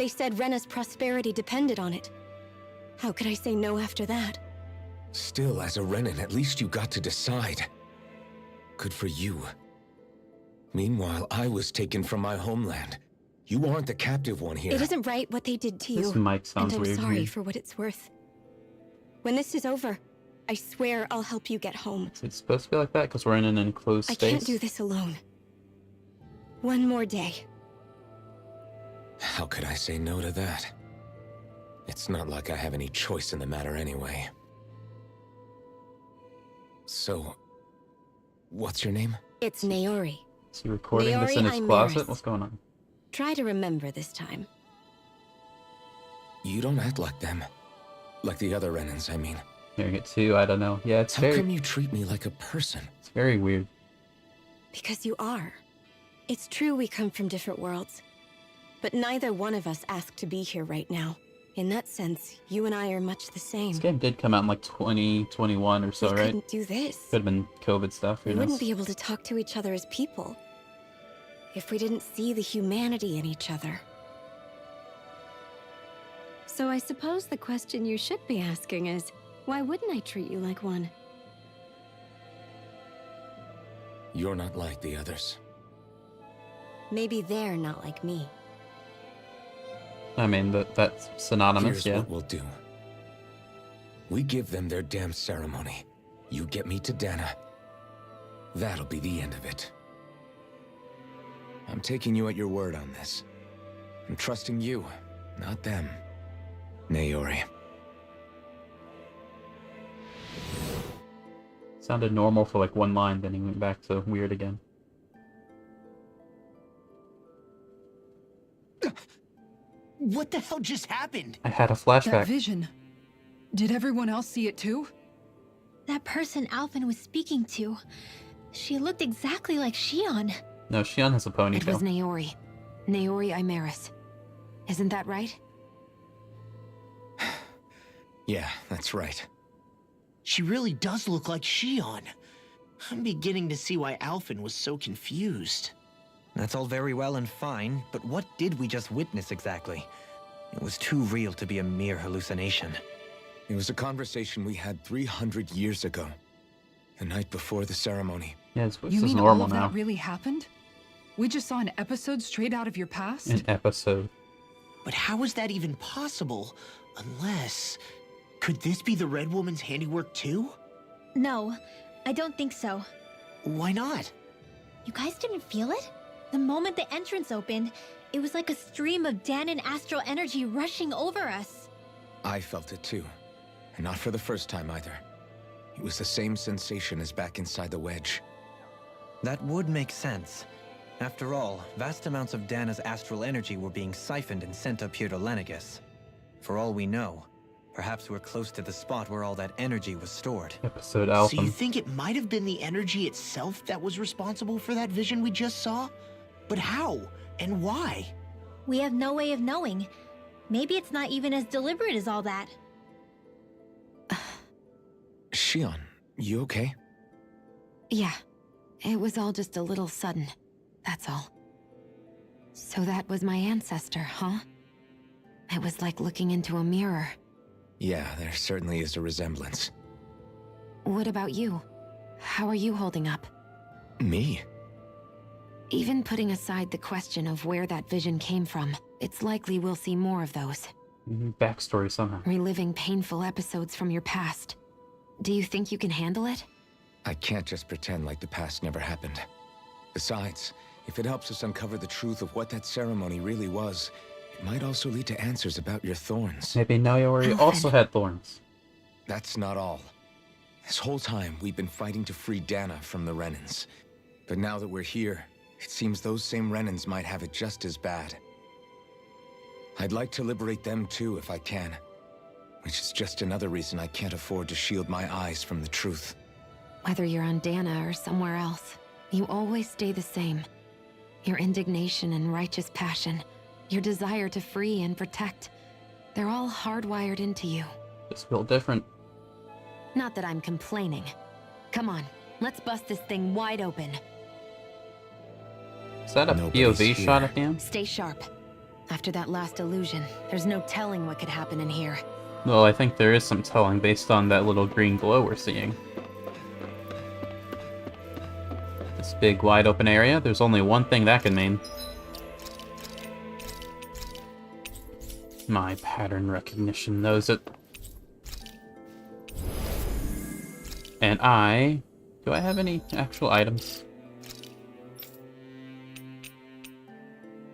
said Rena's prosperity depended on it. How could I say no after that? Still, as a Renan, at least you got to decide. Good for you. Meanwhile, I was taken from my homeland. You aren't the captive one here. It isn't right what they did to you. This mic sounds and I'm weird. sorry for what it's worth. When this is over, I swear I'll help you get home. It's supposed to be like that because we're in an enclosed I space. can't do this alone. One more day. How could I say no to that? It's not like I have any choice in the matter anyway. So, what's your name? It's Naori. Is he recording this in his Naori closet? Imaris. What's going on? Try to remember this time. You don't act like them. Like the other Renans, I mean. Hearing it too, I don't know. Yeah, it's How very... come you treat me like a person? It's very weird. Because you are. It's true we come from different worlds. But neither one of us asked to be here right now. In that sense, you and I are much the same. This game did come out in like 2021 or so, We right? couldn't do this. Could have been COVID stuff, who We knows? wouldn't be able to talk to each other as people. If we didn't see the humanity in each other. So I suppose the question you should be asking is, why wouldn't I treat you like one? You're not like the others. Maybe they're not like me. I mean, that's synonymous, Here's yeah. what we'll do. We give them their damn ceremony. You get me to Dana. That'll be the end of it. I'm taking you at your word on this. I'm trusting you, not them. Naori. Sounded normal for like one line, then he went back to weird again. What the hell just happened? I had a That flashback. vision. Did everyone else see it too? That person Alphen was speaking to, she looked exactly like Shion. No, Shion has a It was ponytail. Naori. Naori Imaris. Isn't that right? Yeah, that's right. She really does look like Shion. I'm beginning to see why Alphen was so confused. That's all very well and fine, but what did we just witness exactly? It was too real to be a mere hallucination. It was a conversation we had 300 years ago. The night before the ceremony. Yeah, this You is mean all normal of now. that really happened? We just saw an episode straight out of your past? An episode. But how is that even possible? Unless... Could this be the Red Woman's handiwork too? No, I don't think so. Why not? You guys didn't feel it? The moment the entrance opened, it was like a stream of Danon astral energy rushing over us. I felt it too. And not for the first time either. It was the same sensation as back inside the wedge. That would make sense. After all, vast amounts of Dana's astral energy were being siphoned and sent up here to Lenegis. For all we know, perhaps we're close to the spot where all that energy was stored. Episode So you Alpha. think it might have been the energy itself that was responsible for that vision we just saw? But how? And why? We have no way of knowing. Maybe it's not even as deliberate as all that. Shion, you okay? Yeah, it was all just a little sudden, that's all. So that was my ancestor, huh? It was like looking into a mirror. Yeah, there certainly is a resemblance. What about you? How are you holding up? Me? Even putting aside the question of where that vision came from, it's likely we'll see more of those. Backstory somehow. Reliving painful episodes from your past. Do you think you can handle it? I can't just pretend like the past never happened. Besides, if it helps us uncover the truth of what that ceremony really was, it might also lead to answers about your thorns. Maybe Naoyori also had thorns. That's not all. This whole time, we've been fighting to free Dana from the Renans. But now that we're here, it seems those same Renans might have it just as bad. I'd like to liberate them too if I can. Which is just another reason I can't afford to shield my eyes from the truth. Whether you're on Dana or somewhere else, you always stay the same. Your indignation and righteous passion, your desire to free and protect, they're all hardwired into you. Just built different. Not that I'm complaining. Come on, let's bust this thing wide open. Is that a Nobody's POV here. shot at the end? Stay sharp. After that last illusion, there's no telling what could happen in here. Well, I think there is some telling based on that little green glow we're seeing. This big wide open area, there's only one thing that can mean. My pattern recognition knows it. And do I have any actual items?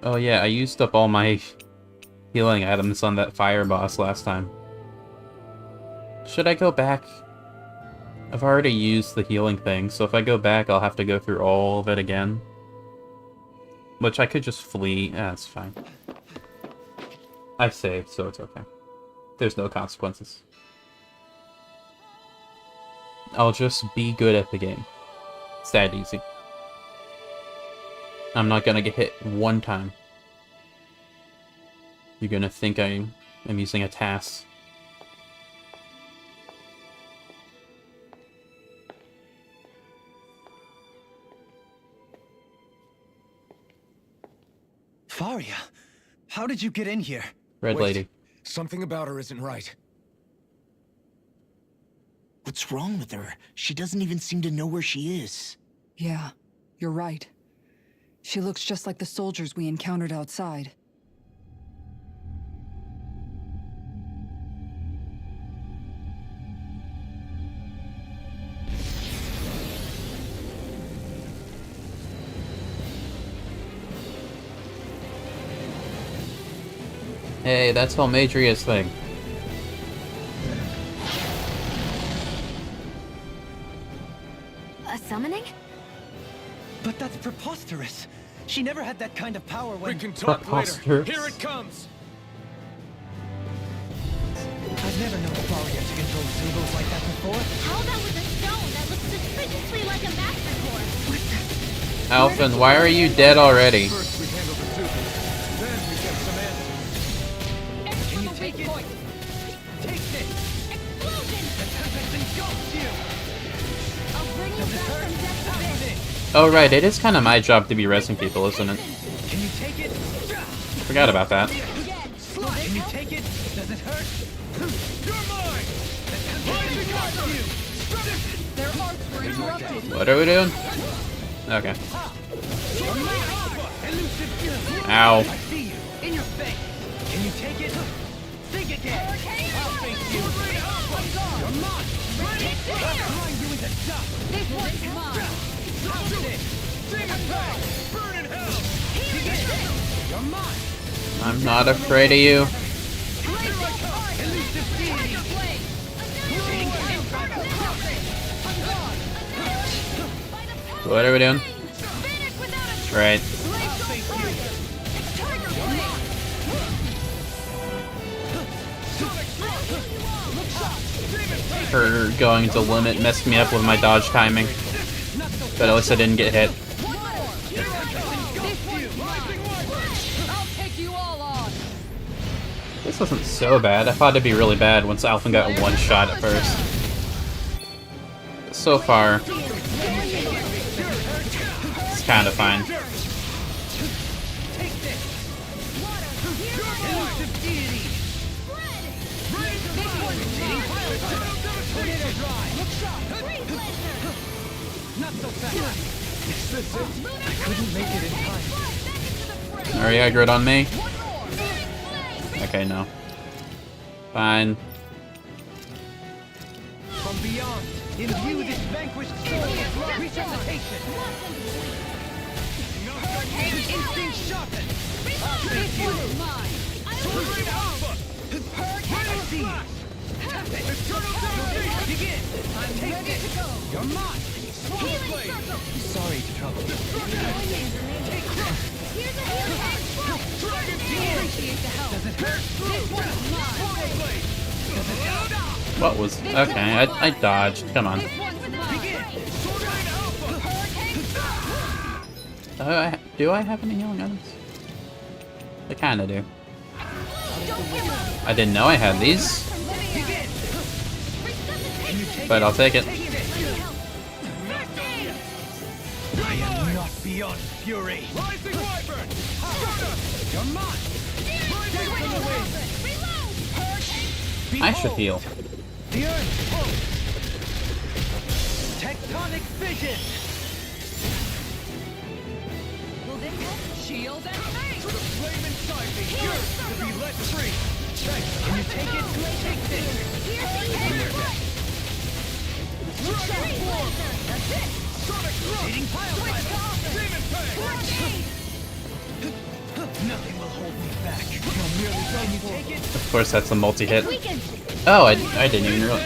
Oh yeah, I used up all my healing items on that fire boss last time. Should I go back? I've already used the healing thing, so if I go back, I'll have to go through all of it again. Which I could just flee. That's fine. I saved, so it's okay. There's no consequences. I'll just be good at the game. It's that easy. I'm not gonna get hit one time. You're gonna think I'm using a TAS. Faria, how did you get in here? Red Wait, Lady. Something about her isn't right. What's wrong with her? She doesn't even seem to know where she is. Yeah, you're right. She looks just like the soldiers we encountered outside. Hey, that's Helmadria's thing. A summoning? But that's preposterous. She never had that kind of power when... We can talk Preposterous. later. Here it comes. I've never known Faria to control Zugos like that before. How about with a stone that looks suspiciously like a master core? Alphen, why are you dead already? First we handle the Zugos, then we get some answers. Can you take it? Take this! Explosion! The tempest engulfs you! I'll bring you back from death to this. Oh right, it is kind of my job to be resing people, isn't it? Can you take it? Forgot about that. Can you take it? Does it hurt? You're mine! The tempest engulfs you! Their hearts were interrupted. What are we doing? Okay. Ow. I see you! In your face! Can you take it? Think again! I'll face you! You're mine! Grind you into dust! This one's mine. Drop it! Sing it back! Burn in hell! Begin! You're mine! I'm not afraid of you. Elusive deity! What are we doing? Right. her going to limit messed me up with my dodge timing. But at least I didn't get hit. This wasn't so bad. I thought it'd be really bad once Alphen got one shot at first. But so far, it's kind of fine. Alright, aggroed on me. Okay, no. Fine. From beyond, imbue this vanquished soul with resuscitation. Instinct sharpened. This one is mine. Begin. I'm ready to go. You're mine. Sorry to trouble you. Here's a healing hand. Appreciate the help. Does it hurt? This one is mine. What was... Okay, I dodged. Come on. Do I have any healing items? I kinda do. I didn't know I had these. But I'll take it. I am not beyond fury. Rising Wyvern! You're mine! I should heal. The earth pulse. Tectonic vision. Will this help? Shield and face! To the flame inside me, yours to be let free. Thanks. Can you take it? Take this. Dragon form. That's it. Sonic thrust. Eating pile driver. Demon fang. Nothing will hold me back. You'll merely run. You take it. Of course, that's a multi-hit. Oh, I didn't even really...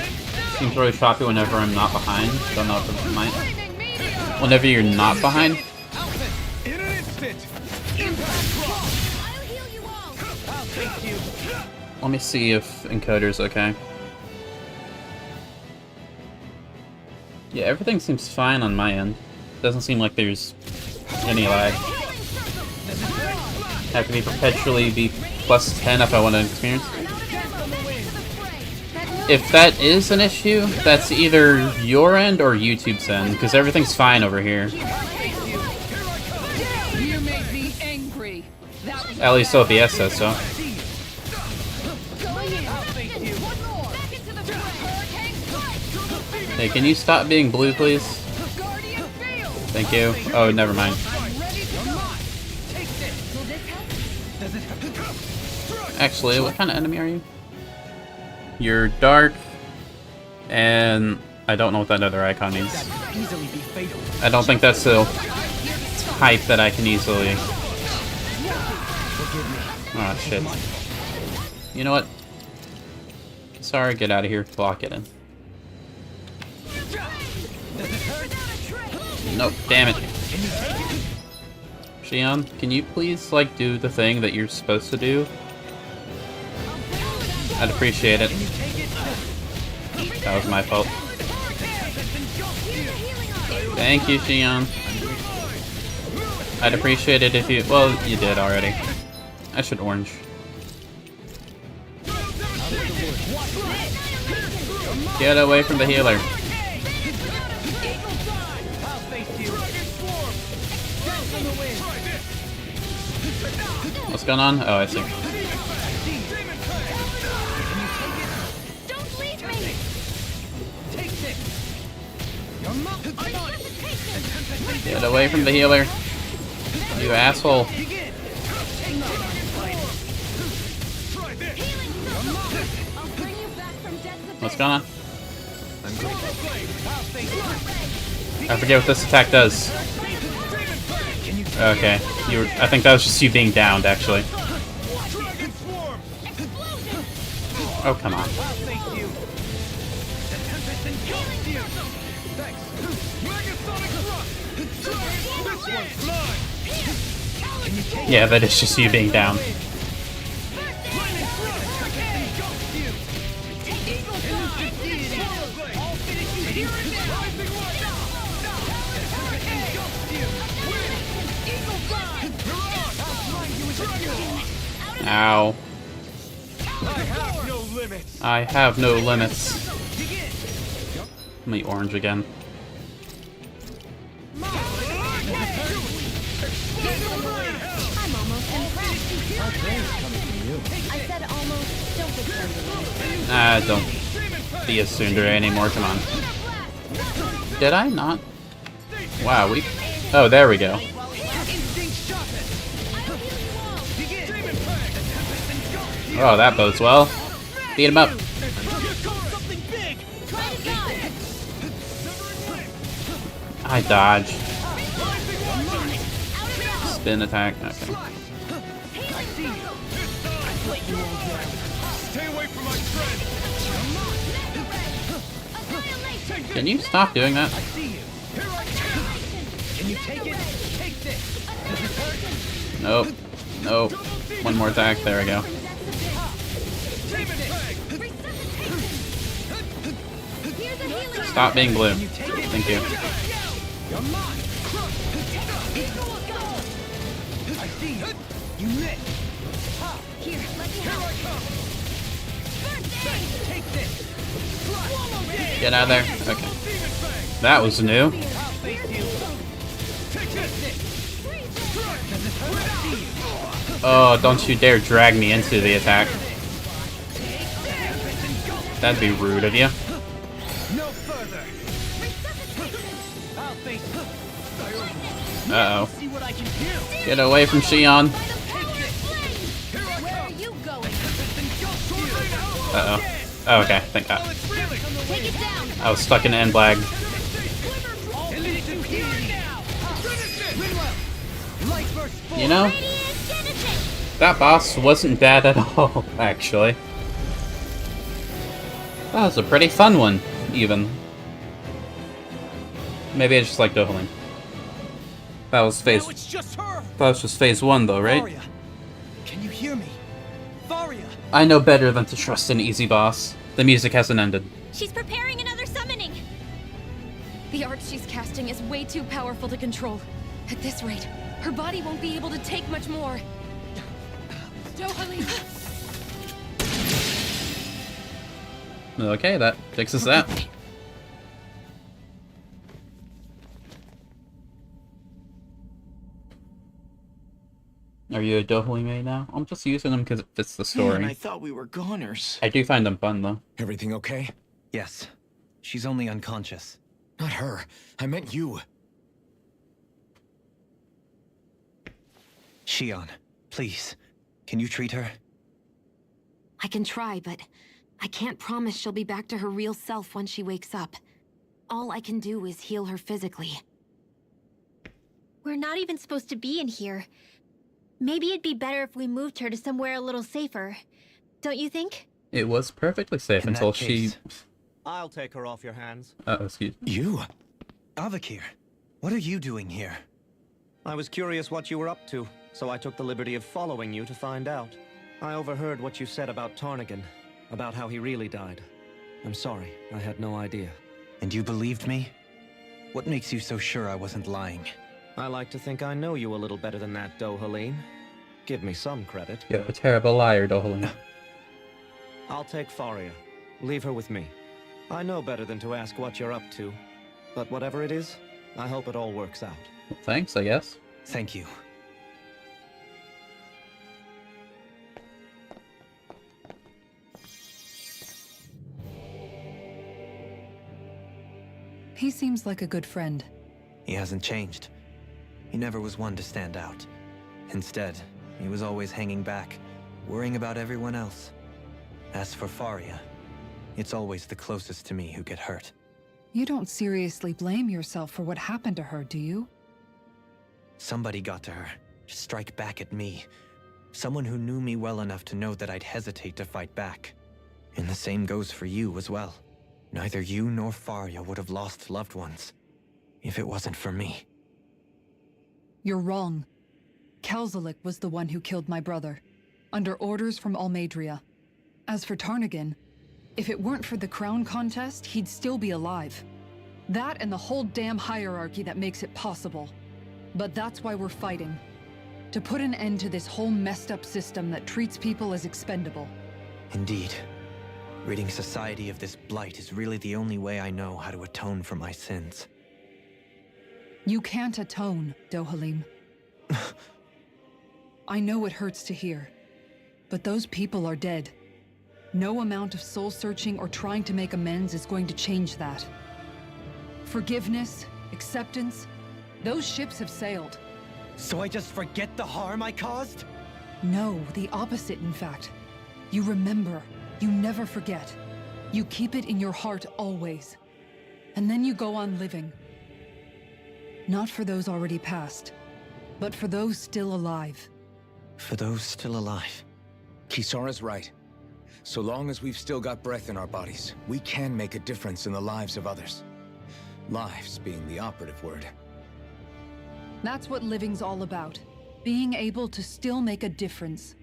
Seems really choppy whenever I'm not behind. Don't know if it might... Whenever you're not behind. In an instant. Impact drop. I'll heal you all. I'll take you. Let me see if encoder's okay. Yeah, everything seems fine on my end. Doesn't seem like there's any lag. Have to be perpetually be plus 10 if I want to experience. If that is an issue, that's either your end or YouTube's end, because everything's fine over here. You made me angry. At least OBS says so. Hey, can you stop being blue, please? Thank you. Oh, never mind. Actually, what kind of enemy are you? You're dark, and I don't know what that other icon means. I don't think that's a type that I can easily... Oh, shit. You know what? Sorry, get out of here. Block it in. Nope, damn it. Xion, can you please, like, do the thing that you're supposed to do? I'd appreciate it. That was my fault. Thank you, Xion. I'd appreciate it if you... Well, you did already. I should orange. Get away from the healer. What's going on? Oh, I see. Get away from the healer. You asshole. What's going on? I forget what this attack does. Okay. I think that was just you being downed, actually. Oh, come on. Yeah, that is just you being down. Ow. I have no limits. I have no limits. Let me orange again. I'm almost impressed. I said almost. Don't get carried away. Don't be a tsundere anymore, come on. Did I not? Wow, oh, there we go. Oh, that bodes well. Beat him up. I dodged. Spin attack. Okay. Stay away from my friend. Can you stop doing that? Can you take it? Take this. Nope. Nope. One more attack. There we go. Stop being blue. Thank you. I see you. You missed. Here, let me help. Take this. Get out of there. Okay. That was new. Oh, don't you dare drag me into the attack. That'd be rude of you. No further. I'll face it. Uh-oh. See what I can do. Get away from Shion. Where are you going? Uh-oh. Oh, okay. Thank God. Take it down. I was stuck in end lag. You know, that boss wasn't bad at all, actually. That was a pretty fun one, even. Maybe I just like doubling. That was phase. It's just her. That was just phase 1, though, right? Varia, can you hear me? Varia. I know better than to trust an easy boss. The music hasn't ended. She's preparing another summoning. The art she's casting is way too powerful to control. At this rate, her body won't be able to take much more. Dohalim! Okay, that fixes that. Are you a Dohalim now? I'm just using them because it fits the story. Man, I thought we were goners. I do find them fun, though. Everything okay? Yes. She's only unconscious. Not her. I meant you. Shion, please. Can you treat her? I can try, but I can't promise she'll be back to her real self when she wakes up. All I can do is heal her physically. We're not even supposed to be in here. Maybe it'd be better if we moved her to somewhere a little safer. Don't you think? It was perfectly safe In until that she... case, I'll take her off your hands. excuse me. You? Avakir, what are you doing here? I was curious what you were up to, so I took the liberty of following you to find out. I overheard what you said about Tarnigan, about how he really died. I'm sorry, I had no idea. And you believed me? What makes you so sure I wasn't lying? I like to think I know you a little better than that, Dohalim. Give me some credit. You're a terrible liar, Dohalim. I'll take Faria. Leave her with me. I know better than to ask what you're up to. But whatever it is, I hope it all works out. Well, thanks, I guess. Thank you. He seems like a good friend. He hasn't changed. He never was one to stand out. Instead, he was always hanging back, worrying about everyone else. As for Faria, it's always the closest to me who get hurt. You don't seriously blame yourself for what happened to her, do you? Somebody got to her, to strike back at me. Someone who knew me well enough to know that I'd hesitate to fight back. And the same goes for you as well. Neither you nor Faria would have lost loved ones, if it wasn't for me. You're wrong. Kelzelik was the one who killed my brother, under orders from Almadria. As for Tarnigan, if it weren't for the crown contest, he'd still be alive. That and the whole damn hierarchy that makes it possible. But that's why we're fighting. To put an end to this whole messed up system that treats people as expendable. Indeed. Ridding society of this blight is really the only way I know how to atone for my sins. You can't atone, Dohalim. I know it hurts to hear, but those people are dead. No amount of soul-searching or trying to make amends is going to change that. Forgiveness, acceptance, those ships have sailed. So I just forget the harm I caused? No, the opposite, in fact. You remember. You never forget. You keep it in your heart always. And then you go on living. Not for those already passed, but for those still alive. For those still alive. Kisara's right. So long as we've still got breath in our bodies, we can make a difference in the lives of others. Lives being the operative word. That's what living's all about. Being able to still make a difference.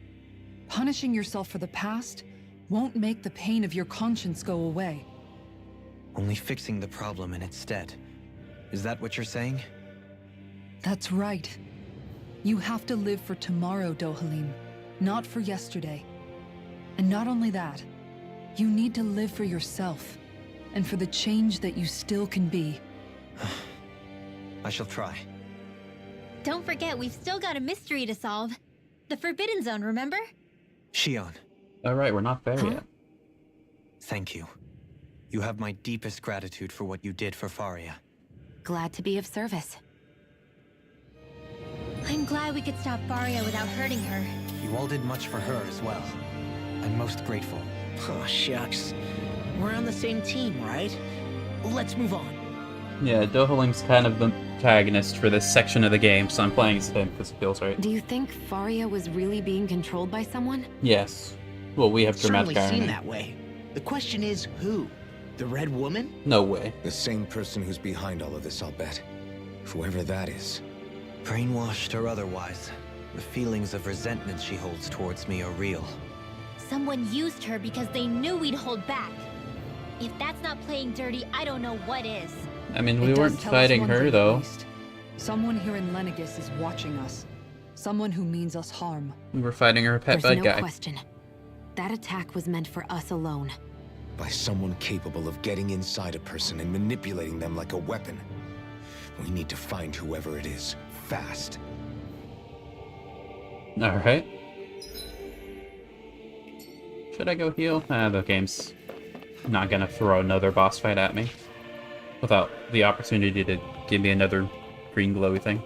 Punishing yourself for the past won't make the pain of your conscience go away. Only fixing the problem in its stead. Is that what you're saying? That's right. You have to live for tomorrow, Dohalim, not for yesterday. And not only that, you need to live for yourself, and for the change that you still can be. I shall try. Don't forget, we've still got a mystery to solve. The Forbidden Zone, remember? Shion. Alright, we're not there yet. Thank you. You have my deepest gratitude for what you did for Faria. Glad to be of service. I'm glad we could stop Faria without hurting her. You all did much for her as well. I'm most grateful. Oh, shucks. We're on the same team, right? Let's move on. Yeah, Dohalim's kind of the protagonist for this section of the game, so I'm playing as him because it feels right. Do you think Faria was really being controlled by someone? Yes. Well, we have dramatic Certainly irony. seemed that way. The question is, who? The Red Woman? No way. The same person who's behind all of this, I'll bet. Whoever that is. Brainwashed or otherwise, the feelings of resentment she holds towards me are real. Someone used her because they knew we'd hold back. If that's not playing dirty, I don't know what is. I mean, It we does weren't tell us fighting one her, thing at though. least. Someone here in Lenegis is watching us. Someone who means us harm. We were fighting her pet There's bug no guy. question. That attack was meant for us alone. By someone capable of getting inside a person and manipulating them like a weapon. We need to find whoever it is, fast. Alright. Should I go heal? The game's not gonna throw another boss fight at me. Without the opportunity to give me another green glowy thing.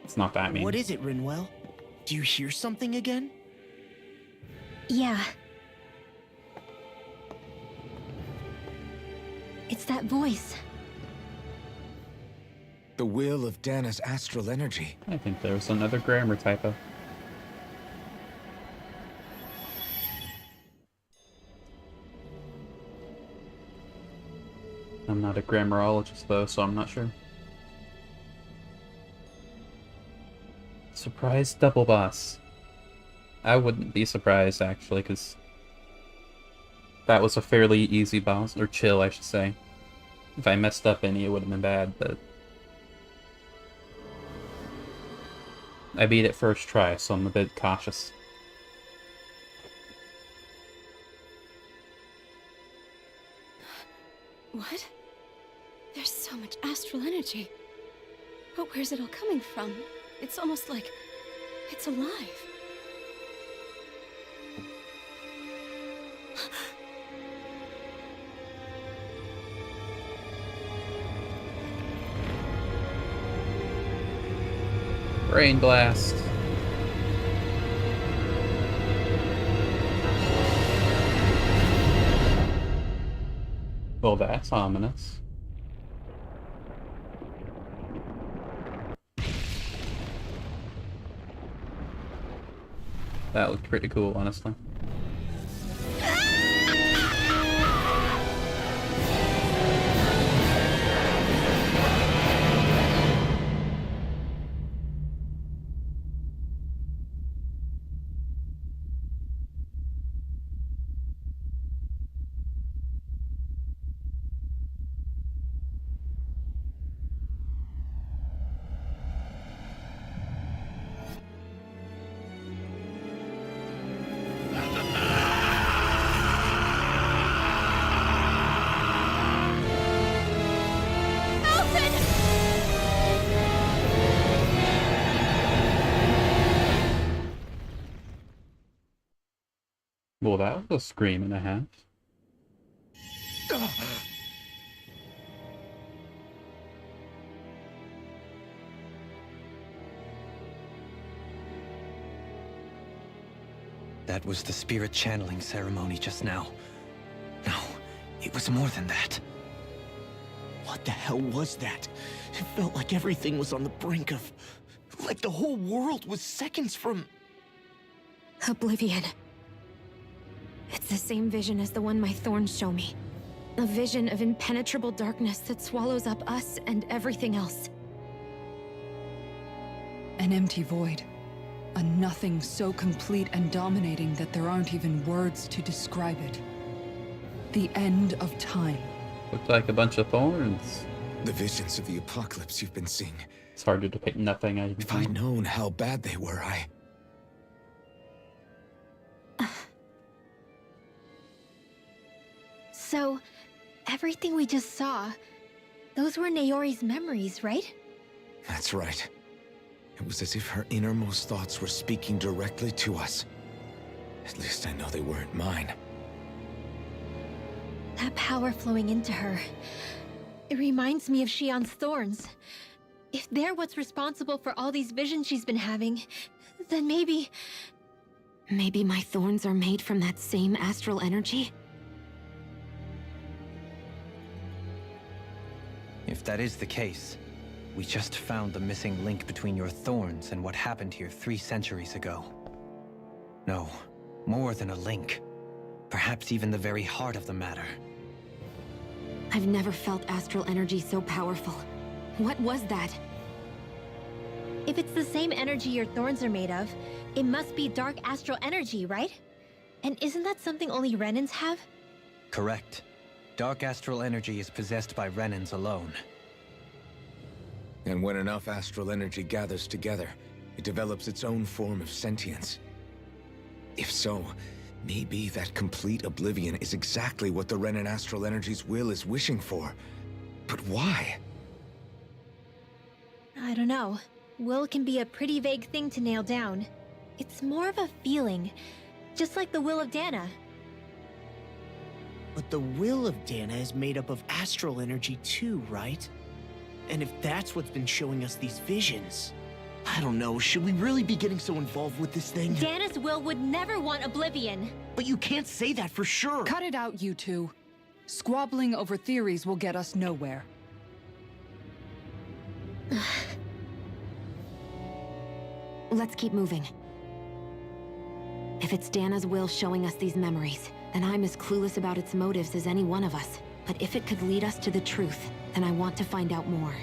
It's not that mean. What is it, Rinwell? Do you hear something again? Yeah. It's that voice. The will of Dana's astral energy. I think there was another grammar typo. I'm not a grammarologist though, so I'm not sure. Surprise double boss. I wouldn't be surprised actually, because that was a fairly easy boss, or chill I should say. If I messed up any, it would have been bad, but I beat it first try, so I'm a bit cautious. What? There's so much astral energy. But where's it all coming from? It's almost like it's alive. Brain blast. Well, that's ominous. That looked pretty cool, honestly. Well, that was a scream and a half. That was the spirit channeling ceremony just now. No, it was more than that. What the hell was that? It felt like everything was on the brink of... like the whole world was seconds from... Oblivion. It's the same vision as the one my thorns show me. A vision of impenetrable darkness that swallows up us and everything else. An empty void. A nothing so complete and dominating that there aren't even words to describe it. The end of time. Looked like a bunch of thorns. The visions of the apocalypse you've been seeing. It's hard to depict nothing. If I'd known how bad they were, So, everything we just saw, those were Naori's memories, right? That's right. It was as if her innermost thoughts were speaking directly to us. At least I know they weren't mine. That power flowing into her. It reminds me of Shion's thorns. If they're what's responsible for all these visions she's been having, then maybe... Maybe my thorns are made from that same astral energy? If that is the case, we just found the missing link between your thorns and what happened here 3 centuries ago. No, more than a link. Perhaps even the very heart of the matter. I've never felt astral energy so powerful. What was that? If it's the same energy your thorns are made of, it must be dark astral energy, right? And isn't that something only Renans have? Correct. Dark astral energy is possessed by Renans alone. And when enough astral energy gathers together, it develops its own form of sentience. If so, maybe that complete oblivion is exactly what the Renan astral energy's will is wishing for. But why? I don't know. Will can be a pretty vague thing to nail down. It's more of a feeling, just like the will of Dana. But the will of Dana is made up of astral energy too, right? And if that's what's been showing us these visions... I don't know, should we really be getting so involved with this thing? Dana's will would never want oblivion. But you can't say that for sure. Cut it out, you two. Squabbling over theories will get us nowhere. Let's keep moving. If it's Dana's will showing us these memories, then I'm as clueless about its motives as any one of us. But if it could lead us to the truth, then I want to find out more.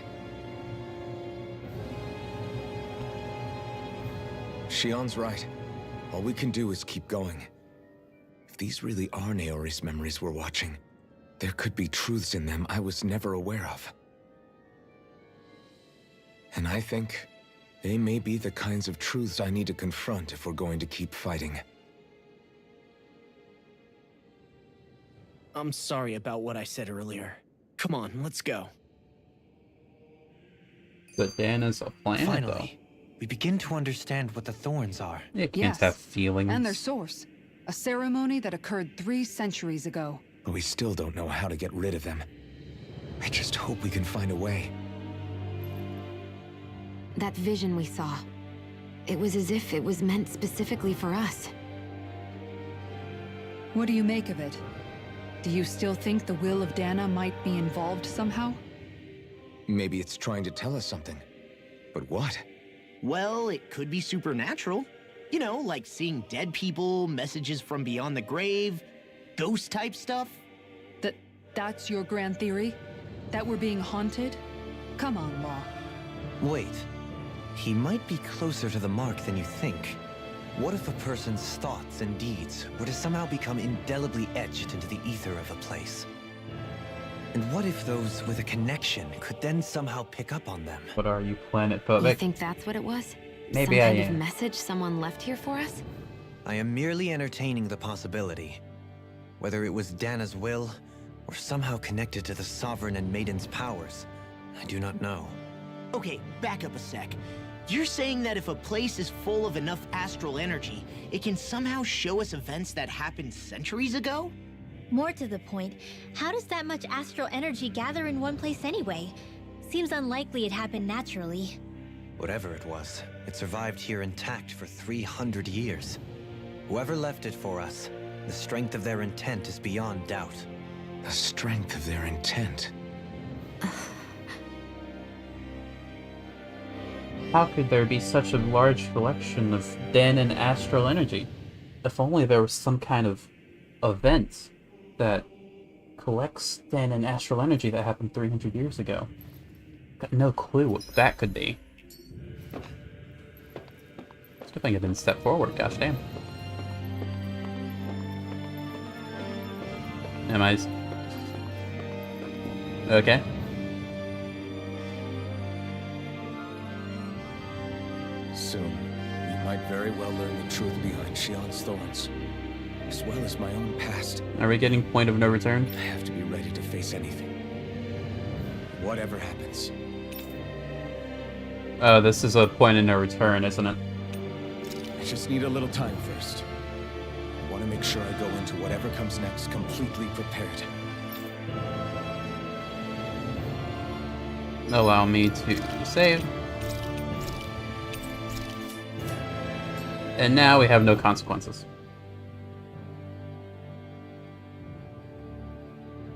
Shion's right. All we can do is keep going. If these really are Naori's memories we're watching, there could be truths in them I was never aware of. And I think they may be the kinds of truths I need to confront if we're going to keep fighting. I'm sorry about what I said earlier. Come on, let's go. But Dana's a planet, Finally, we begin to understand what the thorns are. though. You can't Yes, have feelings. And their source. A ceremony that occurred 3 centuries ago. But we still don't know how to get rid of them. I just hope we can find a way. That vision we saw. It was as if it was meant specifically for us. What do you make of it? Do you still think the will of Dana might be involved somehow? Maybe it's trying to tell us something. But what? Well, it could be supernatural. You know, like seeing dead people, messages from beyond the grave, ghost-type stuff. That's your grand theory? That we're being haunted? Come on, Law. Wait. He might be closer to the mark than you think. What if a person's thoughts and deeds were to somehow become indelibly etched into the ether of a place? And what if those with a connection could then somehow pick up on them? What are you, planet You phobic? think that's what it was? Maybe Some I kind am. of message someone left here for us? I am merely entertaining the possibility. Whether it was Dana's will, or somehow connected to the Sovereign and Maiden's powers, I do not know. Okay, back up a sec. You're saying that if a place is full of enough astral energy, it can somehow show us events that happened centuries ago? More to the point, how does that much astral energy gather in one place anyway? Seems unlikely it happened naturally. Whatever it was, it survived here intact for 300 years. Whoever left it for us, the strength of their intent is beyond doubt. The strength of their intent. How could there be such a large collection of Danon astral energy? If only there was some kind of event that collects Danon astral energy that happened 300 years ago. Got no clue what that could be. It's a good thing I didn't step forward, gosh damn. Am I... Okay. Soon, we might very well learn the truth behind Shion's thorns, as well as my own past. Are we getting point of no return? I have to be ready to face anything. Whatever happens. Oh, this is a point of no return, isn't it? I just need a little time first. I want to make sure I go into whatever comes next completely prepared. Allow me to save. And now we have no consequences.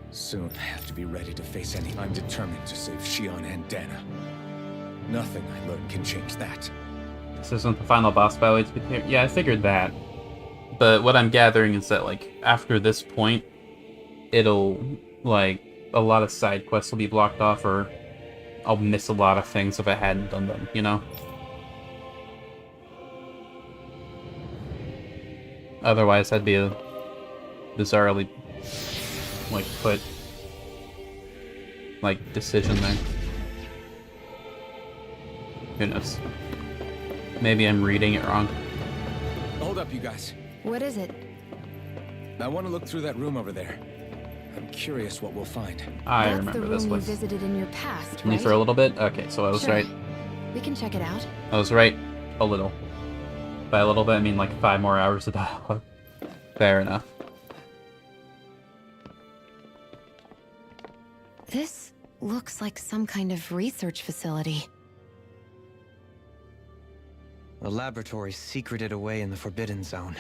Soon, I have to be ready to face any. I'm determined to save Shion and Dana. Nothing I learn can change that. This isn't the final boss battle, to be clear. Yeah, I figured that. But what I'm gathering is that, like, after this point, it'll, like, a lot of side quests will be blocked off, or I'll miss a lot of things if I hadn't done them, you know? Otherwise, that'd be a bizarrely, like, put, like, decision there. Who knows? Maybe I'm reading it wrong. Hold up, you guys. What is it? I want to look through that room over there. I'm curious what we'll find. I remember this That's the room place. you visited in your past, Only right? for a little bit? Okay, so I was Sure. right. We can check it out. I was right a little. By a little bit, I mean like 5 more hours of dialogue. Fair enough. This looks like some kind of research facility. A laboratory secreted away in the Forbidden Zone.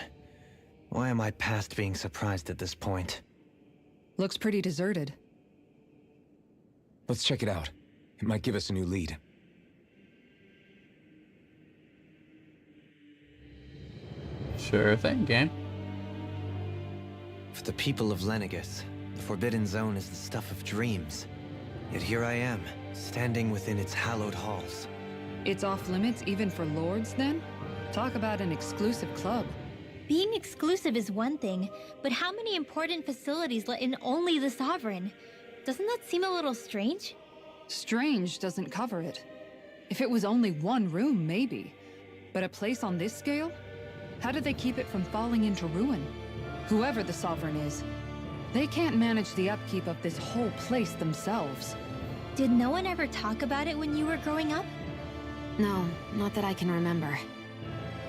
Why am I past being surprised at this point? Looks pretty deserted. Let's check it out. It might give us a new lead. Sure thing, game. For the people of Lenegis, the Forbidden Zone is the stuff of dreams. Yet here I am, standing within its hallowed halls. It's off limits even for lords, then? Talk about an exclusive club. Being exclusive is one thing, but how many important facilities let in only the Sovereign? Doesn't that seem a little strange? Strange doesn't cover it. If it was only one room, maybe. But a place on this scale? How did they keep it from falling into ruin? Whoever the Sovereign is, they can't manage the upkeep of this whole place themselves. Did no one ever talk about it when you were growing up? No, not that I can remember.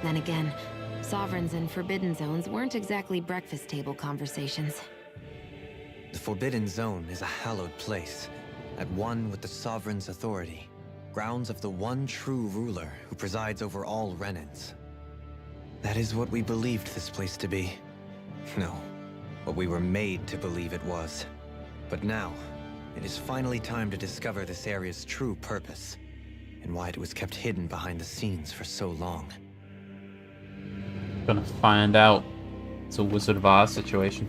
Then again, Sovereigns and Forbidden Zones weren't exactly breakfast table conversations. The Forbidden Zone is a hallowed place, at one with the Sovereign's authority, grounds of the one true ruler who presides over all Renans. That is what we believed this place to be. No, what we were made to believe it was. But now, it is finally time to discover this area's true purpose, and why it was kept hidden behind the scenes for so long. Gonna find out. It's a Wizard of Oz situation.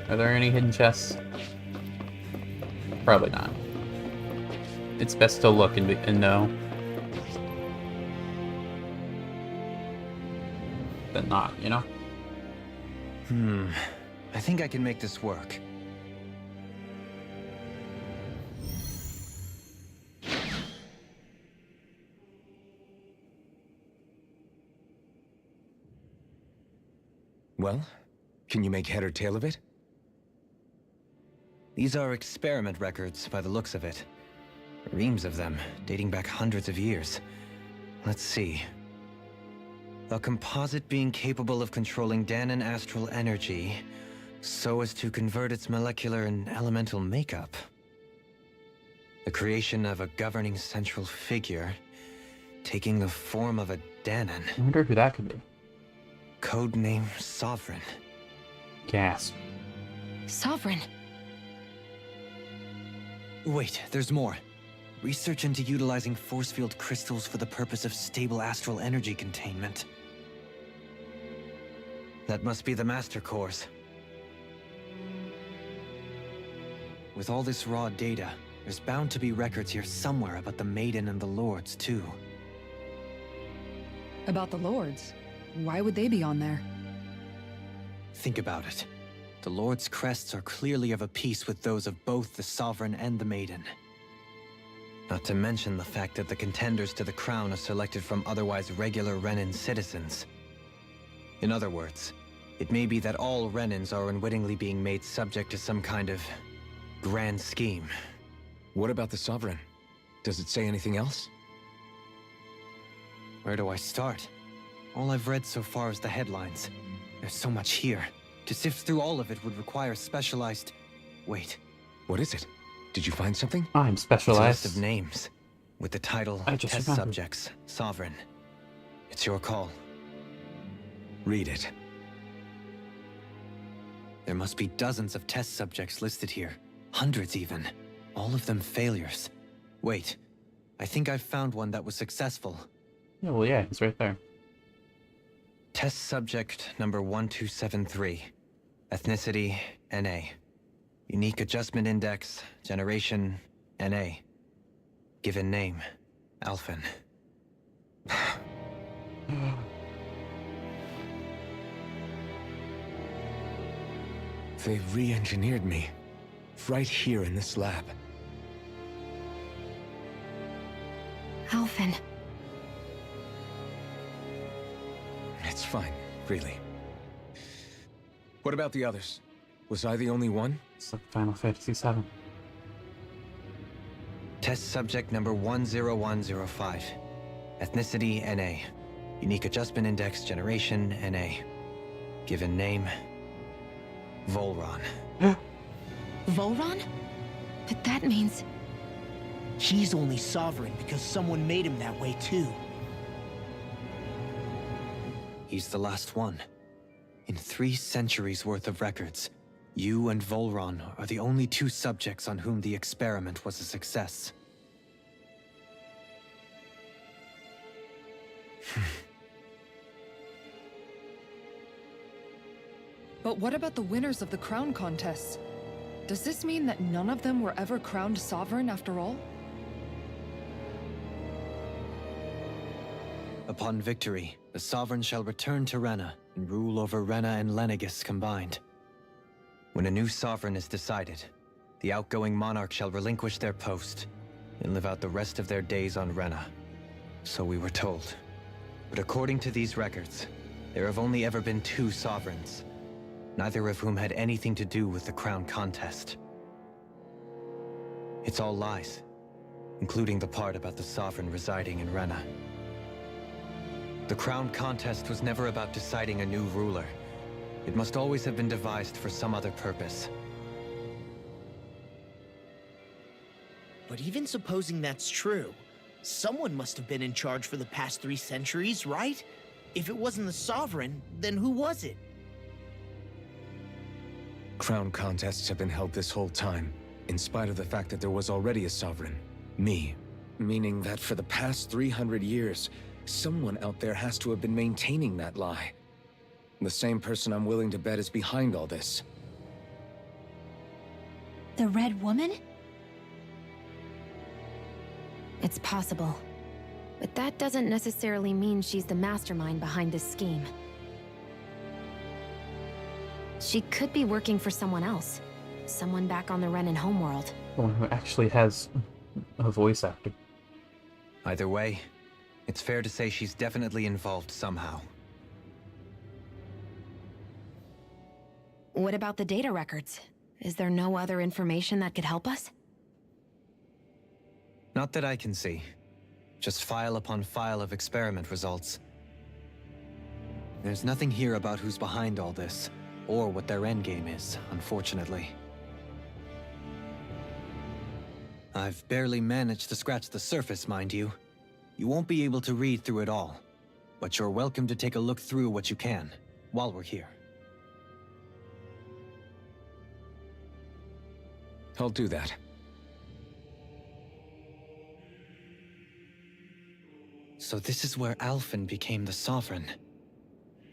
Are there any hidden chests? Probably not. It's best to look and know than not, you know? I think I can make this work. Well, can you make head or tail of it? These are experiment records by the looks of it. Reams of them, dating back hundreds of years. Let's see. A composite being capable of controlling Danan astral energy so as to convert its molecular and elemental makeup. The creation of a governing central figure taking the form of a Danan. I wonder who that could be. Codename Sovereign. Gasp. Sovereign. Wait, there's more. Research into utilizing force field crystals for the purpose of stable astral energy containment. That must be the Master Cores. With all this raw data, there's bound to be records here somewhere about the Maiden and the Lords, too. About the Lords? Why would they be on there? Think about it. The Lord's crests are clearly of a piece with those of both the Sovereign and the Maiden. Not to mention the fact that the contenders to the crown are selected from otherwise regular Renan citizens. In other words, it may be that all Renans are unwittingly being made subject to some kind of grand scheme. What about the Sovereign? Does it say anything else? Where do I start? All I've read so far is the headlines. There's so much here. To sift through all of it would require specialized... Wait. What is it? Did you find something? I'm It's a specialized. list of names, with the title I just Test remembered. Subjects, Sovereign. It's your call. Read it. There must be dozens of test subjects listed here. Hundreds even. All of them failures. Wait, I think I've found one that was successful. Yeah, well, yeah, it's right there. Test subject number 1273. Ethnicity, NA. Unique adjustment index, generation, NA. Given name, Alphen. They re-engineered me. Right here in this lab. Alphen. It's fine, really. What about the others? Was I the only one? It's like Final Fantasy VII. Test subject number 10105. Ethnicity, NA. Unique adjustment index, generation, NA. Given name, Volron. Volron? But that means... He's only sovereign because someone made him that way too. He's the last one. In 3 centuries worth of records, you and Volron are the only 2 subjects on whom the experiment was a success. But what about the winners of the crown contests? Does this mean that none of them were ever crowned sovereign after all? Upon victory, the Sovereign shall return to Rena and rule over Rena and Lenegis combined. When a new Sovereign is decided, the outgoing monarch shall relinquish their post and live out the rest of their days on Rena. So we were told. But according to these records, there have only ever been 2 Sovereigns, neither of whom had anything to do with the crown contest. It's all lies, including the part about the Sovereign residing in Rena. The crown contest was never about deciding a new ruler. It must always have been devised for some other purpose. But even supposing that's true, someone must have been in charge for the past 3 centuries, right? If it wasn't the Sovereign, then who was it? Crown contests have been held this whole time, in spite of the fact that there was already a Sovereign. Me. Meaning that for the past 300 years, someone out there has to have been maintaining that lie. The same person I'm willing to bet is behind all this. The Red Woman? It's possible. But that doesn't necessarily mean she's the mastermind behind this scheme. She could be working for someone else. Someone back on the Renan homeworld. Someone who actually has a voice actor. Either way, it's fair to say she's definitely involved somehow. What about the data records? Is there no other information that could help us? Not that I can see. Just file upon file of experiment results. There's nothing here about who's behind all this, or what their endgame is, unfortunately. I've barely managed to scratch the surface, mind you. You won't be able to read through it all, but you're welcome to take a look through what you can, while we're here. I'll do that. So this is where Alphen became the Sovereign.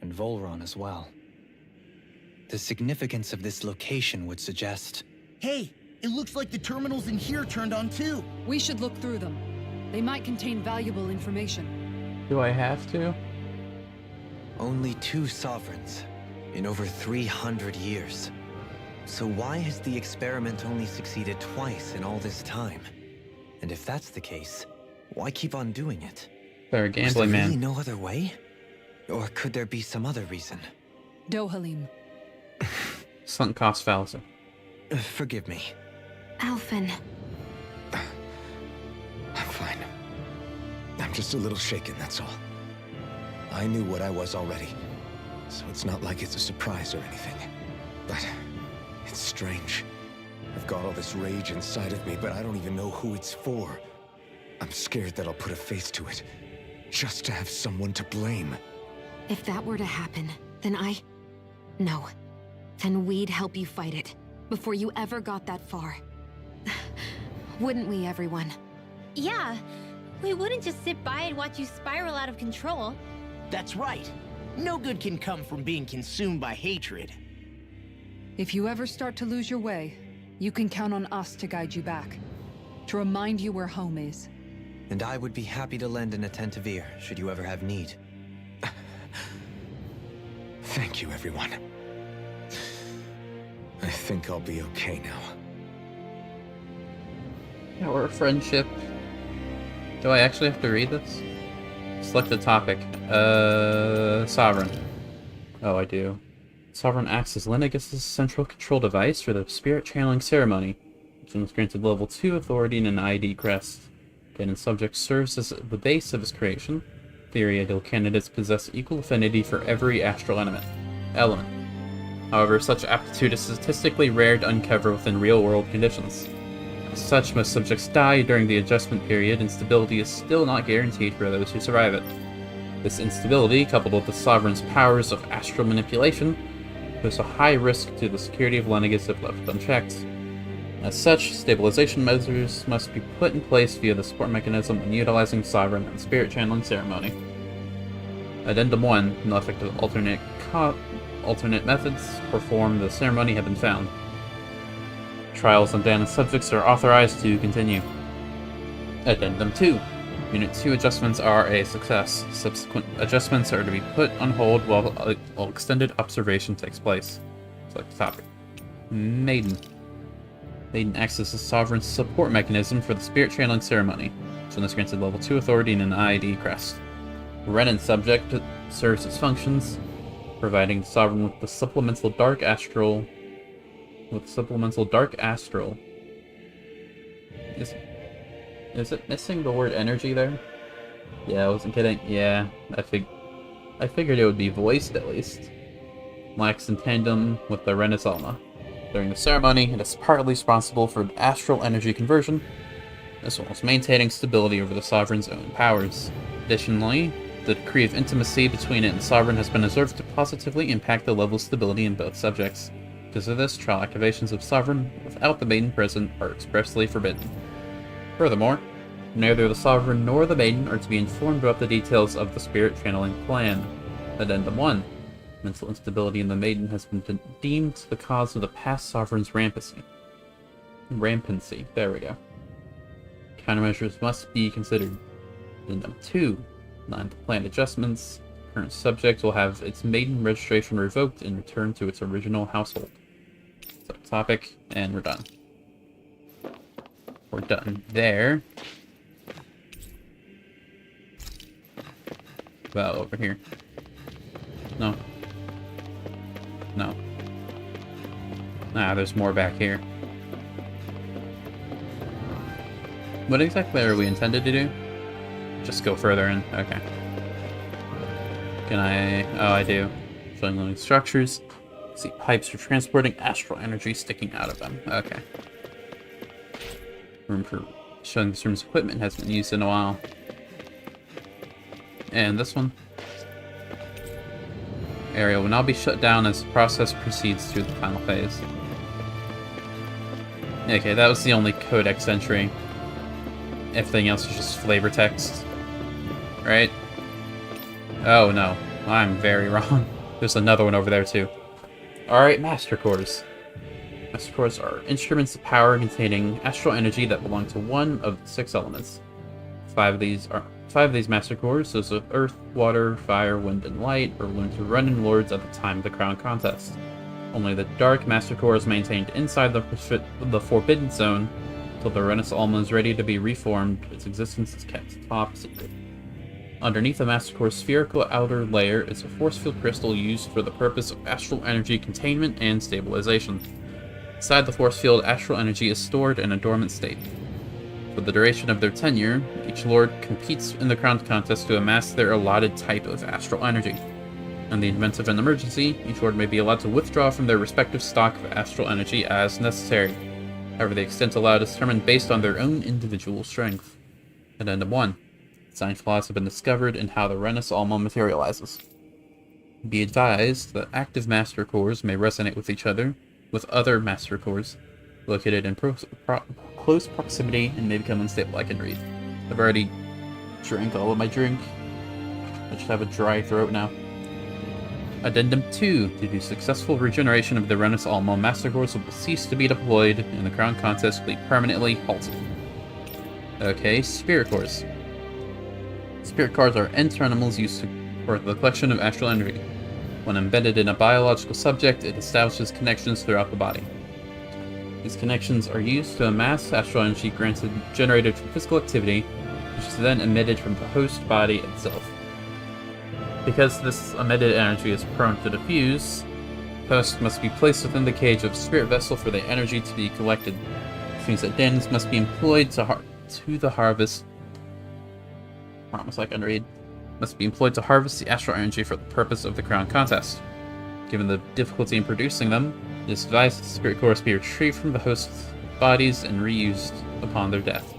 And Volron as well. The significance of this location would suggest... Hey, it looks like the terminals in here turned on too. We should look through them. They might contain valuable information. Do I have to? Only 2 sovereigns in over 300 years. So why has the experiment only succeeded twice in all this time? And if that's the case, why keep on doing it? They're a gambling man. Was there really no other way? Or could there be some other reason? Dohalim. Sunk cost fallacy. Forgive me. Alphen. I'm fine. I'm just a little shaken, that's all. I knew what I was already, so it's not like it's a surprise or anything. But it's strange. I've got all this rage inside of me, but I don't even know who it's for. I'm scared that I'll put a face to it, just to have someone to blame. If that were to happen, then No. Then we'd help you fight it, before you ever got that far. Wouldn't we, everyone? Yeah, we wouldn't just sit by and watch you spiral out of control. That's right. No good can come from being consumed by hatred. If you ever start to lose your way, you can count on us to guide you back. To remind you where home is. And I would be happy to lend an attentive ear, should you ever have need. Thank you, everyone. I think I'll be okay now. Our friendship. Do I actually have to read this? Select the topic. Sovereign. Oh, I do. Sovereign acts as Lenegis' central control device for the spirit channeling ceremony, which was granted level 2 authority and an ID crest. Then subject serves as the base of his creation. Theory, ideal candidates possess equal affinity for every astral element. However, such aptitude is statistically rare to uncover within real-world conditions. As such, most subjects die during the adjustment period, and stability is still not guaranteed for those who survive it. This instability, coupled with the Sovereign's powers of astral manipulation, pose a high risk to the security of Lenegis if left unchecked. As such, stabilization measures must be put in place via the support mechanism when utilizing Sovereign and Spirit Channeling Ceremony. Addendum 1. No effective alternate methods to perform the ceremony have been found. Trials on Dana's subjects are authorized to continue. Addendum 2. Unit 2 adjustments are a success. Subsequent adjustments are to be put on hold while extended observation takes place. Select the topic. Maiden. Maiden acts as a sovereign support mechanism for the spirit channeling ceremony, which is granted level 2 authority and an ID crest. Renan subject serves its functions, providing the sovereign with the supplemental dark astral. Is it missing the word energy there? Yeah, I wasn't kidding. Yeah, I figured it would be voiced at least. Lacks in tandem with the Rena's Alma. During the ceremony, it is partly responsible for astral energy conversion, as well as maintaining stability over the Sovereign's own powers. Additionally, the degree of intimacy between it and the Sovereign has been observed to positively impact the level of stability in both subjects. Because of this, trial activations of Sovereign without the Maiden present are expressly forbidden. Furthermore, neither the Sovereign nor the Maiden are to be informed about the details of the Spirit Channeling plan. Addendum 1. Mental instability in the Maiden has been deemed the cause of the past Sovereign's rampancy. There we go. Countermeasures must be considered. Addendum 2. Non-planned adjustments. Current subject will have its Maiden registration revoked and returned to its original household. Subtopic, and we're done. We're done there. Well, over here. No. No. Ah, there's more back here. What exactly are we intended to do? just go further in. Okay. Can I... Oh, I do. Showing living structures. See pipes for transporting astral energy sticking out of them. Okay. Room for... Showing this room's equipment has been used in a while. And this one. Area will now be shut down as the process proceeds through the final phase. Okay, that was the only codex entry. Everything else is just flavor text. Right? Oh no, I'm very wrong. There's another one over there too. Alright, Master Cores. Master Cores are instruments of power containing astral energy that belong to one of the 6 elements. Five of these Master Cores, those of Earth, Water, Fire, Wind, and Light, are learned to run in Lords at the time of the Crown Contest. Only the Dark Master Core is maintained inside the Forbidden Zone until the Renus Alma is ready to be reformed. Its existence is kept top secret. Underneath the Master Core's spherical outer layer is a force field crystal used for the purpose of astral energy containment and stabilization. Inside the force field, astral energy is stored in a dormant state. For the duration of their tenure, each Lord competes in the Crown Contest to amass their allotted type of astral energy. In the event of an emergency, each Lord may be allowed to withdraw from their respective stock of astral energy as necessary. However, the extent allowed is determined based on their own individual strength. Addendum 1. Design flaws have been discovered in how the Renus Alma materializes. Be advised that active Master Cores may resonate with each other, with other Master Cores, located in close proximity, and may become unstable. I can read. I've already drank all of my drink. I just have a dry throat now. Addendum 2. Due to successful regeneration of the Renus Alma, Master Cores will cease to be deployed, and the Crown Contest will be permanently halted. Okay, Spirit Cores. Spirit Cores are enter animals used for the collection of astral energy. When embedded in a biological subject, it establishes connections throughout the body. These connections are used to amass astral energy generated from physical activity, which is then emitted from the host body itself. Because this emitted energy is prone to diffuse, the host must be placed within the cage of spirit vessel for the energy to be collected, which means that Dens must be employed to harvest. Promise I can read. Must be employed to harvest the astral energy for the purpose of the Crown Contest. Given the difficulty in producing them, it is advised that Spirit Cores be retrieved from the host's bodies and reused upon their death.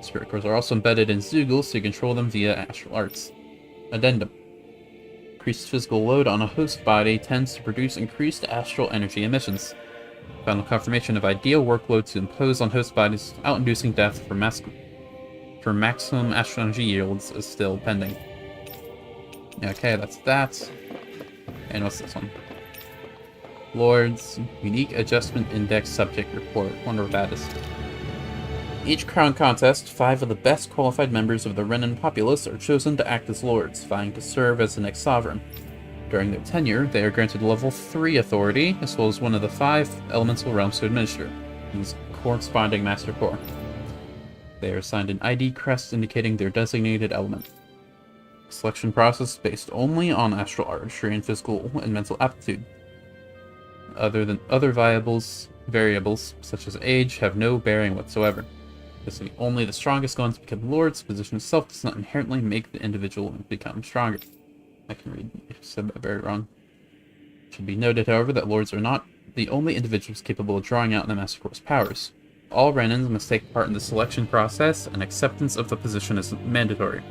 Spirit Cores are also embedded in Zeugles to control them via astral arts. Addendum. Increased physical load on a host body tends to produce increased astral energy emissions. Final confirmation of ideal workload to impose on host bodies without inducing death for maximum astral energy yields is still pending. Okay, that's that. And what's this one? Lord's Unique Adjustment Index Subject Report. Wonder what that is. Each Crown Contest, 5 of the best qualified members of the Renan populace are chosen to act as Lords, vying to serve as the next Sovereign. During their tenure, they are granted level 3 authority, as well as one of the 5 elemental realms to administer, these corresponding Master Core. They are assigned an ID crest indicating their designated element. Selection process based only on astral artistry and physical and mental aptitude. Other variables, such as age, have no bearing whatsoever. Only the strongest going to become Lords. Position itself does not inherently make the individual become stronger. I can read. I said that very wrong. It should be noted, however, that Lords are not the only individuals capable of drawing out the Master Core's powers. All Renans must take part in the selection process, and acceptance of the position is mandatory.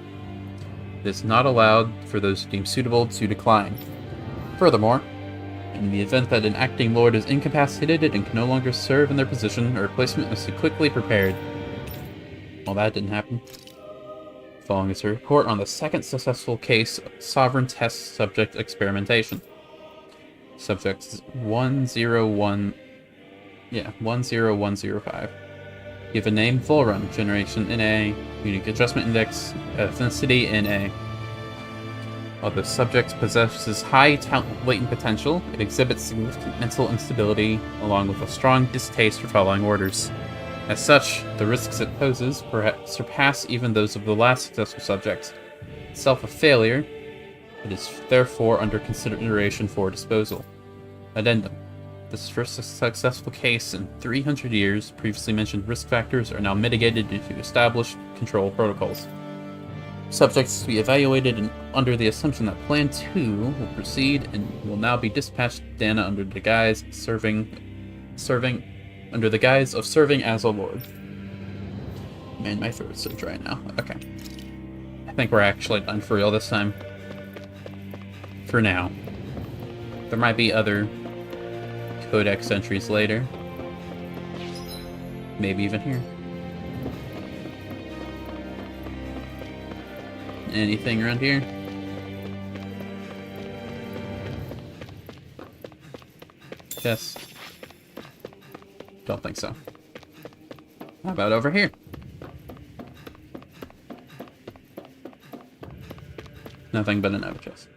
It is not allowed for those deemed suitable to decline. Furthermore, in the event that an acting Lord is incapacitated and can no longer serve in their position, a replacement must be quickly prepared. Well, that didn't happen. Following is a report on the second successful case of Sovereign Test Subject Experimentation. Subject 10105. Given name, Volrun. Generation NA. Unique Adjustment Index. Ethnicity NA. While the subject possesses high latent potential, it exhibits significant mental instability, along with a strong distaste for following orders. As such, the risks it poses perhaps surpass even those of the last successful subject. Itself a failure, it is therefore under consideration for disposal. Addendum. This first successful case in 300 years, previously mentioned risk factors are now mitigated due to established control protocols. Subjects to be evaluated and under the assumption that Plan 2 will proceed and will now be dispatched to Dana under the guise of serving as a lord. Man, my throat's so dry now. Okay. I think we're actually done for real this time. For now. There might be other codex entries later. Maybe even here. Anything around here? Yes. Don't think so. How about over here? Nothing but another chest.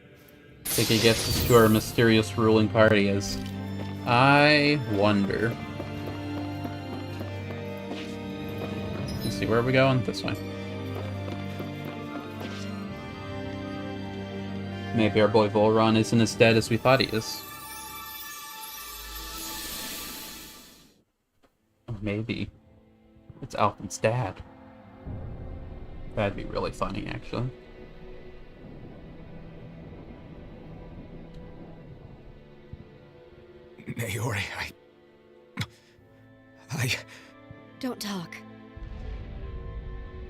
Think he gets us to our mysterious ruling party is... I wonder... Let's see, where are we going? This way. Maybe our boy Volron isn't as dead as we thought he is. Or maybe it's Alphen's dad. That'd be really funny, actually. Naori, I... Don't talk.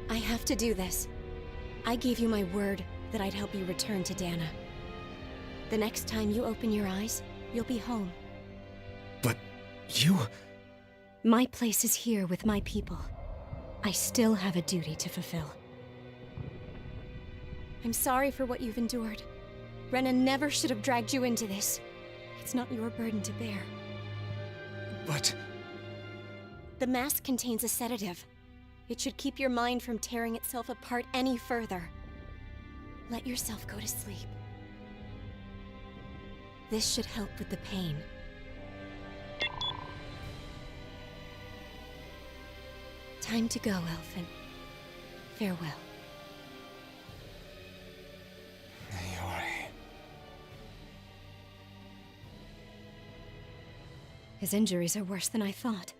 I have to do this. I gave you my word that I'd help you return to Dana. The next time you open your eyes, you'll be home. But you... My place is here with my people. I still have a duty to fulfill. I'm sorry for what you've endured. Rena never should have dragged you into this. It's not your burden to bear. But... The mask contains a sedative. It should keep your mind from tearing itself apart any further. Let yourself go to sleep. This should help with the pain. Time to go, Elfin. Farewell. Naori... His injuries are worse than I thought.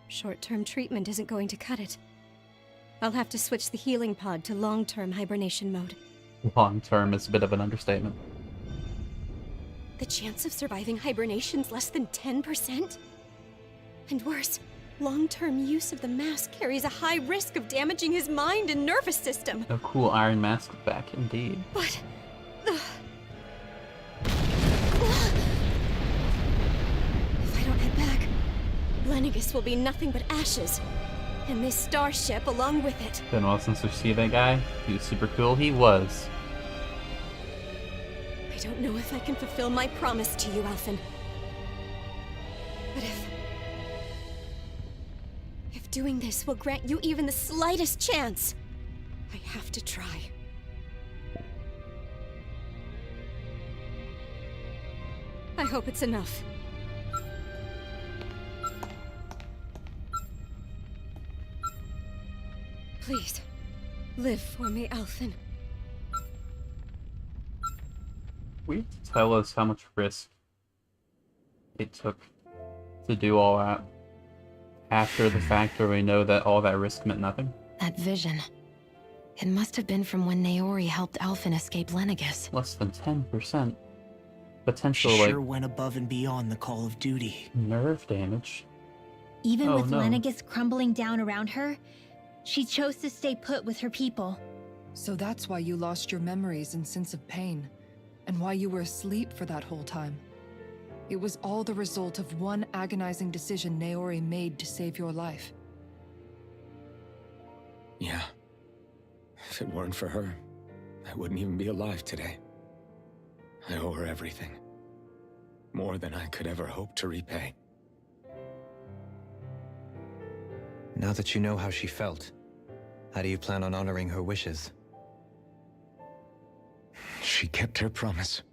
Short-term treatment isn't going to cut it. I'll have to switch the healing pod to long-term hibernation mode. Long-term is a bit of an understatement. The chance of surviving hibernation's less than 10%? And worse, long-term use of the mask carries a high risk of damaging his mind and nervous system. A cool iron mask back, indeed. But... If I don't head back, Lenegis will be nothing but ashes. And this starship along with it. Been a while since we see that guy. He was super cool. He was. I don't know if I can fulfill my promise to you, Alphen. But if doing this will grant you even the slightest chance, I have to try. I hope it's enough. Please, live for me, Alphen. Will you tell us how much risk it took to do all that? After the fact where we know that all that risk meant nothing? That vision. It must have been from when Naori helped Alphen escape Lenegis. Less than 10%. Potential, She like, sure went above and beyond the call of duty. nerve damage. Even Oh, with no. Lenegis crumbling down around her, she chose to stay put with her people. So that's why you lost your memories and sense of pain, and why you were asleep for that whole time. It was all the result of one agonizing decision Naori made to save your life. Yeah. If it weren't for her, I wouldn't even be alive today. I owe her everything. More than I could ever hope to repay. Now that you know how she felt, how do you plan on honoring her wishes? She kept her promise.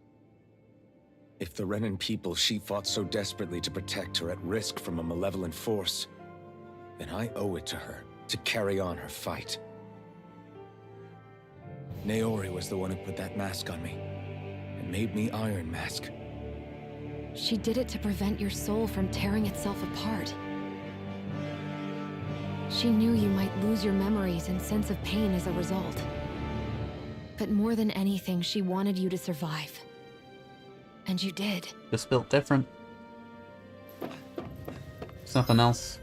If the Renan people she fought so desperately to protect are at risk from a malevolent force, then I owe it to her to carry on her fight. Naori was the one who put that mask on me, and made me Iron Mask. She did it to prevent your soul from tearing itself apart. She knew you might lose your memories and sense of pain as a result. But more than anything, she wanted you to survive. And you did. Just built different. There's nothing else.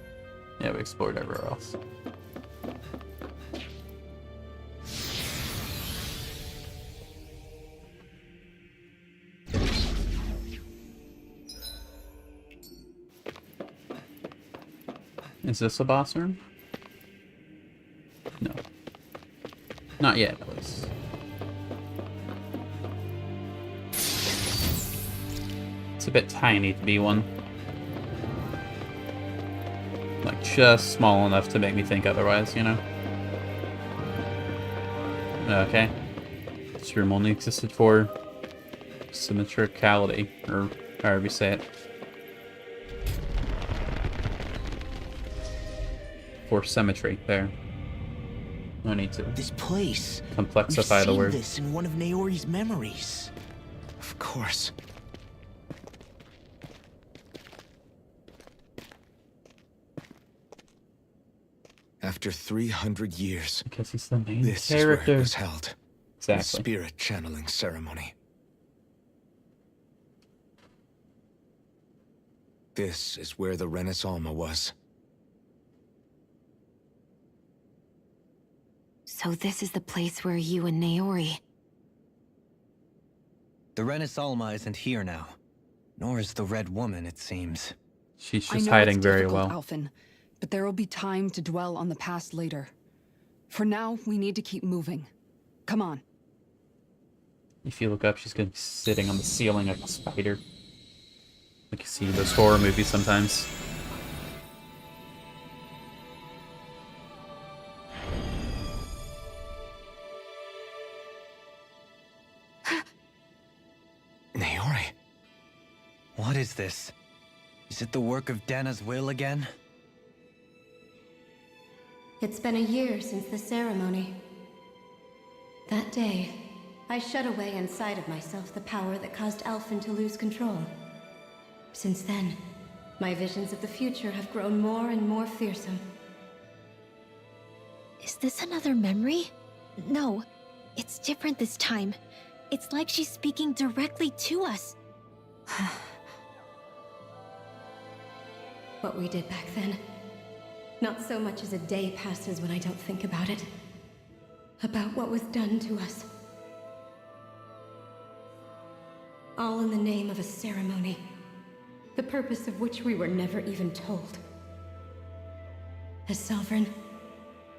Yeah, we explored everywhere else. Is this a boss room? No. Not yet, at least. It's a bit tiny to be one. Like, just small enough to make me think otherwise, you know? Okay. This room only existed for symmetricality, or however you say it. For symmetry, there. No need to. This place. Complexify We've the seen word. this in one of Naori's memories. Of course. After 300 years, Because he's the main this character. is where it was held. The Exactly. spirit channeling ceremony. This is where the Renis Alma was. So this is the place where you and Naori... The Renis Alma isn't here now. Nor is the Red Woman, it seems. She's I just know hiding it's very difficult, well. Alphen, but there will be time to dwell on the past later. For now, we need to keep moving. Come on. If you look up, she's gonna be sitting on the ceiling like a spider. Like you see in those horror movies sometimes. Naori. What is this? Is it the work of Dana's will again? It's been a year since the ceremony. That day, I shut away inside of myself the power that caused Alphen to lose control. Since then, my visions of the future have grown more and more fearsome. Is this another memory? No, it's different this time. It's like she's speaking directly to us. What we did back then. Not so much as a day passes when I don't think about it. About what was done to us. All in the name of a ceremony. The purpose of which we were never even told. As Sovereign,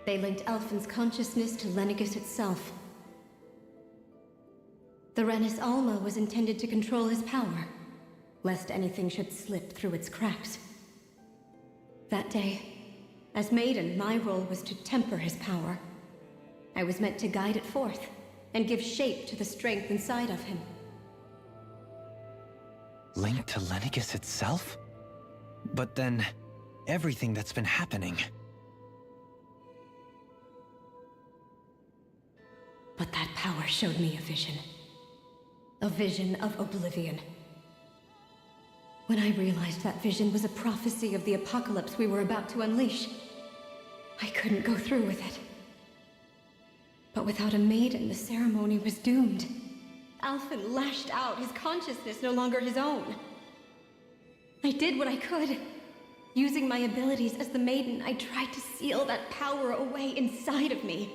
they linked Alphen's consciousness to Lenegis itself. The Renis Alma was intended to control his power, lest anything should slip through its cracks. That day, as Maiden, my role was to temper his power. I was meant to guide it forth, and give shape to the strength inside of him. Linked to Lenegis itself? But then, everything that's been happening... But that power showed me a vision. A vision of oblivion. When I realized that vision was a prophecy of the apocalypse we were about to unleash, I couldn't go through with it. But without a maiden, the ceremony was doomed. Alphen lashed out, his consciousness no longer his own. I did what I could. Using my abilities as the maiden, I tried to seal that power away inside of me.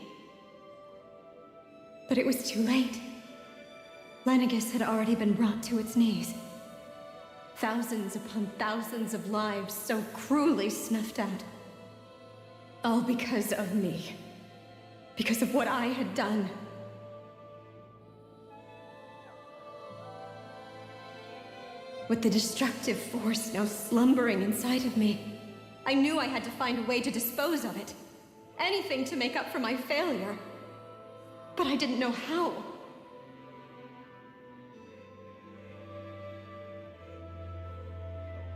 But it was too late. Lenegis had already been brought to its knees. Thousands upon thousands of lives so cruelly snuffed out. All because of me. Because of what I had done. With the destructive force now slumbering inside of me, I knew I had to find a way to dispose of it. Anything to make up for my failure. But I didn't know how.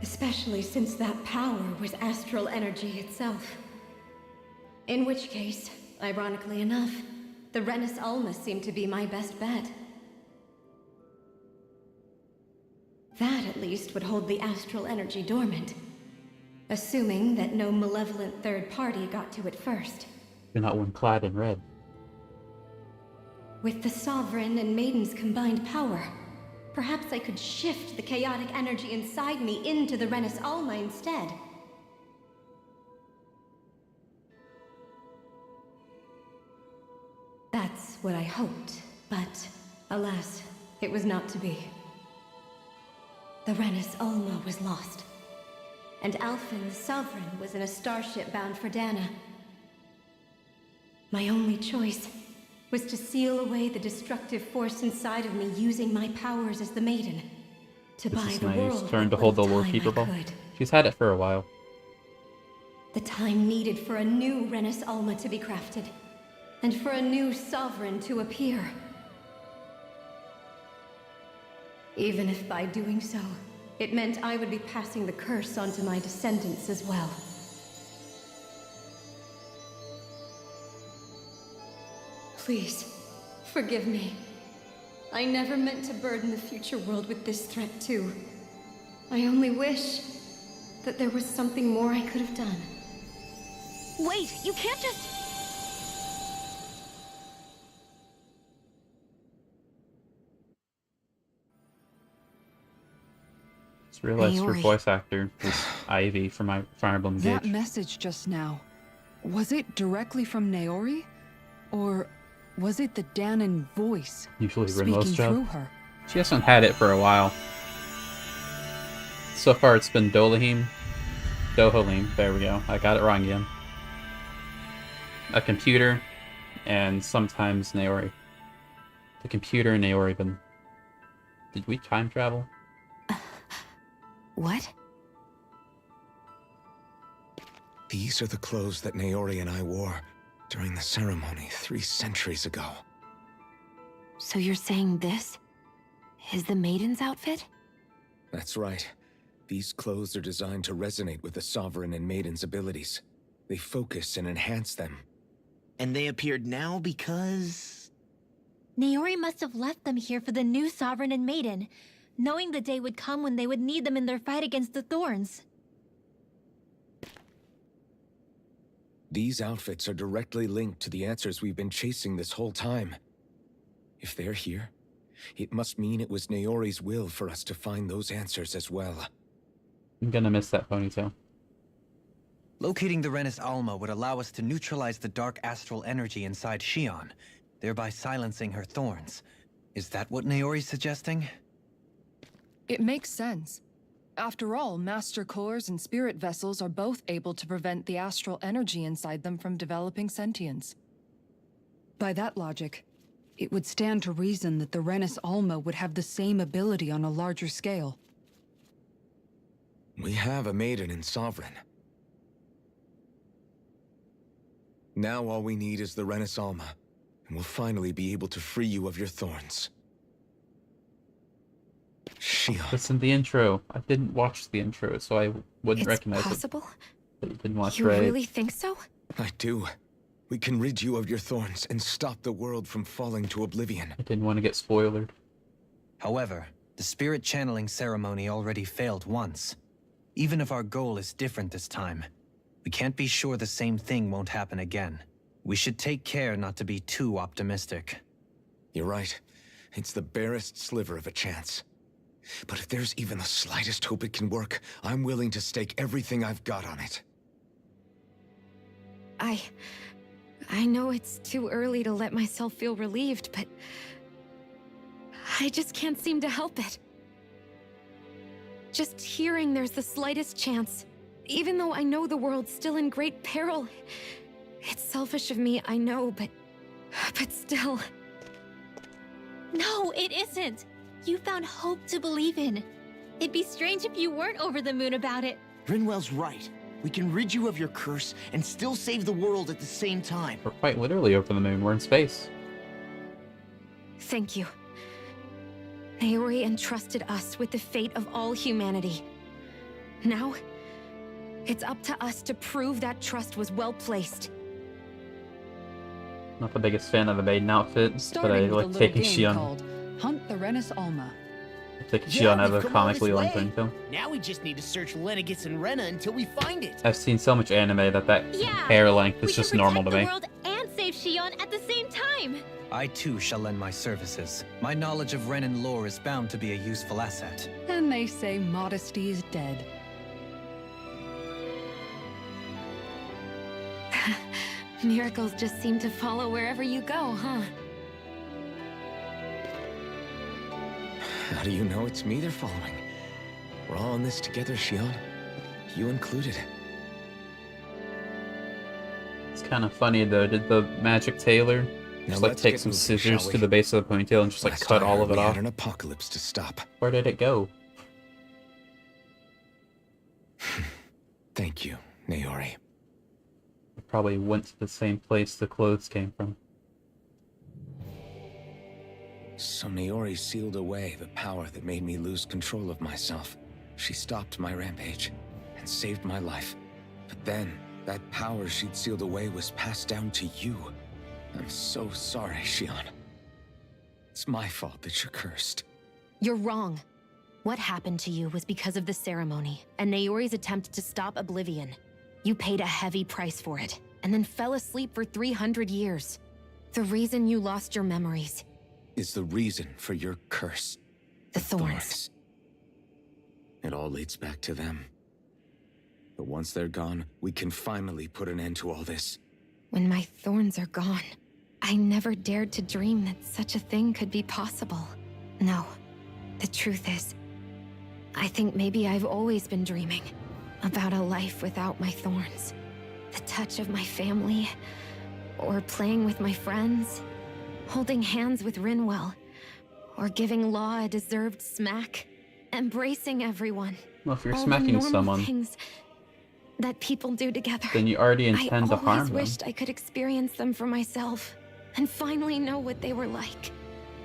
Especially since that power was astral energy itself. In which case, ironically enough, the Renis Alma seemed to be my best bet. That, at least, would hold the astral energy dormant. Assuming that no malevolent third party got to it first. You're not one clad in red. With the Sovereign and Maiden's combined power, perhaps I could shift the chaotic energy inside me into the Renis Alma instead. That's what I hoped, but alas, it was not to be. The Renis Alma was lost, and Alphen the Sovereign was in a starship bound for Dana. My only choice was to seal away the destructive force inside of me using my powers as the Maiden. To buy This is the nice. world Turn to what hold the little Lore time Keeper I ball. could. She's had it for a while. The time needed for a new Renis Alma to be crafted, and for a new Sovereign to appear. Even if by doing so, it meant I would be passing the curse on to my descendants as well. Please, forgive me. I never meant to burden the future world with this threat too. I only wish that there was something more I could have done. Wait, you can't just... Just realized her Naori. voice actor is Ivy from Fire Emblem That Engage. message just now, was it directly from Naori? Or was it the Danon voice Usually speaking Rinlo's job. through her? She hasn't had it for a while. So far it's been Dohalim. There we go. I got it wrong again. A computer, and sometimes Naori. The computer and Naori been... Did we time travel? What? These are the clothes that Naori and I wore during the ceremony 3 centuries ago. So you're saying this is the Maiden's outfit? That's right. These clothes are designed to resonate with the Sovereign and Maiden's abilities. They focus and enhance them. And they appeared now because... Naori must have left them here for the new Sovereign and Maiden, knowing the day would come when they would need them in their fight against the Thorns. These outfits are directly linked to the answers we've been chasing this whole time. If they're here, it must mean it was Naori's will for us to find those answers as well. I'm gonna miss that ponytail. Locating the Renis Alma would allow us to neutralize the dark astral energy inside Shion, thereby silencing her thorns. Is that what Naori's suggesting? It makes sense. After all, Master Cores and Spirit Vessels are both able to prevent the astral energy inside them from developing sentience. By that logic, it would stand to reason that the Renis Alma would have the same ability on a larger scale. We have a Maiden and Sovereign. Now all we need is the Renis Alma, and we'll finally be able to free you of your thorns. Shion. Listen to the intro. I didn't watch the intro, so I wouldn't It's recognize possible? it. But you didn't watch You Raid. really think so? I do. We can rid you of your thorns and stop the world from falling to oblivion. I didn't want to get spoiled. However, the spirit channeling ceremony already failed once. Even if our goal is different this time, we can't be sure the same thing won't happen again. We should take care not to be too optimistic. You're right. It's the barest sliver of a chance. But if there's even the slightest hope it can work, I'm willing to stake everything I've got on it. I know it's too early to let myself feel relieved, but I just can't seem to help it. Just hearing there's the slightest chance, even though I know the world's still in great peril. It's selfish of me, I know, but still. No, it isn't. You found hope to believe in. It'd be strange if you weren't over the moon about it. Rinwell's right. We can rid you of your curse and still save the world at the same time. We're quite literally over the moon. We're in space. Thank you. Naori entrusted us with the fate of all humanity. Now, it's up to us to prove that trust was well placed. Not the biggest fan of the maiden outfit, but I Starting with a like little taking game Shion. called Hunt the Renis Alma. Taking Shion out of we've the come all this comically way. length ringtone. Now we just need to search Lenegis and Rena until we find it. I've seen so much anime that Yeah, hair length we is can just normal to protect me. the world and save Shion at the same time. I too shall lend my services. My knowledge of Renan lore is bound to be a useful asset. And they say modesty is dead. Miracles just seem to follow wherever you go, huh? How do you know it's me they're following? We're all in this together, Shion. You included. It's kind of funny though. Did the magic tailor just like take some scissors to the base of the ponytail and just like cut all of it off? An apocalypse to stop. Where did it go? Thank you, Naori. It probably went to the same place the clothes came from. So Naori sealed away the power that made me lose control of myself. She stopped my rampage and saved my life. But then, that power she'd sealed away was passed down to you. I'm so sorry, Shion. It's my fault that you're cursed. You're wrong. What happened to you was because of the ceremony and Naori's attempt to stop Oblivion. You paid a heavy price for it, and then fell asleep for 300 years. The reason you lost your memories is the reason for your curse. The thorns. It all leads back to them. But once they're gone, we can finally put an end to all this. When my thorns are gone, I never dared to dream that such a thing could be possible. No, the truth is, I think maybe I've always been dreaming about a life without my thorns. The touch of my family, or playing with my friends, holding hands with Rinwell, or giving Law a deserved smack, embracing everyone. Well, if you're All smacking the normal someone, things that people do together, then you already intend to harm I always them. wished I could experience them for myself, and finally know what they were like.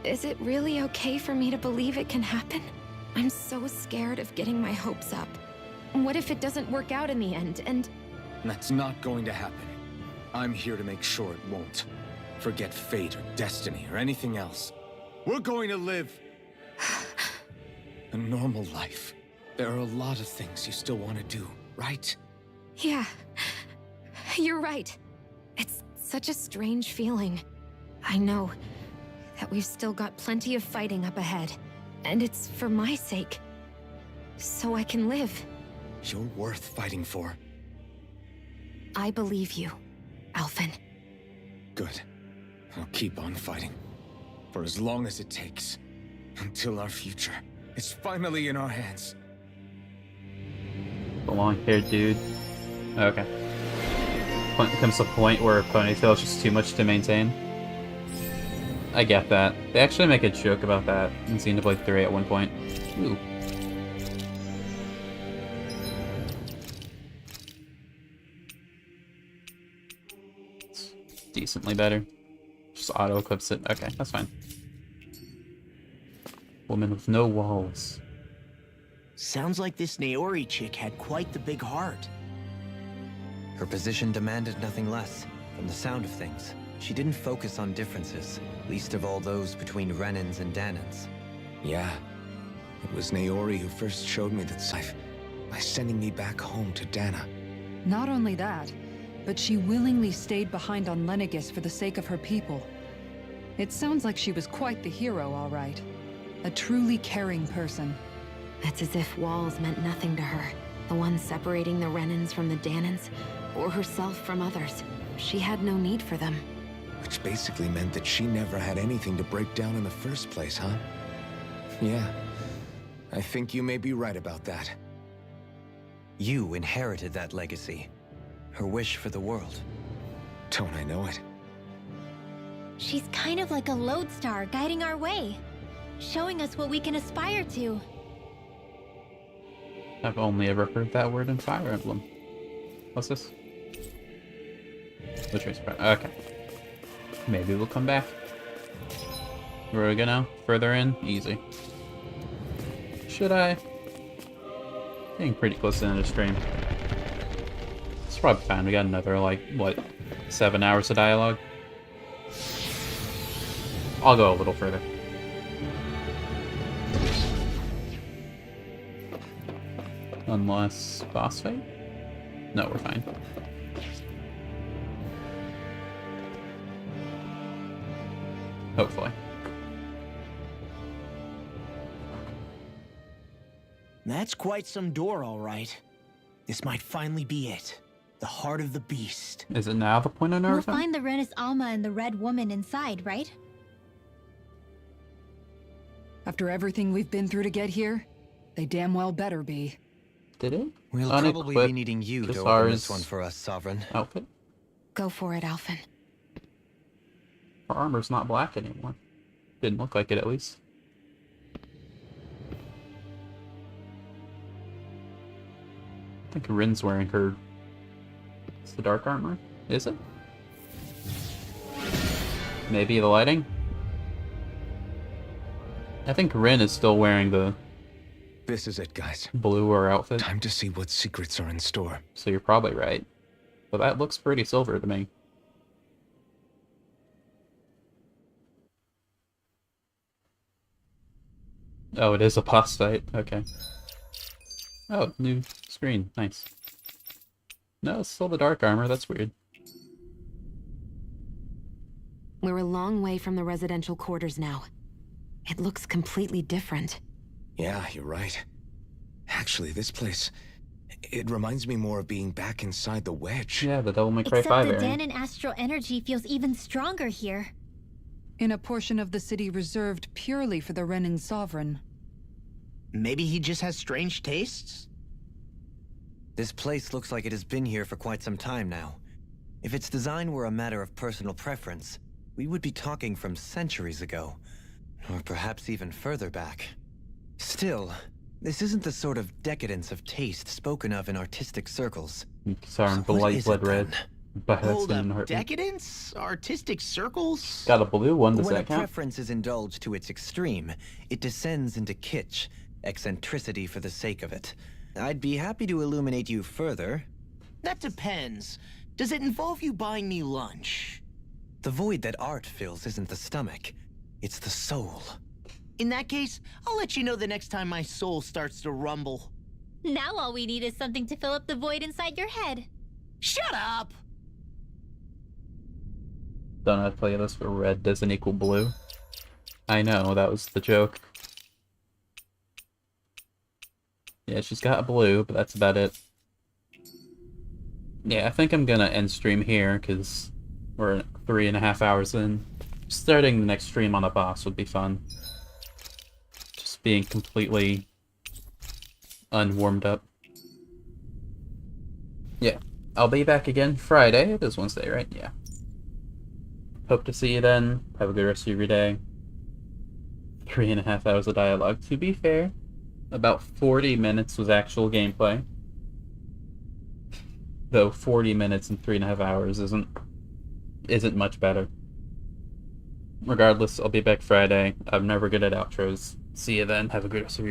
Is it really okay for me to believe it can happen? I'm so scared of getting my hopes up. What if it doesn't work out in the end, and... That's not going to happen. I'm here to make sure it won't. Forget fate or destiny or anything else. We're going to live a normal life. There are a lot of things you still want to do, right? Yeah, you're right. It's such a strange feeling. I know that we've still got plenty of fighting up ahead, and it's for my sake, so I can live. You're worth fighting for. I believe you, Alphen. Good. I'll keep on fighting. For as long as it takes. Until our future is finally in our hands. The long-haired dude. Okay. Comes a point where a ponytail is just too much to maintain. I get that. They actually make a joke about that in Xenoblade 3 at one point. Ooh. It's decently better. Just auto-eclipse it. Okay, that's fine. Woman with no walls. Sounds like this Naori chick had quite the big heart. Her position demanded nothing less. From the sound of things, she didn't focus on differences, least of all those between Renans and Danans. Yeah. It was Naori who first showed me that Scythe by sending me back home to Dana. Not only that, but she willingly stayed behind on Lenegis for the sake of her people. It sounds like she was quite the hero, all right. A truly caring person. It's as if walls meant nothing to her. The ones separating the Renans from the Danans, or herself from others. She had no need for them. Which basically meant that she never had anything to break down in the first place, huh? Yeah. I think you may be right about that. You inherited that legacy. Her wish for the world. Don't I know it? She's kind of like a lodestar guiding our way, showing us what we can aspire to. I've only ever heard that word in Fire Emblem. What's this? Which race? Okay. Maybe we'll come back. Where are we gonna? Further in? Easy. Should I? Getting pretty close to the end of the stream. It's probably fine. We got another, like, what, 7 hours of dialogue? I'll go a little further. Unless boss fight? No, we're fine. Hopefully. That's quite some door, all right. This might finally be it. The heart of the beast. Is it now the point of no We'll return? find the Renis Alma and the Red Woman inside, right? After everything we've been through to get here, they damn well better be. Did it? We'll probably be needing you to open this one for us, Sovereign. Outfit? Go for it, Alphen. Her armor's not black anymore. Didn't look like it, at least. I think Rin's wearing her... It's the dark armor? Is it? Maybe the lighting? I think Rin is still wearing the... This is it, guys. Bluer outfit. Time to see what secrets are in store. So you're probably right. But that looks pretty silver to me. Oh, it is a boss fight. Okay. Oh, new screen. Nice. No, it's still the dark armor. That's weird. We're a long way from the residential quarters now. It looks completely different. Yeah, you're right. Actually, this place... It reminds me more of being back inside the wedge. Yeah, the Devil May Cry 5 Except the area. Danon astral energy feels even stronger here. In a portion of the city reserved purely for the Renin Sovereign. Maybe he just has strange tastes? This place looks like it has been here for quite some time now. If its design were a matter of personal preference, we would be talking from centuries ago. Or perhaps even further back. Still, this isn't the sort of decadence of taste spoken of in artistic circles. Sorry, So the what light is blood it, red. then? But that's Hold gonna up, hurt me. decadence? Artistic circles? Got a blue one, does When a that count? preference is indulged to its extreme, it descends into kitsch, eccentricity for the sake of it. I'd be happy to illuminate you further. That depends. Does it involve you buying me lunch? The void that art fills isn't the stomach, it's the soul. In that case, I'll let you know the next time my soul starts to rumble. Now all we need is something to fill up the void inside your head. Shut up! Don't have to play this where red doesn't equal blue. I know, that was the joke. Yeah, she's got blue, but that's about it. Yeah, I think I'm gonna end stream here, because we're 3.5 hours in. Starting the next stream on a boss would be fun. Just being completely unwarmed up. Yeah, I'll be back again Friday. It is Wednesday, right? Yeah. Hope to see you then. Have a good rest of your day. 3.5 hours of dialogue. To be fair, about 40 minutes was actual gameplay. Though 40 minutes and 3.5 hours isn't much better. Regardless, I'll be back Friday. I'm never good at outros. See you then. Have a good rest of your